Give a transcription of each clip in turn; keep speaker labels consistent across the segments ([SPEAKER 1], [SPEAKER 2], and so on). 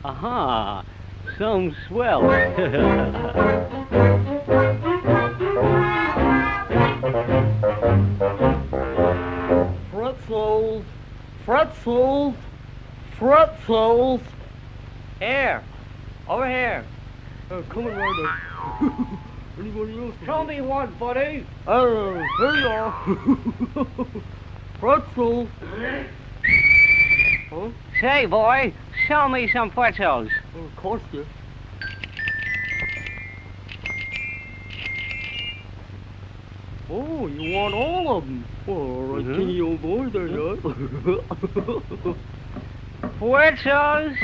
[SPEAKER 1] Aha, some swell. Pretzels, pretzels, pretzels. Here, over here. Come on, right. Anybody else? Show me one, buddy. Oh, here you are. Pretzels. Huh? Say, boy, show me some pretzels. Oh, of course, yeah. Oh, you want all of them? Well, all right, skinny old boy there, yeah. Pretzels. Pretzels.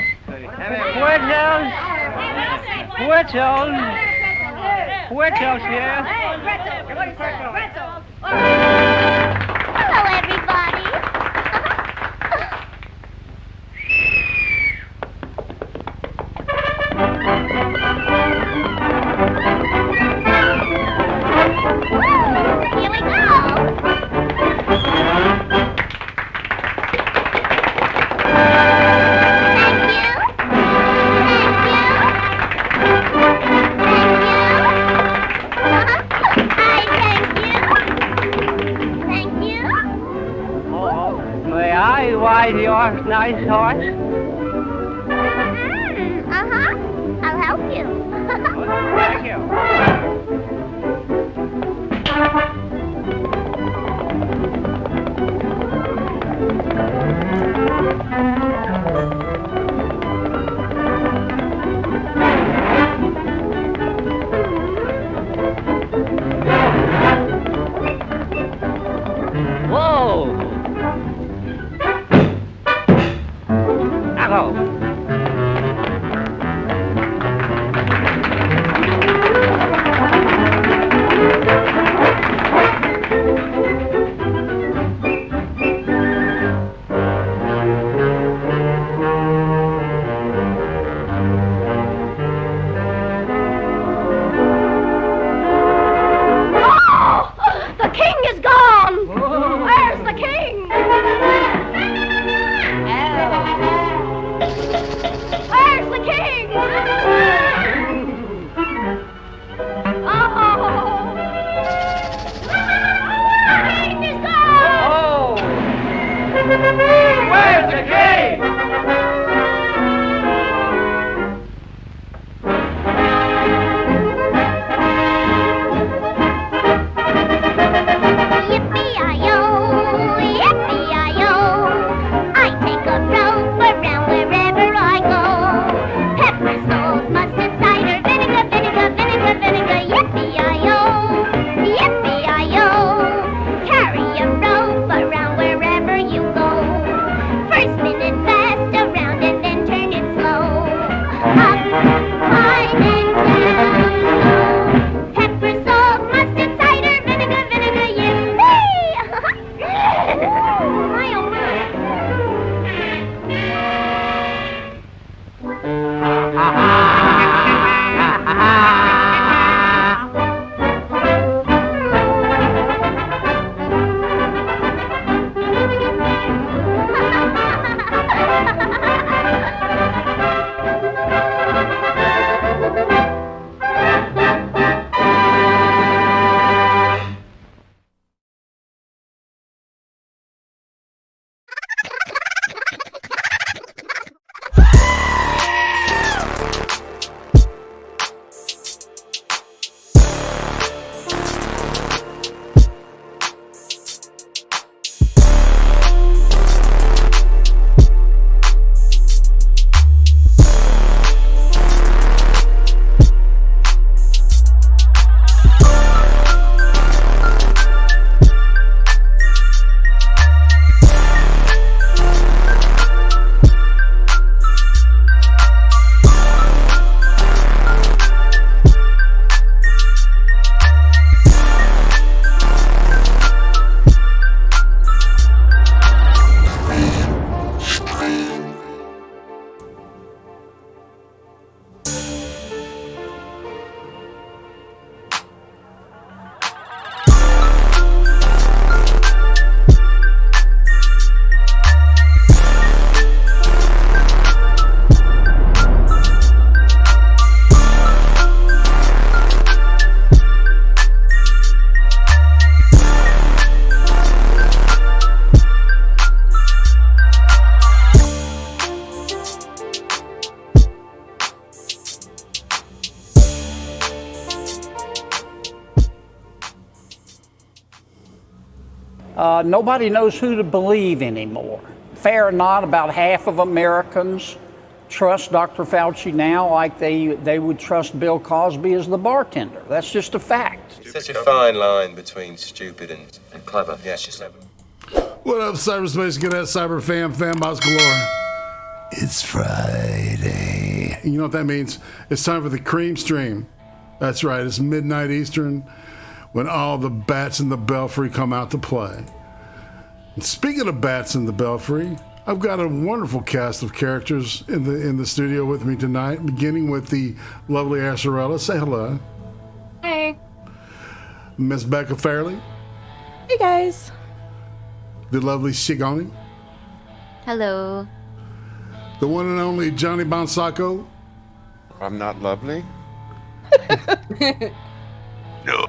[SPEAKER 1] Pretzels. Pretzels, yeah.
[SPEAKER 2] Hello, everybody. Here we go.
[SPEAKER 1] Ride your nice horse?
[SPEAKER 2] I'll help you.
[SPEAKER 1] Thank you. Whoa!
[SPEAKER 3] Nobody knows who to believe anymore. Fair or not, about half of Americans trust Dr. Fauci now like they would trust Bill Cosby as the bartender. That's just a fact.
[SPEAKER 4] It's such a fine line between stupid and clever. Yeah, she's clever.
[SPEAKER 5] What up, cyberspace? Good at cyber fanbots galore. It's Friday. You know what that means? It's time for the CREEM STREEM. That's right. It's midnight Eastern when all the bats in the belfry come out to play. And speaking of bats in the belfry, I've got a wonderful cast of characters in the studio with me tonight, beginning with the lovely Asherella. Say hello.
[SPEAKER 6] Hey.
[SPEAKER 5] Miss Becca Fairley.
[SPEAKER 6] Hey, guys.
[SPEAKER 5] The lovely Shigoni.
[SPEAKER 7] Hello.
[SPEAKER 5] The one and only Johnny Bonsacco.
[SPEAKER 8] I'm not lovely.
[SPEAKER 4] No.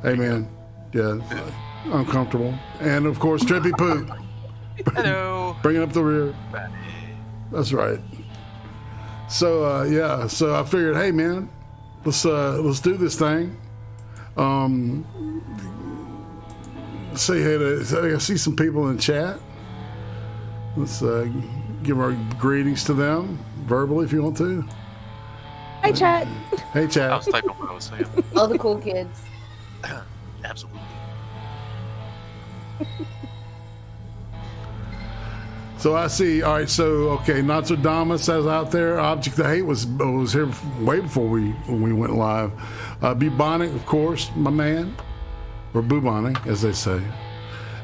[SPEAKER 5] Hey, man. Yeah, uncomfortable. And, of course, Trippypoop.
[SPEAKER 9] Hello.
[SPEAKER 5] Bringing up the rear. That's right. So, yeah. So I figured, hey, man, let's do this thing. Say hey to, I see some people in chat. Let's give our greetings to them verbally if you want to.
[SPEAKER 6] Hi, chat.
[SPEAKER 5] Hey, chat.
[SPEAKER 9] I was typing what I was saying.
[SPEAKER 7] All the cool kids.
[SPEAKER 9] Absolutely.
[SPEAKER 5] So I see. All right. So okay, Nostradamus says out there. Object of Hate was here way before we went live. Bubonic, of course, my man, or Bubonic, as they say.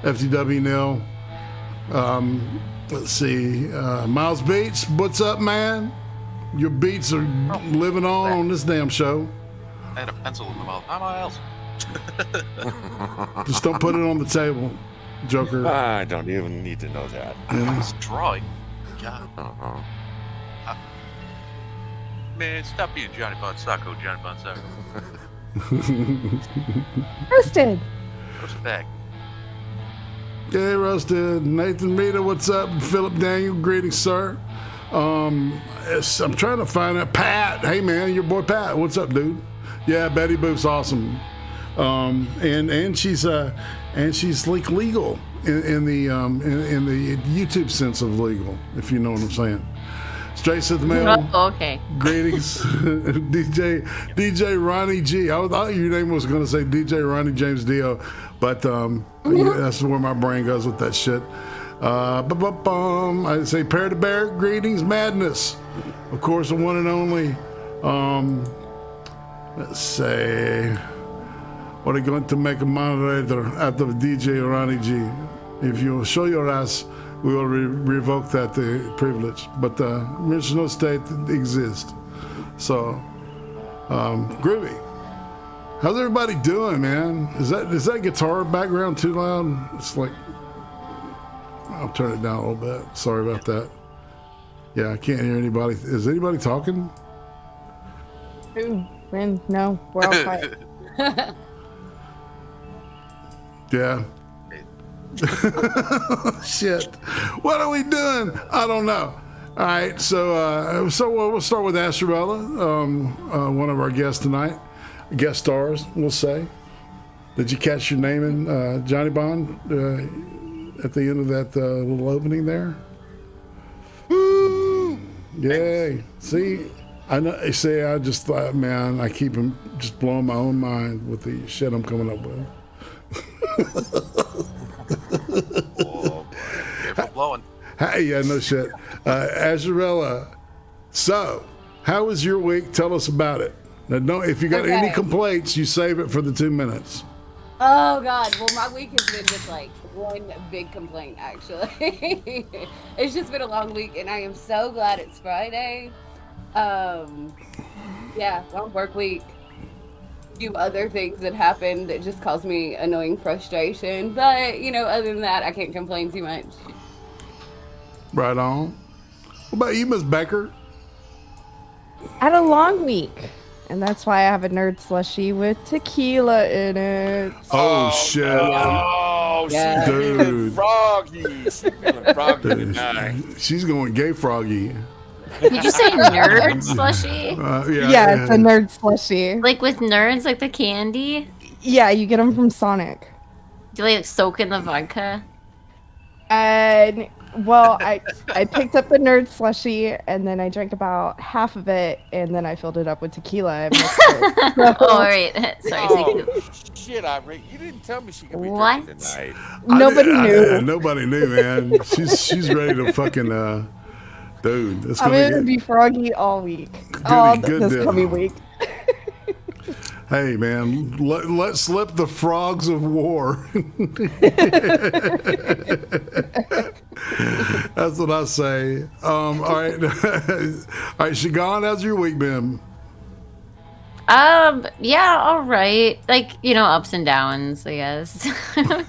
[SPEAKER 5] FTW Nil. Let's see. Miles Beats, what's up, man? Your beats are living on this damn show.
[SPEAKER 9] I had a pencil in the mouth. Hi, Miles.
[SPEAKER 5] Just don't put it on the table, Joker.
[SPEAKER 8] I don't even need to know that.
[SPEAKER 9] I was drawing. God. Man, stop being Johnny Bonsacco, Johnny Bonsacco.
[SPEAKER 6] Roasted.
[SPEAKER 9] Roasted back.
[SPEAKER 5] Yeah, Roasted. Nathan Rita, what's up? Philip Daniel, greetings, sir. I'm trying to find out. Pat, hey man, your boy Pat, what's up, dude? Yeah, Betty Boop's awesome. And she's like legal in the YouTube sense of legal, if you know what I'm saying. Straight to the mail.
[SPEAKER 7] Oh, okay.
[SPEAKER 5] Greetings, DJ Ronnie G. I thought your name was going to say DJ Ronnie James Dio, but that's where my brain goes with that shit. I say Pair to Bear. Greetings, Madness. Of course, the one and only. Let's say, what are you going to make a moderator out of DJ Ronnie G? If you show your ass, we will revoke that privilege. But mention state exists. So, groovy. How's everybody doing, man? Is that guitar background too loud? It's like, I'll turn it down a little bit. Sorry about that. Yeah, I can't hear anybody. Is anybody talking?
[SPEAKER 6] No, we're all quiet.
[SPEAKER 5] Yeah. Shit. What are we doing? I don't know. All right, so we'll start with Asherella, one of our guests tonight. Guest stars, we'll say. Did you catch your name in Johnny Bond at the end of that little opening there? Woo! Yay. See, I know. See, I just thought, man, I keep him just blowing my own mind with the shit I'm coming up with.
[SPEAKER 9] Oh, careful blowing.
[SPEAKER 5] Hey, yeah, no shit. Azarella, so how was your week? Tell us about it. Now, if you got any complaints, you save it for the 2 minutes.
[SPEAKER 10] Oh God! Well, my week has been just like one big complaint. Actually, it's just been a long week, and I am so glad it's Friday. Yeah, long work week. A few other things that happened that just caused me annoying frustration, but other than that, I can't complain too much.
[SPEAKER 5] Right on. What about you, Miss Becker?
[SPEAKER 6] I had a long week, and that's why I have a nerd slushie with tequila in it.
[SPEAKER 5] Oh shit!
[SPEAKER 8] Oh,
[SPEAKER 10] Yeah.
[SPEAKER 8] she's feeling
[SPEAKER 5] Dude.
[SPEAKER 8] froggy. She's feeling froggy
[SPEAKER 5] Dude,
[SPEAKER 8] tonight.
[SPEAKER 5] she's going gay froggy.
[SPEAKER 7] Did you say nerd slushy?
[SPEAKER 6] Yeah, it's a nerd slushie.
[SPEAKER 7] Like with nerds, like the candy?
[SPEAKER 6] Yeah, you get them from Sonic.
[SPEAKER 7] Do they like soak in the vodka?
[SPEAKER 6] And well, I picked up the nerd slushie and then I drank about half of it and then I filled it up with tequila and mixed it. So,
[SPEAKER 7] Oh, all right. Sorry.
[SPEAKER 8] Oh, shit, Irene. You didn't tell me she could be
[SPEAKER 7] What?
[SPEAKER 8] drinking tonight.
[SPEAKER 6] nobody knew.
[SPEAKER 5] Nobody knew, man. She's ready to fucking dude. It's
[SPEAKER 6] I'm
[SPEAKER 5] gonna
[SPEAKER 6] gonna
[SPEAKER 5] get,
[SPEAKER 6] be froggy all week.
[SPEAKER 5] good
[SPEAKER 6] This
[SPEAKER 5] deal.
[SPEAKER 6] coming week.
[SPEAKER 5] Hey, man, let slip the frogs of war. That's what I say. All right, all right, Shagan, how's your week been?
[SPEAKER 7] Yeah, all right. Like, you know, ups and downs, I guess. But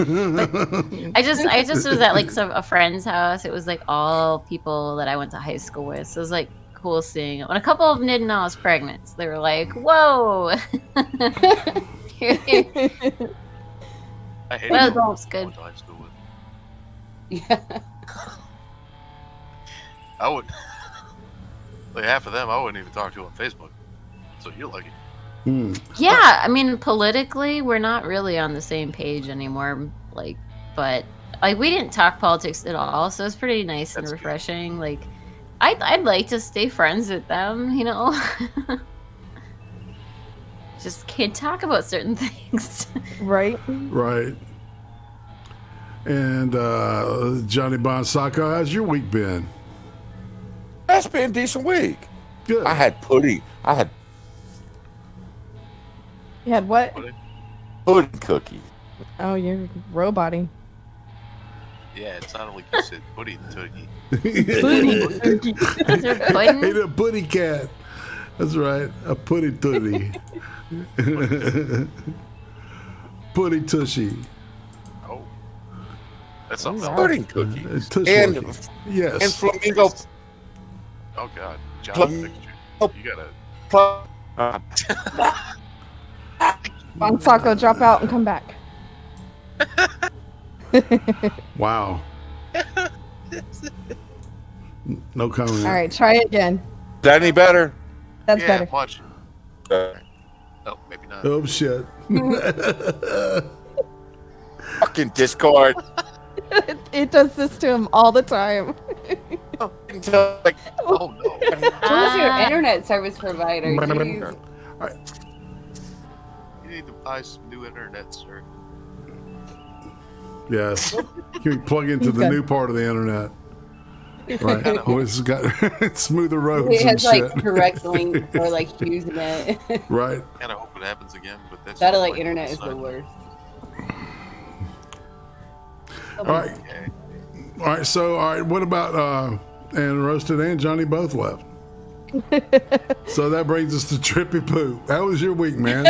[SPEAKER 7] I just was at like a friend's house. It was like all people that I went to high school with. So it was like cool seeing it. When a couple of them didn't know I was pregnant, so they were like, "Whoa!"
[SPEAKER 9] I hate
[SPEAKER 7] Well,
[SPEAKER 9] people
[SPEAKER 7] it's good.
[SPEAKER 9] I went to high school with.
[SPEAKER 10] Yeah.
[SPEAKER 9] I would. Like half of them, I wouldn't even talk to on Facebook. So you're lucky.
[SPEAKER 7] Yeah, I mean, politically, we're not really on the same page anymore. Like, but like we didn't talk politics at all, so it's pretty nice and
[SPEAKER 9] That's
[SPEAKER 7] refreshing. Like, I'd like to stay friends with them, you know. Just can't talk about certain things.
[SPEAKER 6] Right?
[SPEAKER 5] Right. And Johnny Bonsacco, how's your week been?
[SPEAKER 8] That's been a decent week.
[SPEAKER 5] Good.
[SPEAKER 8] I had pudding. I had
[SPEAKER 6] You had what?
[SPEAKER 8] pudding cookie.
[SPEAKER 6] Oh, you're roboting.
[SPEAKER 9] Yeah, it sounded like you said pudding turkey.
[SPEAKER 7] Is there pudding?
[SPEAKER 5] Hey, the putty cat. That's right, a putty tootie. Putty tushy.
[SPEAKER 9] Oh. That's something else.
[SPEAKER 8] Pudding cookie.
[SPEAKER 5] Tushy.
[SPEAKER 8] And
[SPEAKER 5] Yes.
[SPEAKER 8] and flamingo.
[SPEAKER 9] Oh, God. John
[SPEAKER 8] Plum-
[SPEAKER 9] fixed
[SPEAKER 8] oh.
[SPEAKER 9] you. You gotta.
[SPEAKER 6] Bonsacco, drop out and come back.
[SPEAKER 5] Wow. No comment.
[SPEAKER 6] All right, try it again.
[SPEAKER 8] Is that any better?
[SPEAKER 6] That's
[SPEAKER 9] Yeah,
[SPEAKER 6] better.
[SPEAKER 9] much.
[SPEAKER 8] Uh,
[SPEAKER 9] No, maybe not.
[SPEAKER 5] Oh shit.
[SPEAKER 8] fucking Discord.
[SPEAKER 6] It does this to him all the time.
[SPEAKER 8] Until, like,
[SPEAKER 9] Oh, no.
[SPEAKER 10] Who's your internet service provider? Jeez.
[SPEAKER 9] You need to buy some new internet, sir.
[SPEAKER 5] Yes. Can we plug into
[SPEAKER 6] He's
[SPEAKER 5] the
[SPEAKER 6] good.
[SPEAKER 5] new part of the internet? Right. Well, it's got smoother roads
[SPEAKER 10] It
[SPEAKER 5] and
[SPEAKER 10] has like
[SPEAKER 5] shit.
[SPEAKER 10] correct link for like using it.
[SPEAKER 5] Right.
[SPEAKER 9] Kind of hope it happens again, but that's
[SPEAKER 10] Satellite
[SPEAKER 9] like
[SPEAKER 10] internet is
[SPEAKER 9] side-
[SPEAKER 10] the worst.
[SPEAKER 5] All right.
[SPEAKER 9] Okay.
[SPEAKER 5] All right. So, all right. What about and Roasted and Johnny both left. So that brings us to Trippypoop. How was your week, man?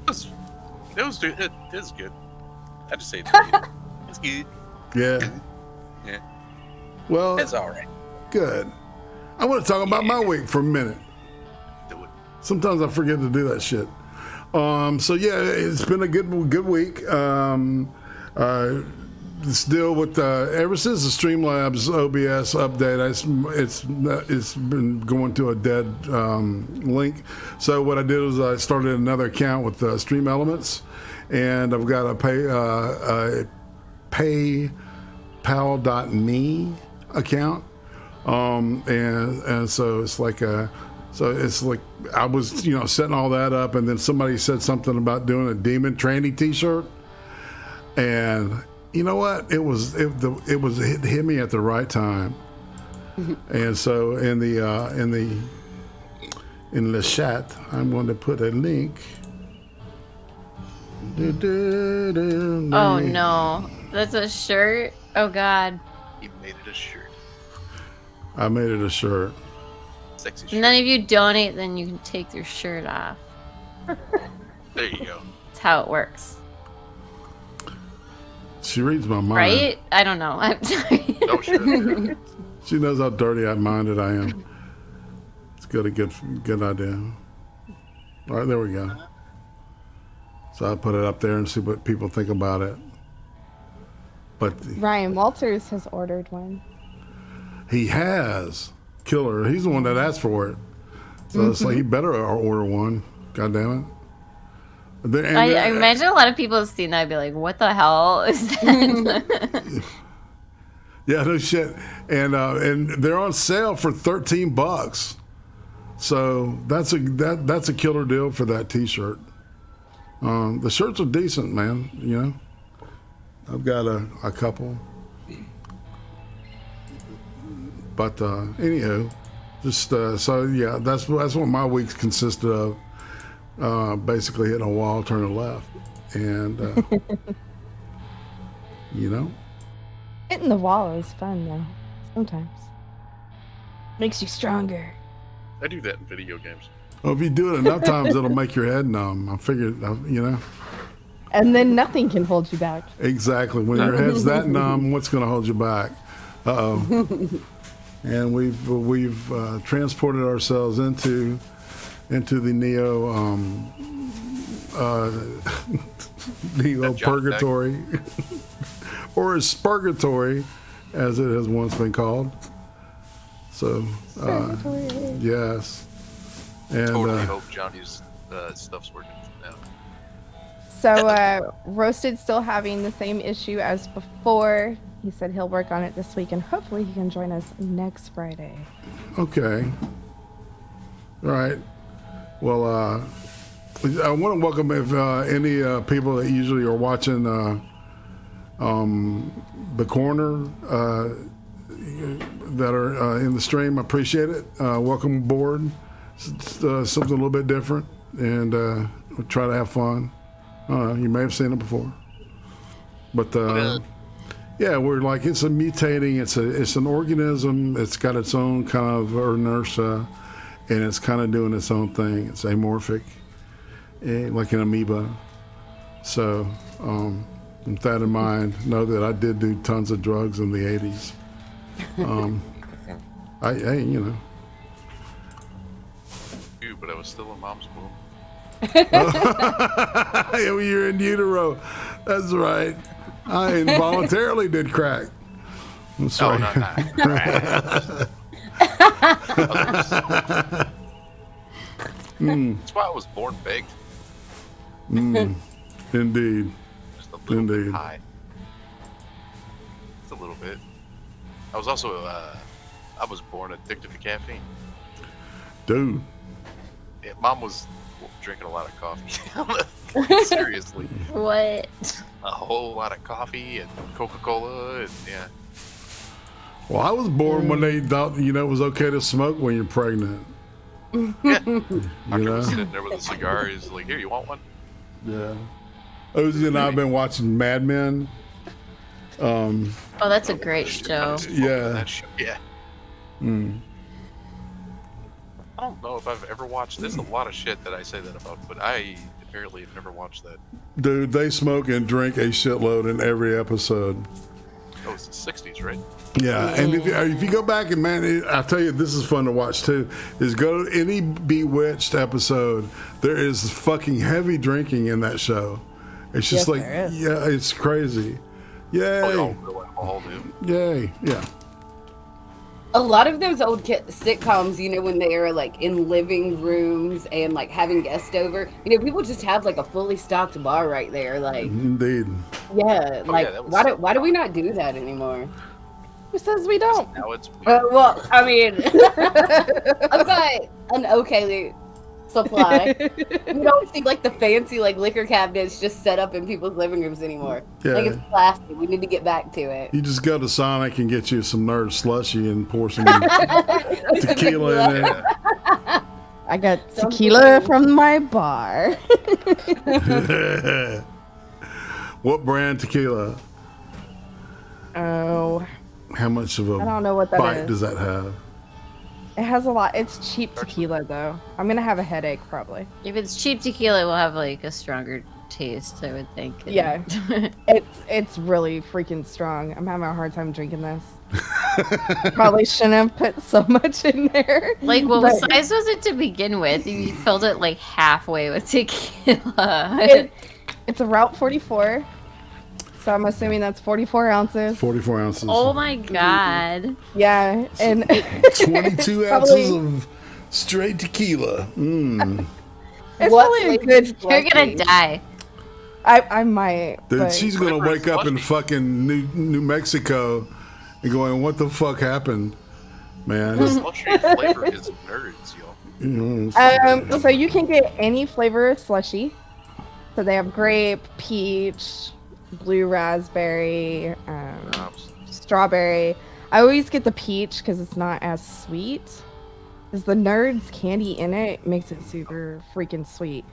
[SPEAKER 9] It was good. It is good. I just say it's good. It's good.
[SPEAKER 5] Yeah.
[SPEAKER 9] Yeah.
[SPEAKER 5] Well,
[SPEAKER 9] It's all right.
[SPEAKER 5] good. I want to talk about my week for a minute.
[SPEAKER 9] Do it.
[SPEAKER 5] Sometimes I forget to do that shit. So yeah, it's been a good week. Still with ever since the Streamlabs OBS update, it's been going to a dead link. So what I did was I started another account with Stream Elements, and I've got a PayPal.me account, and so it's like I was setting all that up, and then somebody said something about doing a Demon Tranny T-shirt, and you know what? It hit me at the right time, and so in the chat, I'm going to put a link.
[SPEAKER 7] Oh no, that's a shirt. Oh God.
[SPEAKER 9] He made it a shirt.
[SPEAKER 5] I made it a shirt.
[SPEAKER 9] Sexy shirt.
[SPEAKER 7] And then if you donate, then you can take your shirt off.
[SPEAKER 9] There you go.
[SPEAKER 7] That's how it works,
[SPEAKER 5] She reads my mind.
[SPEAKER 7] right? I don't know. I'm sorry.
[SPEAKER 9] No shirt.
[SPEAKER 5] She knows how dirty-minded I am. It's got a good idea. All right, there we go. So I'll put it up there and see what people think about it. But
[SPEAKER 6] Ryan Walters has ordered one.
[SPEAKER 5] he has. Killer. He's the one that asked for it. So it's like he better order one. God damn it.
[SPEAKER 7] I imagine a lot of people have seen that and be like, what the hell is that?
[SPEAKER 5] Yeah, no shit. And they're on sale for $13. So that's a killer deal for that T-shirt. The shirts are decent, man. You know, I've got a couple. But anywho, just so yeah, that's what my weeks consisted of. Basically hitting a wall, turning left, and you know,
[SPEAKER 6] Hitting the wall is fun though. Sometimes makes you stronger.
[SPEAKER 9] I do that in video games.
[SPEAKER 5] well, if you do it enough times, it'll make your head numb. I figured, you know.
[SPEAKER 6] And then nothing can hold you back.
[SPEAKER 5] Exactly. When your head's that numb, what's going to hold you back? And we've transported ourselves into the Neo purgatory, or as Spurgatory, as it has once been called. So, yes. And
[SPEAKER 9] Totally hope Johnny's stuff's working now.
[SPEAKER 6] So Roasted's still having the same issue as before. He said he'll work on it this week, and hopefully he can join us next Friday.
[SPEAKER 5] okay. All right. Well, I want to welcome if any people that usually are watching the corner that are in the stream. I appreciate it. Welcome aboard. It's something a little bit different, and we'll try to have fun. You may have seen it before, but yeah, we're like, it's a mutating. It's an organism. It's got its own kind of inertia, and it's kind of doing its own thing. It's amorphic, like an amoeba. So, with that in mind, know that I did do tons of drugs in the 80s. You know.
[SPEAKER 9] But I was still in mom's womb.
[SPEAKER 5] You're in utero. That's right. I involuntarily did crack. I'm sorry.
[SPEAKER 9] No, not That's why I was born baked.
[SPEAKER 5] Indeed.
[SPEAKER 9] Just a little bit high. Just a little bit. I was also, I was born addicted to caffeine.
[SPEAKER 5] Dude.
[SPEAKER 9] Yeah, Mom was drinking a lot of coffee. Seriously.
[SPEAKER 7] What?
[SPEAKER 9] A whole lot of coffee and Coca-Cola and yeah.
[SPEAKER 5] Well, I was born when they thought, you know, it was okay to smoke when you're pregnant.
[SPEAKER 9] Yeah. Doctor was sitting there with a cigar. He's like, "Here, you want one?"
[SPEAKER 5] Yeah. Ozzy and I have been watching Mad Men.
[SPEAKER 7] Oh, that's a great show.
[SPEAKER 5] Yeah.
[SPEAKER 9] Yeah. I don't know if I've ever watched. There's a lot of shit that I say that about, but I apparently have never watched that.
[SPEAKER 5] Dude, they smoke and drink a shitload in every episode.
[SPEAKER 9] Oh, it's the 60s, right?
[SPEAKER 5] Yeah, and if you go back and, man, I'll tell you, this is fun to watch too, is go to any Bewitched episode. There is fucking heavy drinking in that show. It's just yeah, it's crazy. Yay. Yay, yeah.
[SPEAKER 10] A lot of those old sitcoms, you know, when they are like in living rooms and like having guests over, you know, people just have like a fully stocked bar right there. Like,
[SPEAKER 5] indeed.
[SPEAKER 10] Yeah, like why do we not do that anymore?
[SPEAKER 6] Who says we don't?
[SPEAKER 9] Now it's
[SPEAKER 10] well, I mean, I've got an okay supply. You don't see like the fancy like liquor cabinets just set up in people's living rooms anymore.
[SPEAKER 5] Yeah.
[SPEAKER 10] Like it's plastic. We need to get back to it.
[SPEAKER 5] You just go to Sonic and get you some Nerd Slushy and pour some tequila in there.
[SPEAKER 6] I got tequila from my bar.
[SPEAKER 5] What brand tequila?
[SPEAKER 6] Oh.
[SPEAKER 5] How much of a
[SPEAKER 6] I don't know what that
[SPEAKER 5] bite
[SPEAKER 6] is.
[SPEAKER 5] does that have?
[SPEAKER 6] It has a lot. It's cheap tequila, though. I'm going to have a headache, probably.
[SPEAKER 7] If it's cheap tequila, it will have like a stronger taste, I would think.
[SPEAKER 6] Yeah. It's really freaking strong. I'm having a hard time drinking this. Probably shouldn't have put so much in there.
[SPEAKER 7] Like, what size was it to begin with? You filled it like halfway with tequila.
[SPEAKER 6] It's a Route 44. So I'm assuming that's 44 ounces.
[SPEAKER 5] 44 ounces.
[SPEAKER 7] Oh my god.
[SPEAKER 6] Yeah, and
[SPEAKER 5] 22 ounces of straight tequila.
[SPEAKER 6] It's
[SPEAKER 10] What
[SPEAKER 6] probably a
[SPEAKER 10] flavor
[SPEAKER 6] good.
[SPEAKER 7] You're gonna die.
[SPEAKER 6] I might.
[SPEAKER 5] Dude,
[SPEAKER 6] but-
[SPEAKER 5] she's gonna wake up in fucking New Mexico and going, "What the fuck happened, man?"
[SPEAKER 9] Slushy flavor is nerds, y'all.
[SPEAKER 6] So you can get any flavor of slushy. So they have grape, peach, blue raspberry, strawberry. I always get the peach because it's not as sweet. Because the Nerds candy in it makes it super freaking sweet.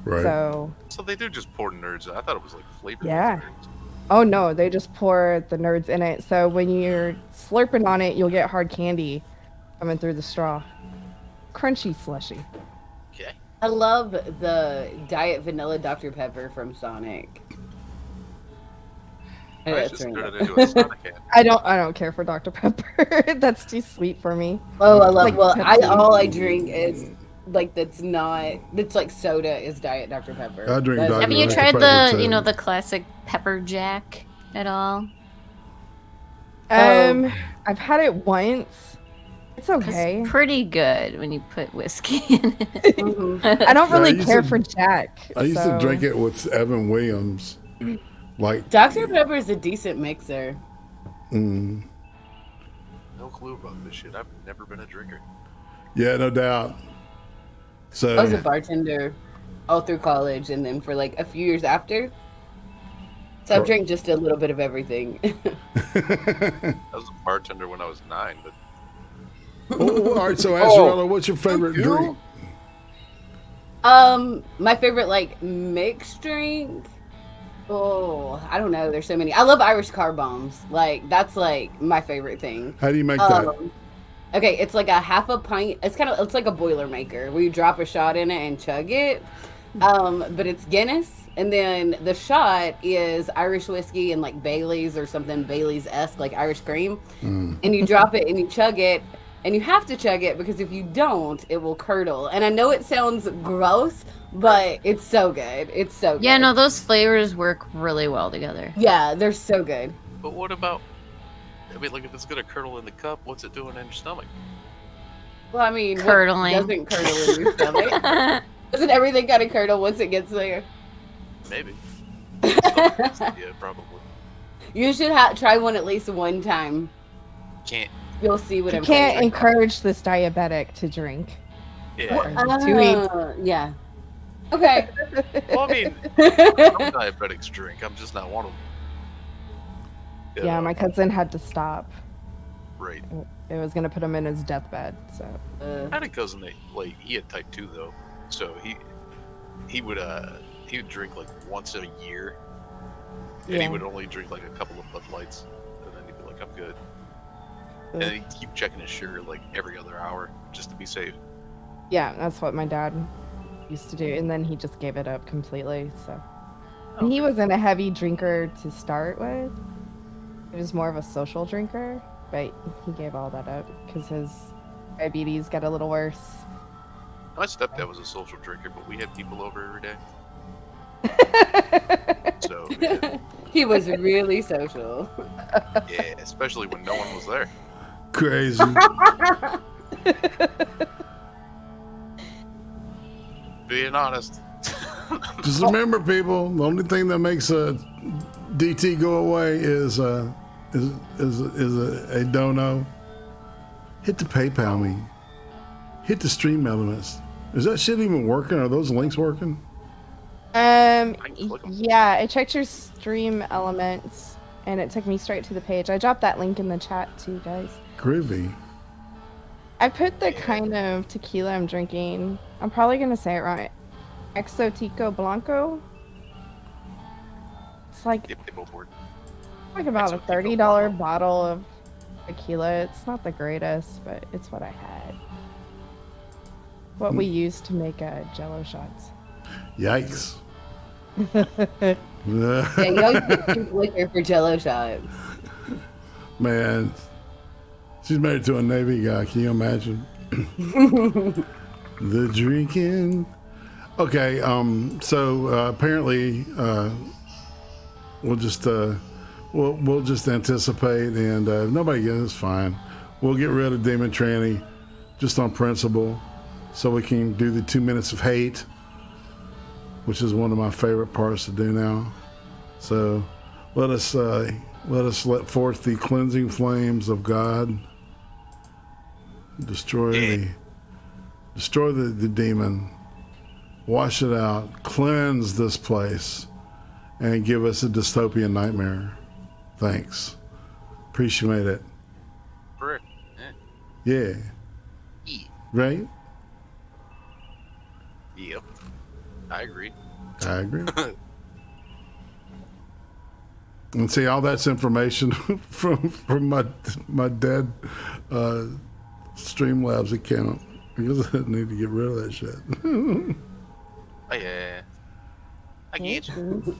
[SPEAKER 5] Right.
[SPEAKER 6] So
[SPEAKER 9] they do just pour nerds. I thought it was like flavored.
[SPEAKER 6] yeah.
[SPEAKER 9] Nerds.
[SPEAKER 6] Oh no, they just pour the Nerds in it. So when you're slurping on it, you'll get hard candy coming through the straw. Crunchy slushy.
[SPEAKER 9] Okay.
[SPEAKER 10] I love the Diet Vanilla Dr. Pepper from Sonic.
[SPEAKER 9] I just turned it into a Sonic can.
[SPEAKER 6] I don't care for Dr. Pepper. That's too sweet for me.
[SPEAKER 10] Oh, I love.
[SPEAKER 6] Like
[SPEAKER 10] Well,
[SPEAKER 6] Pepsi.
[SPEAKER 10] all I drink is like that's like soda is Diet Dr. Pepper.
[SPEAKER 5] I drink
[SPEAKER 10] That's-
[SPEAKER 5] Dr.
[SPEAKER 7] Have you
[SPEAKER 5] Dr.
[SPEAKER 7] tried
[SPEAKER 5] Pepper,
[SPEAKER 7] the,
[SPEAKER 5] too.
[SPEAKER 7] the classic pepper jack at all?
[SPEAKER 6] I've had it once. It's okay.
[SPEAKER 7] It's pretty good when you put whiskey in it.
[SPEAKER 10] Mhm.
[SPEAKER 6] I don't
[SPEAKER 5] Yeah, I
[SPEAKER 6] really
[SPEAKER 5] used
[SPEAKER 6] care
[SPEAKER 5] to-
[SPEAKER 6] for Jack.
[SPEAKER 5] I used to
[SPEAKER 6] so-
[SPEAKER 5] drink it with Evan Williams, like.
[SPEAKER 10] Dr. Pepper is a decent mixer.
[SPEAKER 5] Mm,
[SPEAKER 9] No clue about this shit. I've never been a drinker.
[SPEAKER 5] yeah, no doubt. So
[SPEAKER 10] I was a bartender all through college, and then for like a few years after. So I've drank just a little bit of everything.
[SPEAKER 9] I was a bartender when I was 9, but
[SPEAKER 5] Oh, all right, so Azarella, what's your favorite
[SPEAKER 9] you?
[SPEAKER 5] drink?
[SPEAKER 10] My favorite like mixed drink. Oh, I don't know. There's so many. I love Irish car bombs. Like that's like my favorite thing.
[SPEAKER 5] How do you make that?
[SPEAKER 10] Okay, it's like a half a pint. It's like a Boilermaker where you drop a shot in it and chug it. But it's Guinness, and then the shot is Irish whiskey and like Bailey's or something Bailey's-esque, like Irish cream. And you drop it and you chug it, and you have to chug it because if you don't, it will curdle. And I know it sounds gross, but it's so good. It's so good.
[SPEAKER 7] Yeah, no, those flavors work really well together.
[SPEAKER 10] Yeah, they're so good.
[SPEAKER 9] But what about? I mean, like if it's gonna curdle in the cup, what's it doing in your stomach?
[SPEAKER 10] Well, I mean, what
[SPEAKER 7] Curdling.
[SPEAKER 10] doesn't curdle in your stomach? Doesn't everything kind of curdle once it gets there?
[SPEAKER 9] Maybe. Yeah, probably.
[SPEAKER 10] You should try one at least one time.
[SPEAKER 9] Can't.
[SPEAKER 10] You'll see what
[SPEAKER 6] You
[SPEAKER 10] I'm
[SPEAKER 6] can't
[SPEAKER 10] saying.
[SPEAKER 6] encourage this diabetic to drink.
[SPEAKER 9] Yeah.
[SPEAKER 6] To eat.
[SPEAKER 10] Yeah. Okay.
[SPEAKER 9] Well, I mean, some diabetics drink. I'm just not one of them. You
[SPEAKER 6] Yeah,
[SPEAKER 9] know,
[SPEAKER 6] my cousin had to stop.
[SPEAKER 9] Right.
[SPEAKER 6] It was gonna put him in his deathbed. So
[SPEAKER 9] I had a cousin that like he had type 2 though, so he would drink like once a year, and
[SPEAKER 6] Yeah.
[SPEAKER 9] he would only drink like a couple of Bud Lights, and then he'd be like, "I'm good," and then he'd keep checking his sugar like every other hour just to be safe.
[SPEAKER 6] yeah, that's what my dad used to do, and then he just gave it up completely. So and he wasn't a heavy drinker to start with. He was more of a social drinker, but he gave all that up because his diabetes got a little worse.
[SPEAKER 9] My stepdad was a social drinker, but we had people over every day. So yeah,
[SPEAKER 10] He was really social.
[SPEAKER 9] yeah, especially when no one was there.
[SPEAKER 5] Crazy.
[SPEAKER 9] Being honest.
[SPEAKER 5] Just remember, people, the only thing that makes a DT go away is a dono. Hit the PayPal me. Hit the Stream Elements. Is that shit even working? Are those links working?
[SPEAKER 6] Yeah, I checked your Stream Elements, and it took me straight to the page. I dropped that link in the chat too, guys.
[SPEAKER 5] Groovy.
[SPEAKER 6] I put the kind of tequila I'm drinking. I'm probably gonna say it wrong. Exotico Blanco. It's like
[SPEAKER 9] Yep, they both work.
[SPEAKER 6] about a $30 bottle of tequila. It's not the greatest, but it's what I had. What we used to make Jello shots.
[SPEAKER 5] Yikes.
[SPEAKER 10] Yeah, you always get cheap liquor for Jello shots.
[SPEAKER 5] Man, she's married to a Navy guy. Can you imagine? The drinking. Okay, so apparently we'll just anticipate, and if nobody gets it's fine. We'll get rid of Demon Tranny just on principle, so we can do the 2 minutes of hate which is one of my favorite parts to do now. So let us let forth the cleansing flames of God. Destroy the demon. Wash it out. Cleanse this place. And give us a dystopian nightmare. Thanks. Appreciate it.
[SPEAKER 9] Correct.
[SPEAKER 5] Yeah. Right?
[SPEAKER 9] Yep. I agree.
[SPEAKER 5] I agree. And see, all that's information from my dead Streamlabs account. Because I need to get rid of that shit.
[SPEAKER 9] Oh yeah. I get you.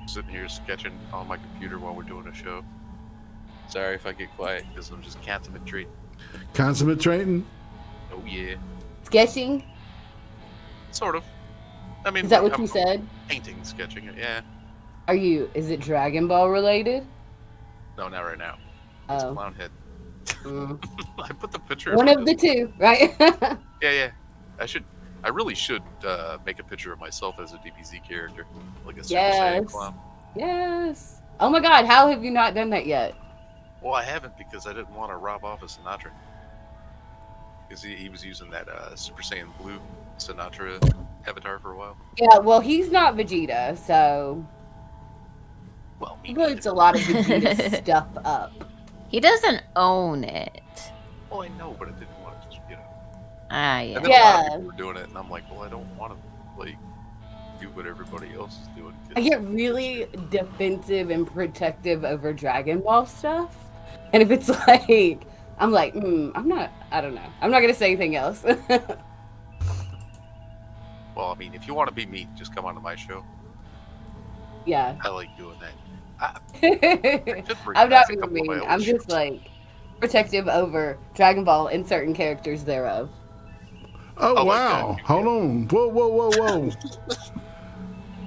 [SPEAKER 9] Sitting here sketching on my computer while we're doing a show. Sorry if I get quiet because I'm just concentrating.
[SPEAKER 5] Concentrating?
[SPEAKER 9] Oh yeah.
[SPEAKER 10] Sketching?
[SPEAKER 9] Sort of. I mean,
[SPEAKER 10] Is that what
[SPEAKER 9] I'm
[SPEAKER 10] you said?
[SPEAKER 9] Painting, sketching it, yeah.
[SPEAKER 10] Is it Dragon Ball related?
[SPEAKER 9] No, not right now. It's
[SPEAKER 10] Oh.
[SPEAKER 9] Clown Head. I put the picture.
[SPEAKER 10] One of the two, right?
[SPEAKER 9] Yeah. I really should make a picture of myself as a DBZ character, like a Super Saiyan clown.
[SPEAKER 10] Yes. Oh my God! How have you not done that yet?
[SPEAKER 9] Well, I haven't because I didn't want to rob off of Sinatra. Because he was using that Super Saiyan Blue Sinatra avatar for a while.
[SPEAKER 10] Yeah. Well, he's not Vegeta, so
[SPEAKER 9] Well,
[SPEAKER 10] he puts a lot of Vegeta stuff up.
[SPEAKER 7] He doesn't own it.
[SPEAKER 9] Well, I know, but I didn't want to just,
[SPEAKER 7] Ah, yeah.
[SPEAKER 9] And then a lot of people were doing it, and I'm like, well, I don't want to, like, do what everybody else is doing.
[SPEAKER 10] I get really defensive and protective over Dragon Ball stuff. And if it's like, I'm like, I don't know. I'm not going to say anything else.
[SPEAKER 9] Well, I mean, if you want to be me, just come onto my show.
[SPEAKER 10] Yeah.
[SPEAKER 9] I like doing that.
[SPEAKER 10] I'm not being mean. I'm just like protective over Dragon Ball and certain characters thereof.
[SPEAKER 5] Oh, wow. Hold on. Whoa.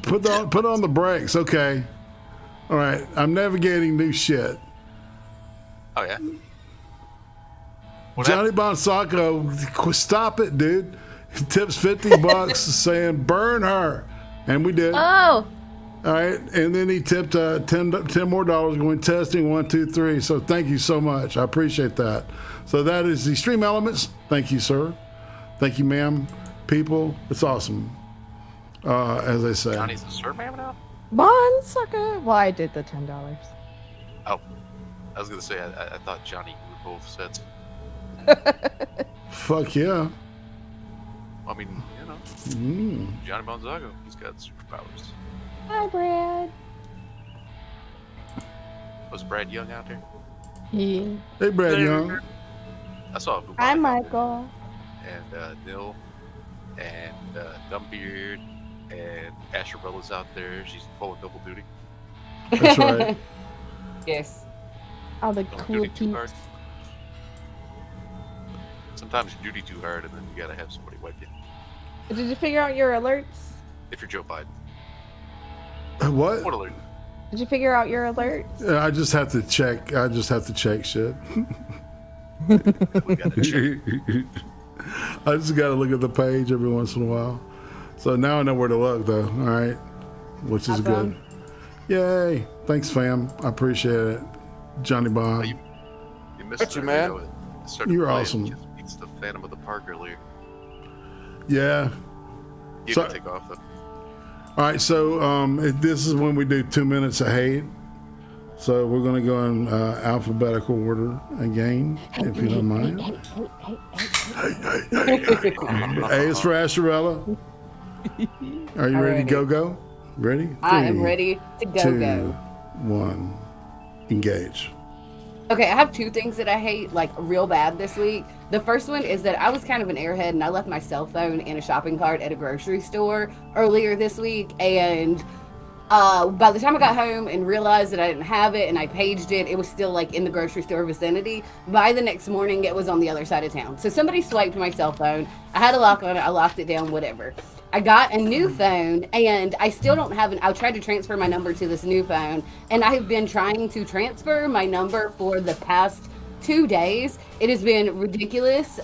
[SPEAKER 5] Put on the brakes. Okay. All right. I'm navigating new shit.
[SPEAKER 9] Oh, yeah?
[SPEAKER 5] Johnny Bonsacco, stop it, dude. He tips $50 saying, burn her. And we did.
[SPEAKER 7] Oh.
[SPEAKER 5] All right. And then he tipped $10 more going testing 1, 2, 3. So thank you so much. I appreciate that. So that is the Stream Elements. Thank you, sir. Thank you, ma'am. People, it's awesome. As I say.
[SPEAKER 9] Johnny's a sir, ma'am, now?
[SPEAKER 6] Bon sucker. Well, I did the $10.
[SPEAKER 9] Oh. I was going to say, I thought Johnny were both sets.
[SPEAKER 5] Fuck yeah.
[SPEAKER 9] I mean, Johnny Bonzago, he's got superpowers.
[SPEAKER 6] Hi, Brad.
[SPEAKER 9] Was Brad Young out there?
[SPEAKER 6] Yeah.
[SPEAKER 5] Hey, Brad Young.
[SPEAKER 9] I saw
[SPEAKER 6] Hi, Michael.
[SPEAKER 9] And Nil, and Dumbbeard, and Asherella's out there. She's pulling double duty.
[SPEAKER 5] That's right.
[SPEAKER 10] Yes.
[SPEAKER 6] All the
[SPEAKER 9] Don't
[SPEAKER 6] cool
[SPEAKER 9] duty too hard.
[SPEAKER 6] peeps.
[SPEAKER 9] Sometimes you duty too hard, and then you gotta have somebody wipe you.
[SPEAKER 6] Did you figure out your alerts?
[SPEAKER 9] If you're Joe Biden.
[SPEAKER 5] What?
[SPEAKER 9] What alert?
[SPEAKER 6] Did you figure out your alerts?
[SPEAKER 5] Yeah, I just have to check. Shit.
[SPEAKER 9] We gotta check.
[SPEAKER 5] I just got to look at the page every once in a while. So now I know where to look, though. All right. Which is good. Yay. Thanks, fam. I appreciate it. Johnny Bob.
[SPEAKER 9] You missed it,
[SPEAKER 8] man.
[SPEAKER 5] You're awesome.
[SPEAKER 9] It's the Phantom of the Park earlier.
[SPEAKER 5] Yeah.
[SPEAKER 9] You
[SPEAKER 5] So-
[SPEAKER 9] can take off, though.
[SPEAKER 5] All right. So this is when we do 2 minutes of hate. So we're going to go in alphabetical order again, if you don't mind. A is for Asherella. Are you ready to go? Ready?
[SPEAKER 10] I am
[SPEAKER 5] 3,
[SPEAKER 10] ready to go
[SPEAKER 5] 2, 1. Engage.
[SPEAKER 10] Okay, I have two things that I hate, like, real bad this week. The first one is that I was kind of an airhead and I left my cell phone in a shopping cart at a grocery store earlier this week, and by the time I got home and realized that I didn't have it and I paged it, it was still like in the grocery store vicinity. By the next morning, it was on the other side of town. So somebody swiped my cell phone. I had a lock on it. I locked it down, whatever. I got a new phone and I still don't have I tried to transfer my number to this new phone, and I have been trying to transfer my number for the past 2 days, it has been ridiculous.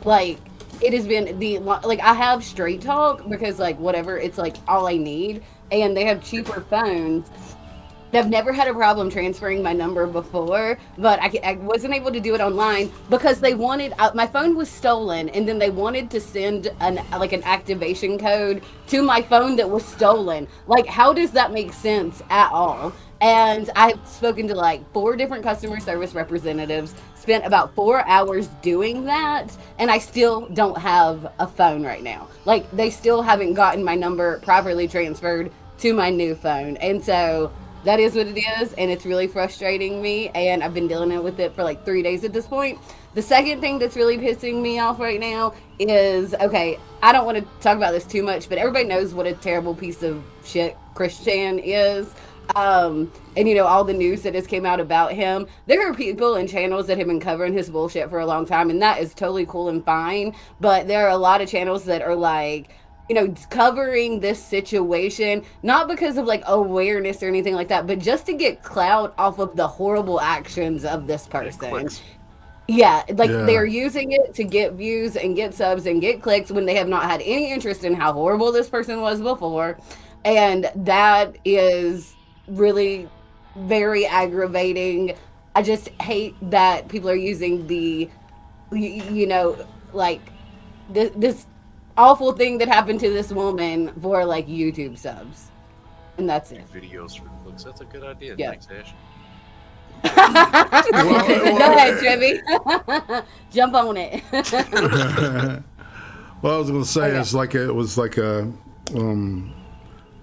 [SPEAKER 10] Like it has been like I have Straight Talk because like whatever, it's like all I need, and they have cheaper phones. I've never had a problem transferring my number before, but I wasn't able to do it online because they wanted my phone was stolen, and then they wanted to send an activation code to my phone that was stolen. Like, how does that make sense at all? And I've spoken to like 4 different customer service representatives, spent about 4 hours doing that, and I still don't have a phone right now. Like, they still haven't gotten my number properly transferred to my new phone, and so that is what it is, and it's really frustrating me, and I've been dealing with it for like 3 days at this point. The second thing that's really pissing me off right now is, okay, I don't want to talk about this too much, but everybody knows what a terrible piece of shit Christian is. And you know, all the news that has came out about him. There are people and channels that have been covering his bullshit for a long time, and that is totally cool and fine, but there are a lot of channels that are like, you know, covering this situation, not because of like awareness or anything like that, but just to get clout off of the horrible actions of this person. Yeah, like they're using it to get views and get subs and get clicks when they have not had any interest in how horrible this person was before. And that is really very aggravating. I just hate that people are using the, you know, like this awful thing that happened to this woman for like YouTube subs, and that's it.
[SPEAKER 9] Videos for clicks. That's a good idea.
[SPEAKER 10] Yeah.
[SPEAKER 9] Thanks, Ash.
[SPEAKER 10] Go ahead, Trippy. Jump on it.
[SPEAKER 5] Well, I was gonna say it was like a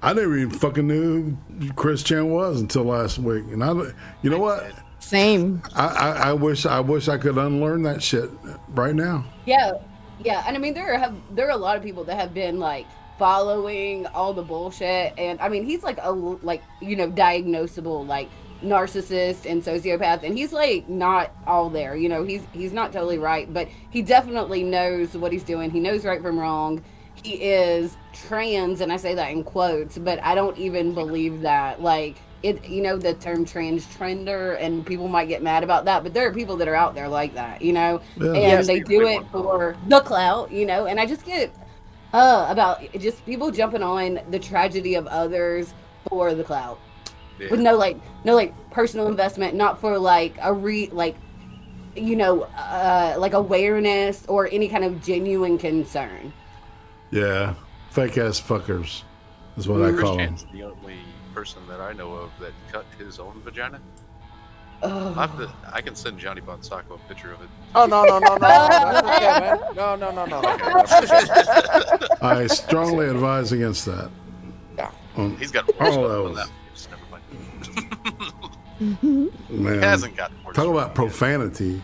[SPEAKER 5] I never even fucking knew who Chris Chan was until last week, and you know what?
[SPEAKER 6] Same.
[SPEAKER 5] I wish I could unlearn that shit right now.
[SPEAKER 10] Yeah, and I mean there are a lot of people that have been like following all the bullshit, and I mean he's like you know, diagnosable like narcissist and sociopath, and he's like not all there, you know, he's not totally right, but he definitely knows what he's doing. He knows right from wrong. He is trans, and I say that in quotes, but I don't even believe that. Like, it, you know, the term transgender, and people might get mad about that, but there are people that are out there like that, you know, and they do it for the clout, you know, and I just get about just people jumping on the tragedy of others for the clout with no personal investment, not for like you know, like awareness or any kind of genuine concern.
[SPEAKER 5] Yeah, fake ass fuckers is what I call them.
[SPEAKER 9] Christian's the only person that I know of that cut his own vagina.
[SPEAKER 10] Oh.
[SPEAKER 9] I can send Johnny Bonsacco a picture of it.
[SPEAKER 8] Oh no! That's okay, man. No.
[SPEAKER 5] I strongly advise against that.
[SPEAKER 8] Yeah.
[SPEAKER 9] He's got
[SPEAKER 5] all those. Man,
[SPEAKER 9] he hasn't got more.
[SPEAKER 5] Talk about profanity.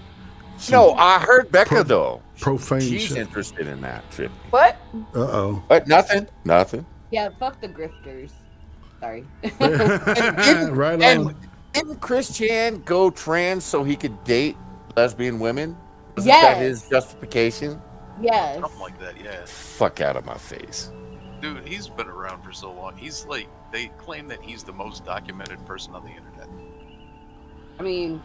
[SPEAKER 8] No, I heard Becca though.
[SPEAKER 5] Profane
[SPEAKER 8] She's
[SPEAKER 5] shit.
[SPEAKER 8] interested in that trip.
[SPEAKER 6] What?
[SPEAKER 5] Uh-oh.
[SPEAKER 8] What? Nothing.
[SPEAKER 10] Yeah, fuck the grifters. Sorry.
[SPEAKER 5] Right on.
[SPEAKER 8] And didn't Chris Chan go trans so he could date lesbian women? Wasn't that his justification?
[SPEAKER 10] Yes.
[SPEAKER 9] Something like that, yeah.
[SPEAKER 8] Fuck out of my face.
[SPEAKER 9] Dude, he's been around for so long. He's like, they claim that he's the most documented person on the internet.
[SPEAKER 10] I mean,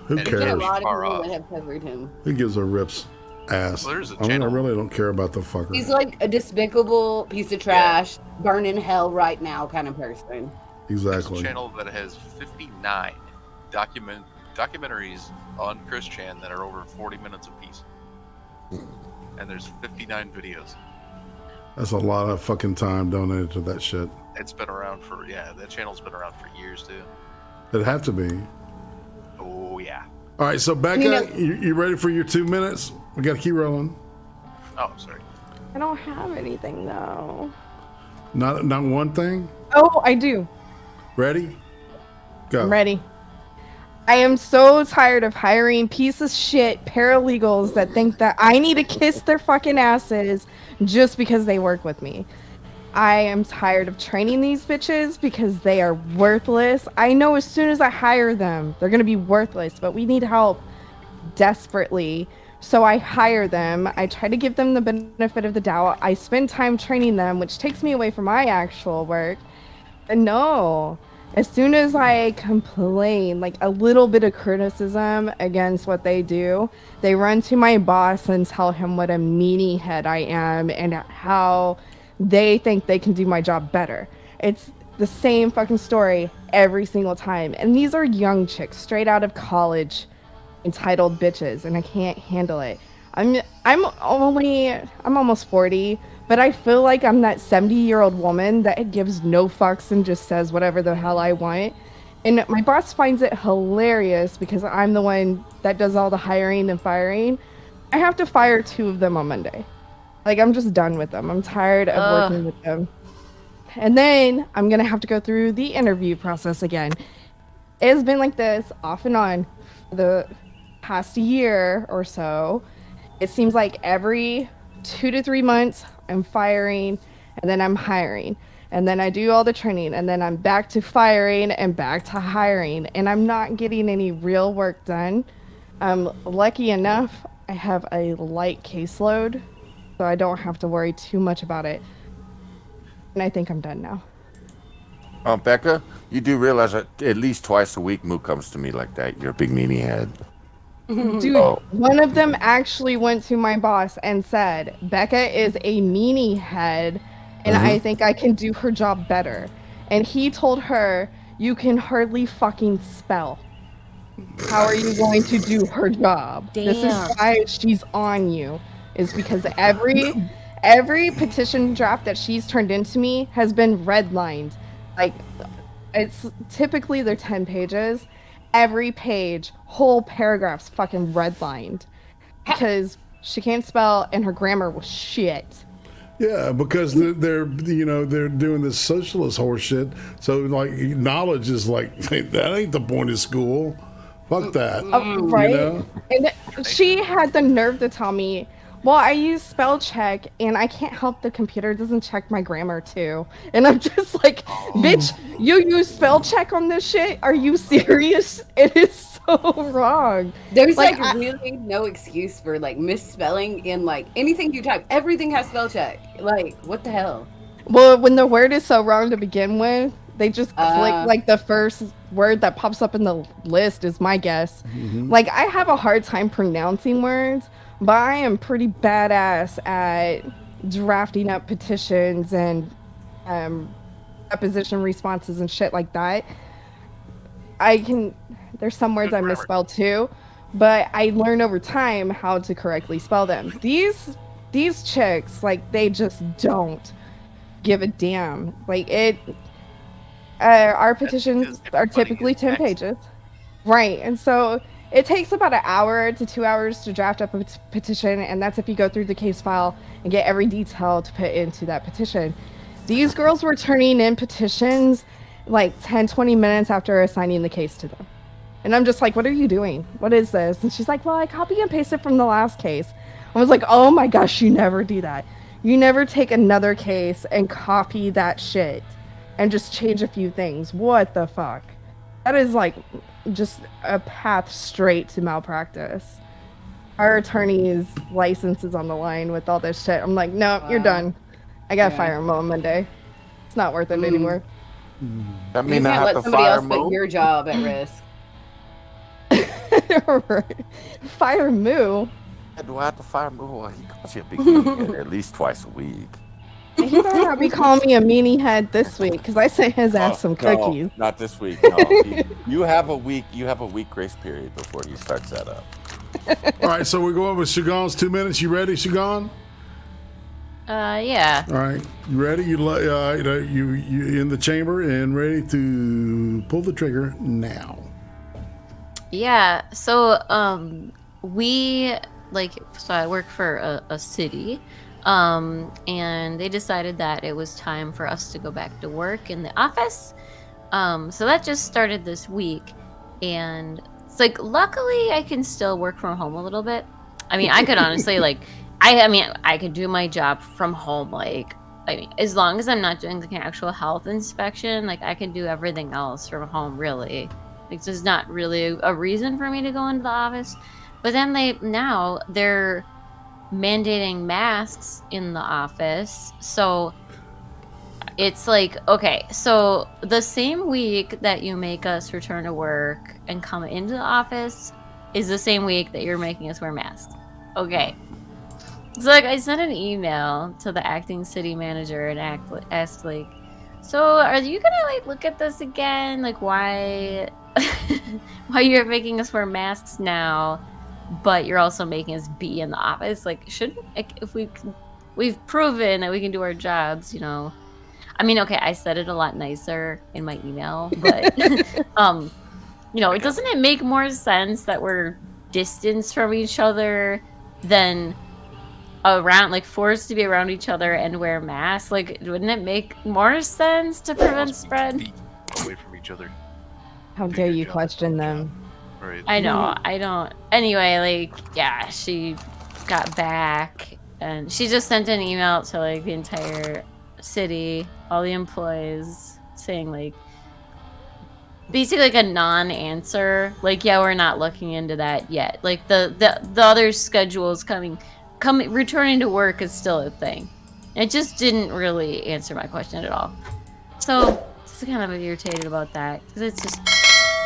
[SPEAKER 5] Who
[SPEAKER 10] there's been a
[SPEAKER 5] cares?
[SPEAKER 10] lot of people that have covered him.
[SPEAKER 5] Who gives a rip's ass?
[SPEAKER 9] Well, there's a
[SPEAKER 5] I mean, I
[SPEAKER 9] channel.
[SPEAKER 5] really don't care about the fucker.
[SPEAKER 10] He's like a despicable piece of trash, burn in hell right now kind of person.
[SPEAKER 9] There's
[SPEAKER 5] Exactly.
[SPEAKER 9] a channel that has 59 documentaries on Chris Chan that are over 40 minutes apiece. And there's 59 videos.
[SPEAKER 5] That's a lot of fucking time donated to that shit.
[SPEAKER 9] It's been around for, that channel's been around for years too.
[SPEAKER 5] It'd have to be.
[SPEAKER 9] Oh, yeah.
[SPEAKER 5] All right, so Becca, you ready for your 2 minutes? We got to keep rolling.
[SPEAKER 9] Oh, sorry.
[SPEAKER 6] I don't have anything though.
[SPEAKER 5] Not one thing?
[SPEAKER 6] Oh, I do.
[SPEAKER 5] Ready? Go.
[SPEAKER 6] I'm ready. I am so tired of hiring piece of shit paralegals that think that I need to kiss their fucking asses just because they work with me. I am tired of training these bitches because they are worthless. I know as soon as I hire them, they're going to be worthless, but we need help desperately. So I hire them. I try to give them the benefit of the doubt. I spend time training them, which takes me away from my actual work. And no, As soon as I complain, like a little bit of criticism against what they do, they run to my boss and tell him what a meanie head I am and how they think they can do my job better. It's the same fucking story every single time. And these are young chicks straight out of college, entitled bitches, and I can't handle it. I'm almost 40, but I feel like I'm that 70-year-old woman that gives no fucks and just says whatever the hell I want. And my boss finds it hilarious because I'm the one that does all the hiring and firing. I have to fire 2 of them on Monday. Like, I'm just done with them. I'm tired of working with them. And then I'm going to have to go through the interview process again. It's been like this off and on for the past year or so. It seems like every 2 to 3 months, I'm firing, and then I'm hiring. And then I do all the training, and then I'm back to firing and back to hiring. And I'm not getting any real work done. Lucky enough, I have a light caseload, so I don't have to worry too much about it. And I think I'm done now.
[SPEAKER 8] Becca, you do realize that at least twice a week Moo comes to me like that. You're a big meanie head.
[SPEAKER 6] Dude, one of them actually went to my boss and said, Becca is a meanie head, and I think I can do her job better. And he told her, you can hardly fucking spell. How are you going to do her job?
[SPEAKER 7] Damn.
[SPEAKER 6] This is why she's on you, is because every petition draft that she's turned into me has been redlined. Like, it's typically they're 10 pages. Every page, whole paragraphs fucking redlined because she can't spell and her grammar was shit.
[SPEAKER 5] Yeah, because they're doing this socialist horseshit. So like knowledge is like that ain't the point of school. Fuck that.
[SPEAKER 6] Right?
[SPEAKER 5] You know?
[SPEAKER 6] And she had the nerve to tell me, well, I use spell check and I can't help the computer doesn't check my grammar too. And I'm just like, bitch, you use spell check on this shit? Are you serious? It is so wrong.
[SPEAKER 10] There's like really no excuse for like misspelling in like anything you type. Everything has spell check. Like, what the hell?
[SPEAKER 6] Well, when the word is so wrong to begin with, they just click like the first word that pops up in the list is my guess. Like, I have a hard time pronouncing words, but I am pretty badass at drafting up petitions and opposition responses and shit like that. There's some words I misspell too, but I learned over time how to correctly spell them. These chicks, like, they just don't give a damn. Like, our petitions are typically 10 pages. Right, and so it takes about an hour to 2 hours to draft up a petition, and that's if you go through the case file and get every detail to put into that petition. These girls were turning in petitions like 10-20 minutes after assigning the case to them. And I'm just like, what are you doing? What is this? And she's like, well, I copy and pasted from the last case. I was like, oh my gosh, you never do that. You never take another case and copy that shit and just change a few things. What the fuck? That is like just a path straight to malpractice. Our attorney's license is on the line with all this shit. I'm like, no, you're done. I gotta fire him on Monday. It's not worth it anymore.
[SPEAKER 8] I mean,
[SPEAKER 10] you
[SPEAKER 8] I
[SPEAKER 10] can't
[SPEAKER 8] have
[SPEAKER 10] let
[SPEAKER 8] to
[SPEAKER 10] somebody
[SPEAKER 8] fire
[SPEAKER 10] else
[SPEAKER 8] Moo.
[SPEAKER 10] put your job at risk.
[SPEAKER 6] Right. Fire Moo.
[SPEAKER 8] Do I have to fire Moo? Well, he calls you a big meanie head at least twice a week.
[SPEAKER 6] He better not be calling me a meanie head this week because I sent his ass some cookies.
[SPEAKER 8] No, not this week. No, you have a week. You have a week grace period before he starts that up.
[SPEAKER 5] All right, so we're going with Shagan's 2 minutes. You ready, Shagan?
[SPEAKER 7] Yeah.
[SPEAKER 5] All right, you ready? You in the chamber and ready to pull the trigger now.
[SPEAKER 7] Yeah. So, so I work for a city, and they decided that it was time for us to go back to work in the office. So that just started this week, and it's like, luckily I can still work from home a little bit. I mean, I could honestly I could do my job from home. As long as I'm not doing like an actual health inspection, like I can do everything else from home, really. Like, there's not really a reason for me to go into the office. But then they're mandating masks in the office. So It's like, okay, so the same week that you make us return to work and come into the office is the same week that you're making us wear masks. Okay. So like I sent an email to the acting city manager and asked like, so are you gonna like look at this again? Like why why you're making us wear masks now, but you're also making us be in the office? Like shouldn't, like, if we've proven that we can do our jobs, you know. I mean, okay, I said it a lot nicer in my email, but you know, doesn't it make more sense that we're distanced from each other than around, like forced to be around each other and wear masks? Like, wouldn't it make more sense to prevent spread?
[SPEAKER 9] Away from each other.
[SPEAKER 6] How dare you question them?
[SPEAKER 9] Right.
[SPEAKER 7] I know, I don't. Anyway, like, yeah, she got back and she just sent an email to like the entire city, all the employees, saying like basically like a non-answer, like, yeah, we're not looking into that yet. Like the other schedules coming returning to work is still a thing. It just didn't really answer my question at all. So just kind of irritated about that because it's just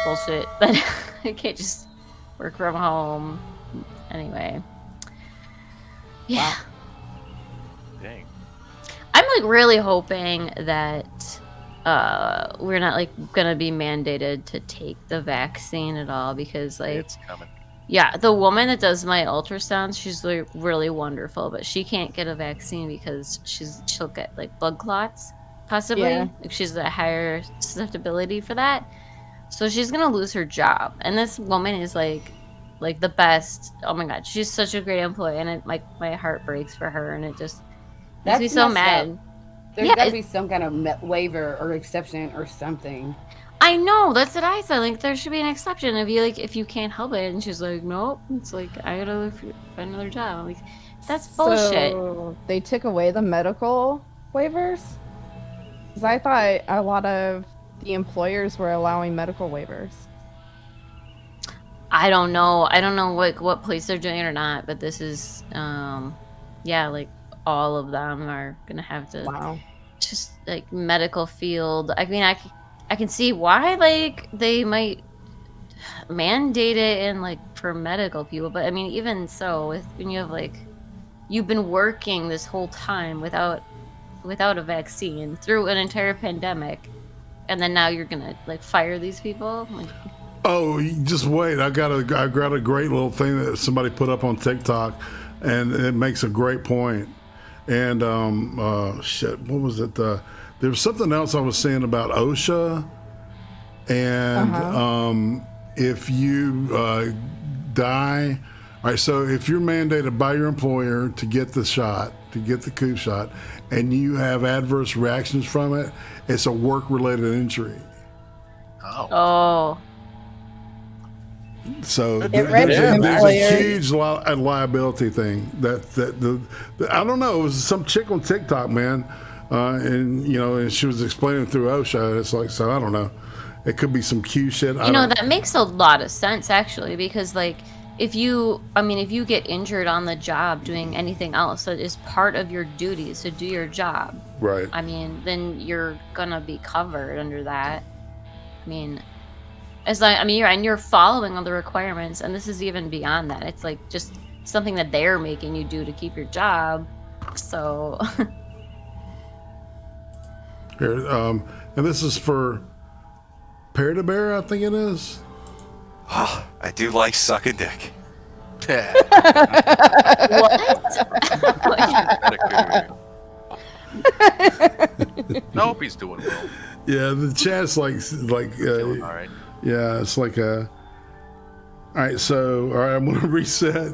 [SPEAKER 7] bullshit that I can't just work from home. Anyway, yeah.
[SPEAKER 9] Dang.
[SPEAKER 7] I'm like really hoping that we're not like gonna be mandated to take the vaccine at all, because like
[SPEAKER 9] It's coming.
[SPEAKER 7] yeah, the woman that does my ultrasounds, she's like really wonderful, but she can't get a vaccine because she'll get like blood clots possibly.
[SPEAKER 6] Yeah.
[SPEAKER 7] Like she's a higher susceptibility for that, so she's gonna lose her job. And this woman is like the best. Oh my god, she's such a great employee, and it like my heart breaks for her, and it just makes me so mad.
[SPEAKER 10] There's
[SPEAKER 7] Yeah,
[SPEAKER 10] gotta be some kind of waiver or exception or something.
[SPEAKER 7] I know, that's what I said. Like, there should be an exception if you can't help it. And she's like, nope. It's like, I gotta find another job. I'm like, that's bullshit.
[SPEAKER 6] So they took away the medical waivers? Because I thought a lot of the employers were allowing medical waivers.
[SPEAKER 7] I don't know. I don't know what place they're doing it or not. But this is, yeah, like all of them are gonna have to.
[SPEAKER 6] Wow.
[SPEAKER 7] Just like medical field. I mean, I can see why like they might mandate it in like for medical people, but I mean, even so, when you have like you've been working this whole time without a vaccine through an entire pandemic, and then now you're gonna like fire these people. Like,
[SPEAKER 5] Oh, you just wait! I got a great little thing that somebody put up on TikTok, and it makes a great point. And shit, what was it? There was something else I was saying about OSHA, and if you die, all right. So if you're mandated by your employer to get the shot, to get the coup shot, and you have adverse reactions from it, it's a work-related injury.
[SPEAKER 7] oh.
[SPEAKER 5] So
[SPEAKER 6] read
[SPEAKER 5] there's
[SPEAKER 6] employer.
[SPEAKER 5] a huge liability thing that I don't know. It was some chick on TikTok, man, and you know, and she was explaining through OSHA. It's like, so I don't know. It could be some Q shit.
[SPEAKER 7] You know, that makes a lot of sense actually, because like if you get injured on the job doing anything else that is part of your duties to do your job,
[SPEAKER 5] right?
[SPEAKER 7] I mean, then you're gonna be covered under that. I mean, you're following all the requirements, and this is even beyond that. It's like just something that they're making you do to keep your job. So
[SPEAKER 5] Here, and this is for Pear to Bear, I think it is.
[SPEAKER 11] I do like sucking dick.
[SPEAKER 9] Nope, he's doing well.
[SPEAKER 5] Yeah, the chat's like
[SPEAKER 9] Feeling all right.
[SPEAKER 5] yeah, it's like a. All right, so I'm gonna reset.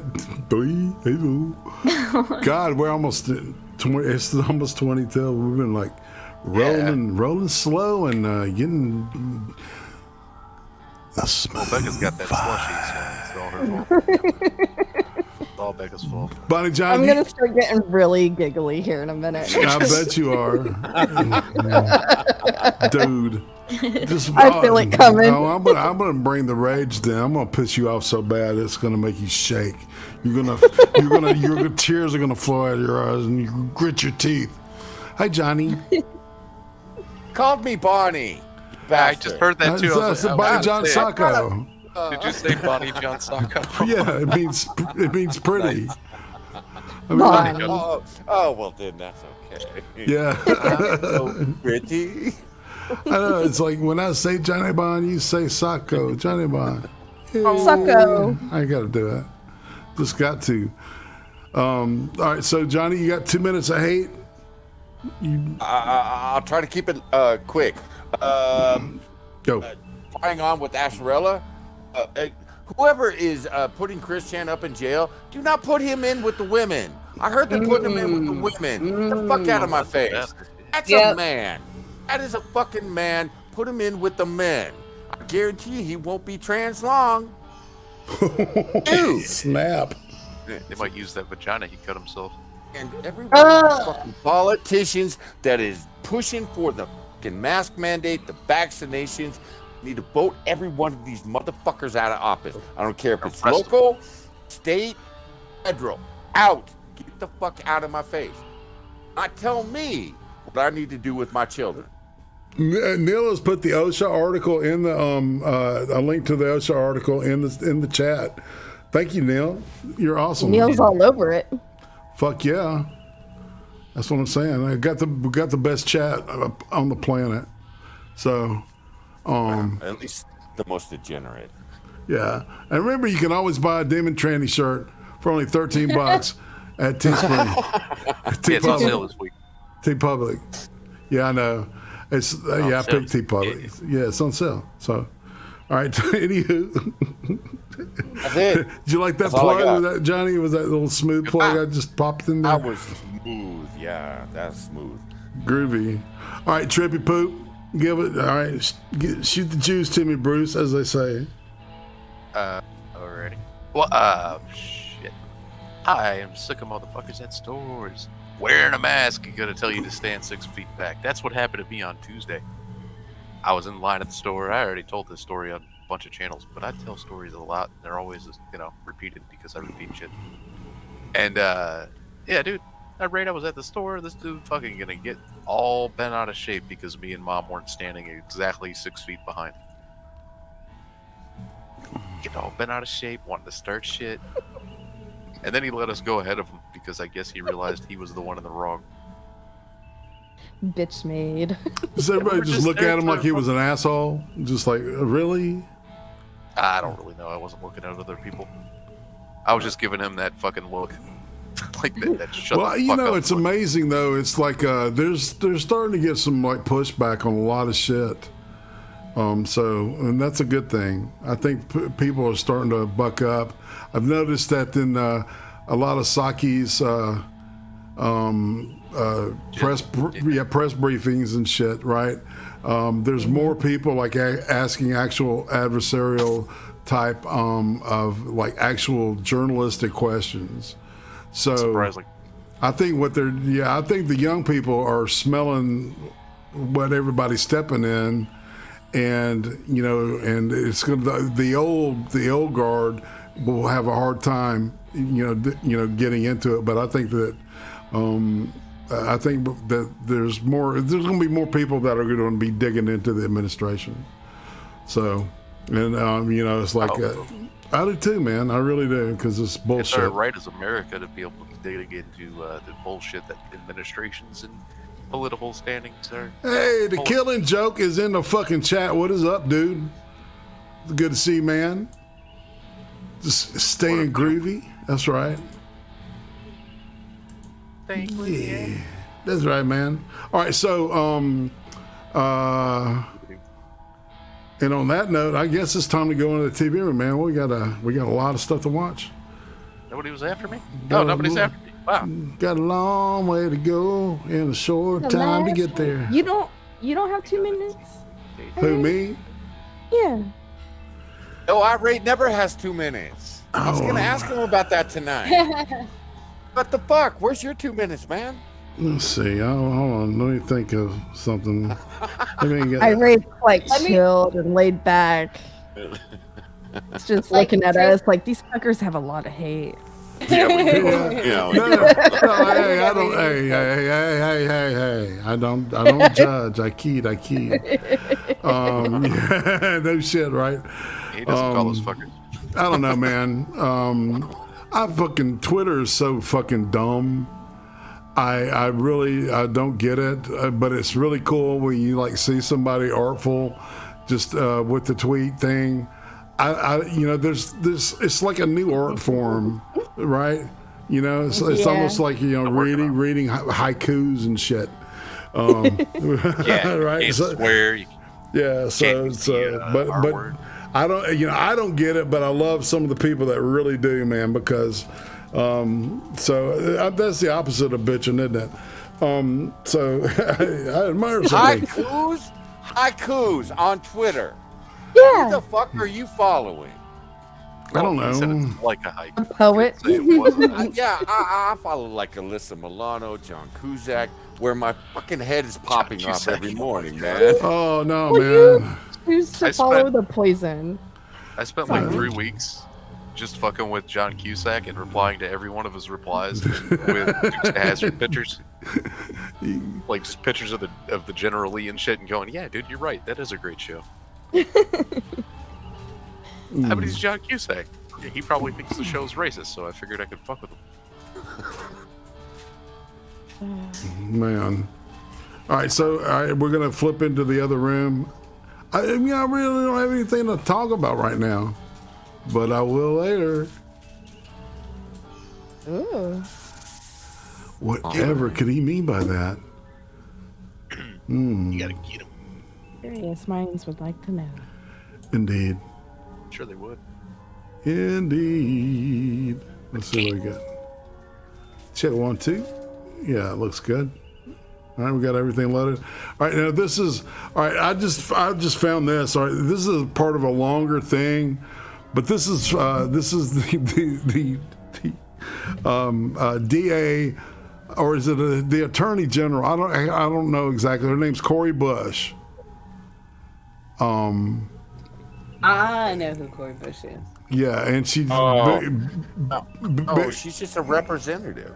[SPEAKER 5] God, we're almost 20. It's almost 22. We've been like rolling slow and getting.
[SPEAKER 9] Well, Becca's got that slushy, so it's all her fault. It's all Becca's fault.
[SPEAKER 5] Bonnie John,
[SPEAKER 6] I'm gonna start getting really giggly here in a minute.
[SPEAKER 5] I bet you are, dude.
[SPEAKER 6] I feel it coming.
[SPEAKER 5] I'm gonna bring the rage down. I'm gonna piss you off so bad it's gonna make you shake. Your tears are gonna flow out of your eyes and you grit your teeth. Hi, Johnny.
[SPEAKER 8] called me Bonnie.
[SPEAKER 9] I just heard that too.
[SPEAKER 5] That's Bonnie John Sacco.
[SPEAKER 9] Did you say Bonnie John Sacco?
[SPEAKER 5] Yeah, it means pretty. I mean,
[SPEAKER 6] Bonnie.
[SPEAKER 8] Oh, well then that's okay.
[SPEAKER 5] yeah.
[SPEAKER 8] So pretty.
[SPEAKER 5] I know. It's like when I say Johnny Bond, you say Sacco. Johnny Bond.
[SPEAKER 6] Sacco.
[SPEAKER 5] I got to do that. Just got to. All right, so Johnny, you got 2 minutes of hate.
[SPEAKER 8] I'll try to keep it quick.
[SPEAKER 5] Go.
[SPEAKER 8] Trying on with Asherella. Whoever is putting Chris Chan up in jail, do not put him in with the women. I heard they're putting him in with the women. Get the fuck out of my face. That's a man. That is a fucking man. Put him in with the men. I guarantee he won't be trans long.
[SPEAKER 5] Dude. Snap.
[SPEAKER 9] They might use that vagina he cut himself.
[SPEAKER 8] And every one of the fucking politicians that is pushing for the fucking mask mandate, the vaccinations, need to vote every one of these motherfuckers out of office. I don't care if it's local, state, federal. Out. Get the fuck out of my face. Not tell me what I need to do with my children.
[SPEAKER 5] Neil has put the OSHA article in the a link to the OSHA article in the chat. Thank you, Neil. You're awesome.
[SPEAKER 6] Neil's all over it.
[SPEAKER 5] Fuck yeah. That's what I'm saying. We got the best chat on the planet. So,
[SPEAKER 8] at least the most degenerate.
[SPEAKER 5] Yeah. And remember, you can always buy a Demon Tranny shirt for only $13 at Teespring.
[SPEAKER 9] It's on sale this week.
[SPEAKER 5] T-Public. Yeah, I know. It's I picked T-Public. Yeah, it's on sale. So, all right. Anywho.
[SPEAKER 8] That's it.
[SPEAKER 5] Did you like that plug? Was that, Johnny? Was that little smooth plug I just popped in there?
[SPEAKER 8] That was smooth. Yeah, that's smooth.
[SPEAKER 5] Groovy. All right, Trippypoop. Give it. All right. Shoot the juice to me, Bruce, as they say.
[SPEAKER 9] Already. Well, shit. I am sick of motherfuckers at stores wearing a mask and gonna tell you to stand 6 feet back. That's what happened to me on Tuesday. I was in line at the store. I already told this story on a bunch of channels, but I tell stories a lot. They're always, repeated because I repeat shit. And, yeah, dude, that rate I was at the store, this dude fucking gonna get all bent out of shape because me and mom weren't standing exactly 6 feet behind. Get all bent out of shape, wanting to start shit. And then he let us go ahead of him because I guess he realized he was the one in the wrong.
[SPEAKER 6] Bitch made.
[SPEAKER 5] Does everybody just look at him like he was an asshole? Just like, really?
[SPEAKER 9] I don't really know. I wasn't looking at other people. I was just giving him that fucking look. Like that shut
[SPEAKER 5] well,
[SPEAKER 9] the fuck up
[SPEAKER 5] it's
[SPEAKER 9] look.
[SPEAKER 5] amazing though. It's like there's starting to get some like pushback on a lot of shit. And that's a good thing. I think people are starting to buck up. I've noticed that in a lot of Saki's press briefings and shit, right? There's more people like asking actual adversarial type of like actual journalistic questions. So
[SPEAKER 9] surprising.
[SPEAKER 5] I think I think the young people are smelling what everybody's stepping in, and and it's gonna the old guard will have a hard time getting into it. But I think that there's going to be more people that are going to be digging into the administration. So, and it's like I do too, man. I really do, because it's bullshit.
[SPEAKER 9] It's our right as America to be able to dig into the bullshit that administrations and political standings are.
[SPEAKER 5] Hey, the Killing Joke is in the fucking chat. What is up, dude? Good to see you, man. Just staying groovy. That's right. Yeah, that's right, man. All right, so and on that note, I guess it's time to go into the TV room, man. We got a lot of stuff to watch.
[SPEAKER 9] Nobody was after me? No, nobody's after me. Wow.
[SPEAKER 5] Got a long way to go and a short time to get there.
[SPEAKER 6] You don't have 2 minutes?
[SPEAKER 5] Who, me?
[SPEAKER 6] Yeah.
[SPEAKER 8] No, irate never has 2 minutes. I was gonna ask him about that tonight. What the fuck? Where's your 2 minutes, man?
[SPEAKER 5] Let's see. Hold on. Let me think of something.
[SPEAKER 6] Irate's like chilled and laid back. It's just looking at us like these fuckers have a lot of hate.
[SPEAKER 8] Yeah, we do.
[SPEAKER 5] Hey, I don't. Hey! I don't judge. I keyed. Yeah, no shit, right?
[SPEAKER 9] He doesn't call us fuckers.
[SPEAKER 5] I don't know, man. Twitter is so fucking dumb. I really don't get it, but it's really cool when you like see somebody artful, just with the tweet thing. There's it's like a new art form, right? It's almost like reading haikus and shit.
[SPEAKER 9] Yeah,
[SPEAKER 5] right.
[SPEAKER 9] You can't swear.
[SPEAKER 5] But I don't get it, but I love some of the people that really do, man, because that's the opposite of bitching, isn't it? So I admire somebody.
[SPEAKER 8] Haikus on Twitter.
[SPEAKER 6] Yeah.
[SPEAKER 8] Who the fuck are you following?
[SPEAKER 5] I don't know.
[SPEAKER 9] It's like a hike.
[SPEAKER 6] A poet.
[SPEAKER 8] I follow like Alyssa Milano, John Cusack, where my fucking head is popping off every morning, man.
[SPEAKER 5] Oh no, man.
[SPEAKER 6] Choose to follow the poison.
[SPEAKER 9] I spent like 3 weeks just fucking with John Cusack and replying to every one of his replies with Dukes of Hazzard pictures, like just pictures of the General Lee and shit, and going, "Yeah, dude, you're right. That is a great show." But he's John Cusack. He probably thinks the show's racist, so I figured I could fuck with him.
[SPEAKER 5] Man. All right, so we're gonna flip into the other room. I really don't have anything to talk about right now, but I will later.
[SPEAKER 6] Ooh.
[SPEAKER 5] Whatever could he mean by that?
[SPEAKER 9] You gotta get him.
[SPEAKER 6] Curious minds would like to know.
[SPEAKER 5] Indeed.
[SPEAKER 9] Sure they would.
[SPEAKER 5] Indeed. Let's see what we got. Check 1, 2. Yeah, it looks good. All right, we got everything loaded. All right, now this is I just found this. All right, this is part of a longer thing, but this is the DA, or is it the Attorney General? I don't know exactly. Her name's Cori Bush.
[SPEAKER 10] I know who Cori Bush is.
[SPEAKER 5] Yeah, and she.
[SPEAKER 8] She's just a representative.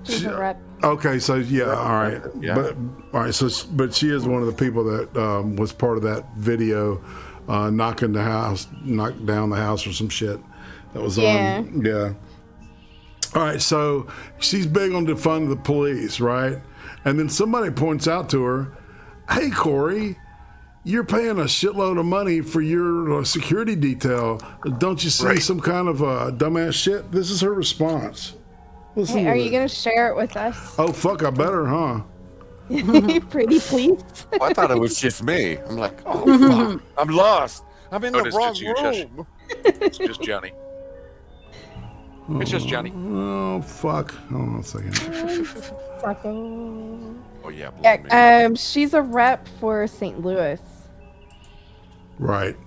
[SPEAKER 6] She's a rep.
[SPEAKER 5] Okay, so yeah, all right,
[SPEAKER 9] yeah.
[SPEAKER 5] but she is one of the people that was part of that video, knock down the house or some shit that was on. Yeah. All right, so she's big on defunding the police, right? And then somebody points out to her, "Hey, Cori, you're paying a shitload of money for your security detail. Don't you see some kind of dumbass shit?" This is her response.
[SPEAKER 6] Hey, are you going to share it with us?
[SPEAKER 5] Oh, fuck, I better, huh?
[SPEAKER 6] Pretty please.
[SPEAKER 8] I thought it was just me. I'm like, oh, fuck. I'm lost. I'm in the wrong room.
[SPEAKER 9] It's just Johnny. It's just Johnny.
[SPEAKER 5] Oh, fuck. Hold on a second.
[SPEAKER 8] Oh, yeah.
[SPEAKER 6] Yeah, she's a rep for St. Louis.
[SPEAKER 5] Right.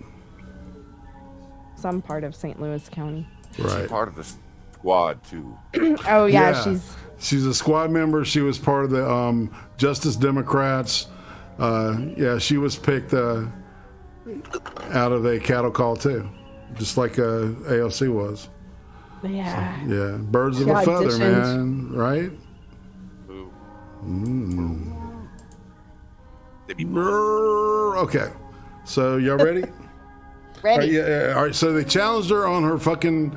[SPEAKER 6] Some part of St. Louis County.
[SPEAKER 5] Right.
[SPEAKER 8] She's part of the squad, too.
[SPEAKER 6] Oh, yeah,
[SPEAKER 5] she's a squad member. She was part of the Justice Democrats. She was picked out of a cattle call, too. Just like AOC was.
[SPEAKER 6] Yeah.
[SPEAKER 5] Yeah. Birds of a feather, man. Right? Okay. So, y'all ready?
[SPEAKER 6] Ready.
[SPEAKER 5] All right. So they challenged her on her fucking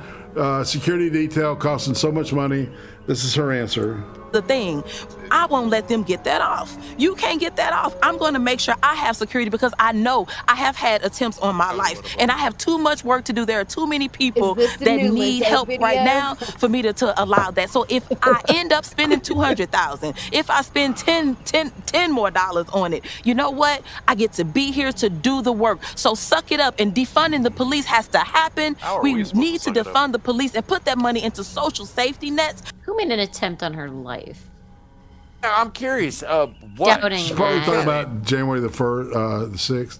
[SPEAKER 5] security detail costing so much money. This is her answer.
[SPEAKER 12] The thing, I won't let them get that off. You can't get that off. I'm going to make sure I have security because I know I have had attempts on my life and I have too much work to do. There are too many people that need help right now for me to allow that. So if I end up spending $200,000, if I spend $10 more on it, you know what? I get to be here to do the work. So suck it up, and defunding the police has to happen. We need to defund the police and put that money into social safety nets.
[SPEAKER 7] Who made an attempt on her life?
[SPEAKER 8] I'm curious. What?
[SPEAKER 7] Doubting
[SPEAKER 5] She's probably
[SPEAKER 7] that.
[SPEAKER 5] talking about January the 6th.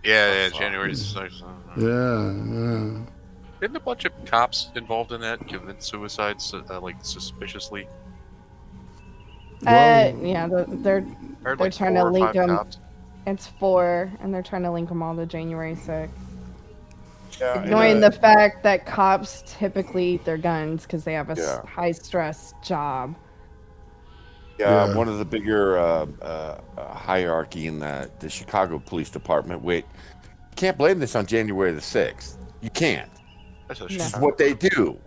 [SPEAKER 9] Yeah, January 6th.
[SPEAKER 5] Yeah.
[SPEAKER 9] Didn't a bunch of cops involved in that commit suicides, suspiciously?
[SPEAKER 6] They're trying to link them.
[SPEAKER 9] Cops.
[SPEAKER 6] It's 4, and they're trying to link them all to January 6th. ignoring the fact that cops typically eat their guns because they have a
[SPEAKER 8] Yeah.
[SPEAKER 6] high stress job.
[SPEAKER 8] Yeah, one of the bigger hierarchy in the Chicago Police Department. Wait, you can't blame this on January the 6th. You can't.
[SPEAKER 9] That's
[SPEAKER 8] This is what they do.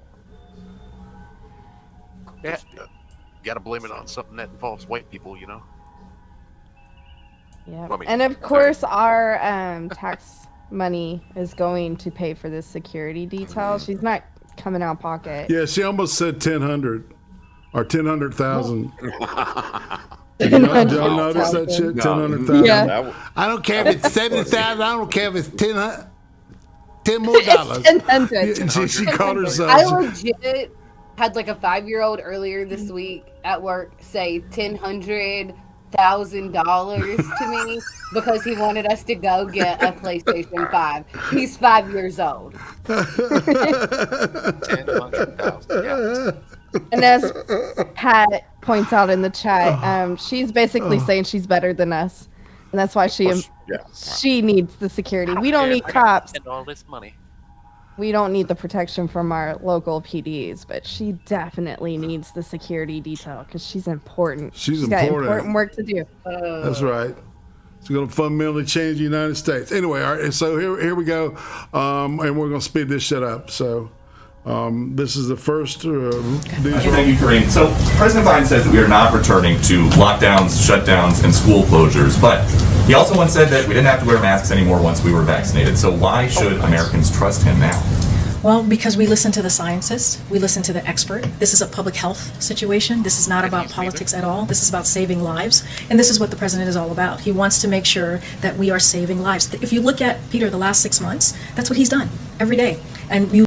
[SPEAKER 9] Yeah, gotta blame it on something that involves white people, you know.
[SPEAKER 6] Yeah,
[SPEAKER 9] I mean,
[SPEAKER 6] and of course our tax money is going to pay for this security detail. She's not coming out pocket.
[SPEAKER 5] Yeah, she almost said 1,000 or 1,000. Did y'all notice that shit? 1,000.
[SPEAKER 6] Yeah.
[SPEAKER 5] I don't care if it's 70,000. I don't care if it's 10 more dollars.
[SPEAKER 6] 1,000.
[SPEAKER 5] She called herself.
[SPEAKER 10] I legit had like a 5-year-old earlier this week at work say $1,000,000 to me because he wanted us to go get a PlayStation 5. He's 5 years old.
[SPEAKER 9] 100,000. Yeah.
[SPEAKER 6] And as Pat points out in the chat, she's basically saying she's better than us, and that's why she needs the security. We don't need cops.
[SPEAKER 9] Spend all this money.
[SPEAKER 6] We don't need the protection from our local PDs, but she definitely needs the security detail because she's important.
[SPEAKER 5] She's
[SPEAKER 6] got
[SPEAKER 5] important.
[SPEAKER 6] important work to do.
[SPEAKER 5] That's right. It's going to fundamentally change the United States. Anyway, all right, so here we go, and we're going to speed this shit up. So this is the first.
[SPEAKER 13] Thank you, Kareem. So President Biden says that we are not returning to lockdowns, shutdowns, and school closures, but he also once said that we didn't have to wear masks anymore once we were vaccinated. So why should Americans trust him now?
[SPEAKER 14] Well, because we listen to the scientists, we listen to the expert. This is a public health situation. This is not about politics at all. This is about saving lives. And this is what the president is all about. He wants to make sure that we are saving lives. If you look at Peter the last 6 months, that's what he's done every day. And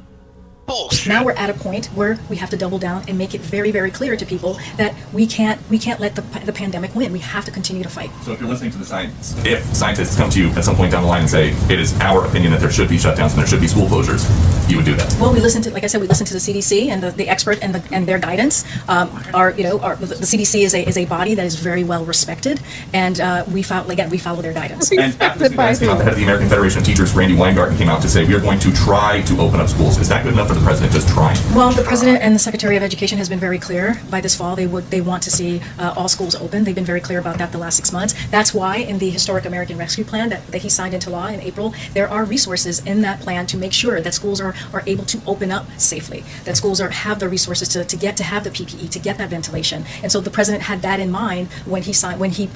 [SPEAKER 14] now we're at a point where we have to double down and make it very, very clear to people that we can't let the pandemic win. We have to continue to fight.
[SPEAKER 13] So if you're listening to the science, if scientists come to you at some point down the line and say it is our opinion that there should be shutdowns and there should be school closures, you would do that?
[SPEAKER 14] Well, we listen to, like I said, we listen to the CDC and the expert and their guidance. The CDC is a body that is very well respected, and we follow their guidance.
[SPEAKER 13] And after this event, the head of the American Federation of Teachers, Randy Weingarten, came out to say we are going to try to open up schools. Is that good enough for the president just trying?
[SPEAKER 14] Well, the president and the Secretary of Education has been very clear. By this fall, they want to see all schools open. They've been very clear about that the last 6 months. That's why in the Historic American Rescue Plan that he signed into law in April, there are resources in that plan to make sure that schools are able to open up safely, that schools have the resources to have the PPE, to get that ventilation. And so the president had that in mind when he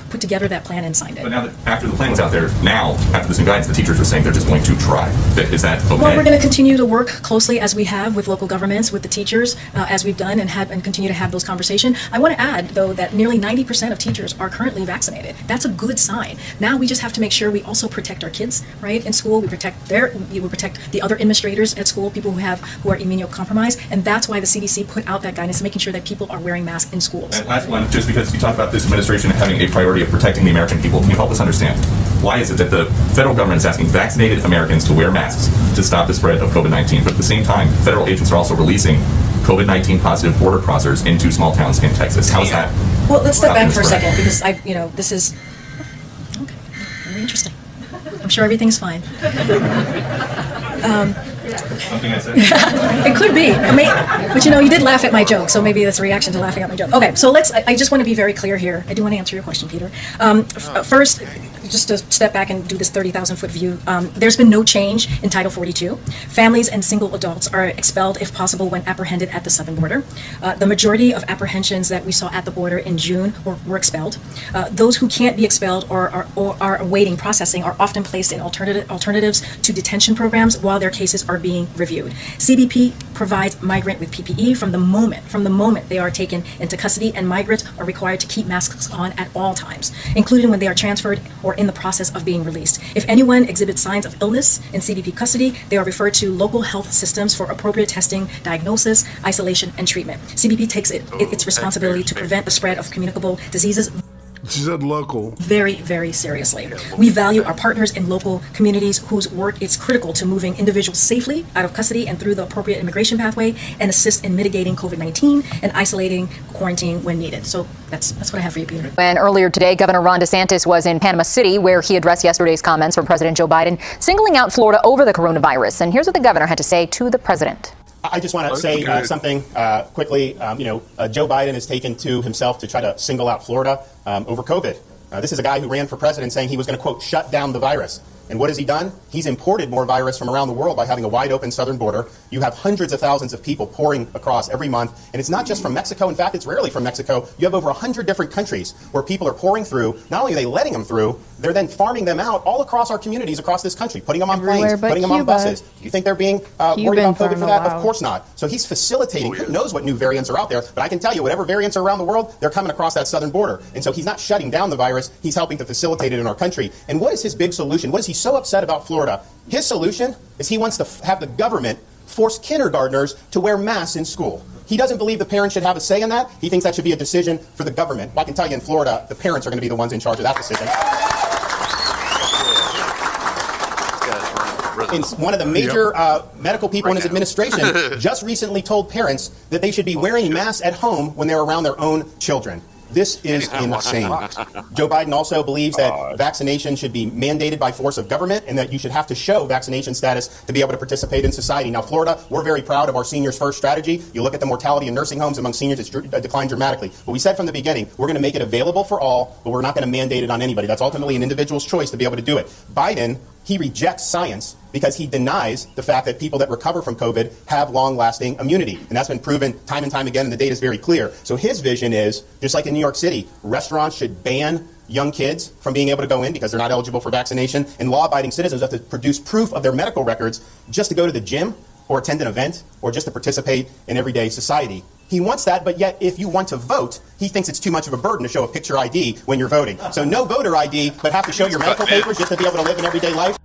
[SPEAKER 14] put together that plan and signed it.
[SPEAKER 13] But now that after the plan was out there, now after this new guidance, the teachers are saying they're just going to try. Is that okay?
[SPEAKER 14] Well, we're going to continue to work closely as we have with local governments, with the teachers, as we've done and continue to have those conversations. I want to add, though, that nearly 90% of teachers are currently vaccinated. That's a good sign. Now we just have to make sure we also protect our kids, right? In school, we protect the other administrators at school, people who are immunocompromised, and that's why the CDC put out that guidance, making sure that people are wearing masks in schools.
[SPEAKER 13] And last one, just because you talk about this administration having a priority of protecting the American people, can you help us understand why is it that the federal government is asking vaccinated Americans to wear masks to stop the spread of COVID-19, but at the same time, federal agents are also releasing COVID-19 positive border crossers into small towns in Texas? How is that?
[SPEAKER 14] Well, let's step back for a second because this is okay, very interesting. I'm sure everything's fine.
[SPEAKER 13] Something I said?
[SPEAKER 14] It could be. But you did laugh at my joke, so maybe that's a reaction to laughing at my joke. Okay, so I just want to be very clear here. I do want to answer your question, Peter. First, just to step back and do this 30,000-foot view, there's been no change in Title 42. Families and single adults are expelled, if possible, when apprehended at the southern border. The majority of apprehensions that we saw at the border in June were expelled. Those who can't be expelled or are awaiting processing are often placed in alternatives to detention programs while their cases are being reviewed. CBP provides migrant with PPE from the moment they are taken into custody, and migrants are required to keep masks on at all times, including when they are transferred or in the process of being released. If anyone exhibits signs of illness in CBP custody, they are referred to local health systems for appropriate testing, diagnosis, isolation, and treatment. CBP takes its responsibility to prevent the spread of communicable diseases.
[SPEAKER 5] She said local.
[SPEAKER 14] very, very seriously. We value our partners in local communities whose work is critical to moving individuals safely out of custody and through the appropriate immigration pathway and assist in mitigating COVID-19 and isolating, quarantining when needed. So that's what I have for you, Peter.
[SPEAKER 15] When earlier today, Governor Ron DeSantis was in Panama City, where he addressed yesterday's comments from President Joe Biden, singling out Florida over the coronavirus. And here's what the governor had to say to the president.
[SPEAKER 16] I just want to say something quickly. Joe Biden has taken to himself to try to single out Florida over COVID. This is a guy who ran for president saying he was going to, quote, shut down the virus. And what has he done? He's imported more virus from around the world by having a wide open southern border. You have hundreds of thousands of people pouring across every month. And it's not just from Mexico. In fact, it's rarely from Mexico. You have over 100 different countries where people are pouring through. Not only are they letting them through, they're then farming them out all across our communities across this country, putting them on planes, putting them on buses. Do you think they're being worried about COVID for that? Of course not. So he's facilitating. Who knows what new variants are out there? But I can tell you, whatever variants are around the world, they're coming across that southern border. And so he's not shutting down the virus. He's helping to facilitate it in our country. And what is his big solution? What is he so upset about Florida? His solution is he wants to have the government force kindergartners to wear masks in school. He doesn't believe the parents should have a say in that. He thinks that should be a decision for the government. Well, I can tell you in Florida, the parents are going to be the ones in charge of that decision. And one of the major medical people in his administration just recently told parents that they should be wearing masks at home when they're around their own children. This is insane. Joe Biden also believes that vaccination should be mandated by force of government and that you should have to show vaccination status to be able to participate in society. Now, Florida, we're very proud of our Seniors First strategy. You look at the mortality in nursing homes among seniors, it's declined dramatically. But we said from the beginning, we're going to make it available for all, but we're not going to mandate it on anybody. That's ultimately an individual's choice to be able to do it. Biden, he rejects science because he denies the fact that people that recover from COVID have long-lasting immunity. And that's been proven time and time again, and the data is very clear. So his vision is, just like in New York City, restaurants should ban young kids from being able to go in because they're not eligible for vaccination, and law-abiding citizens have to produce proof of their medical records just to go to the gym or attend an event or just to participate in everyday society. He wants that, but yet if you want to vote, he thinks it's too much of a burden to show a picture ID when you're voting. So no voter ID, but have to show your medical papers just to be able to live in everyday life.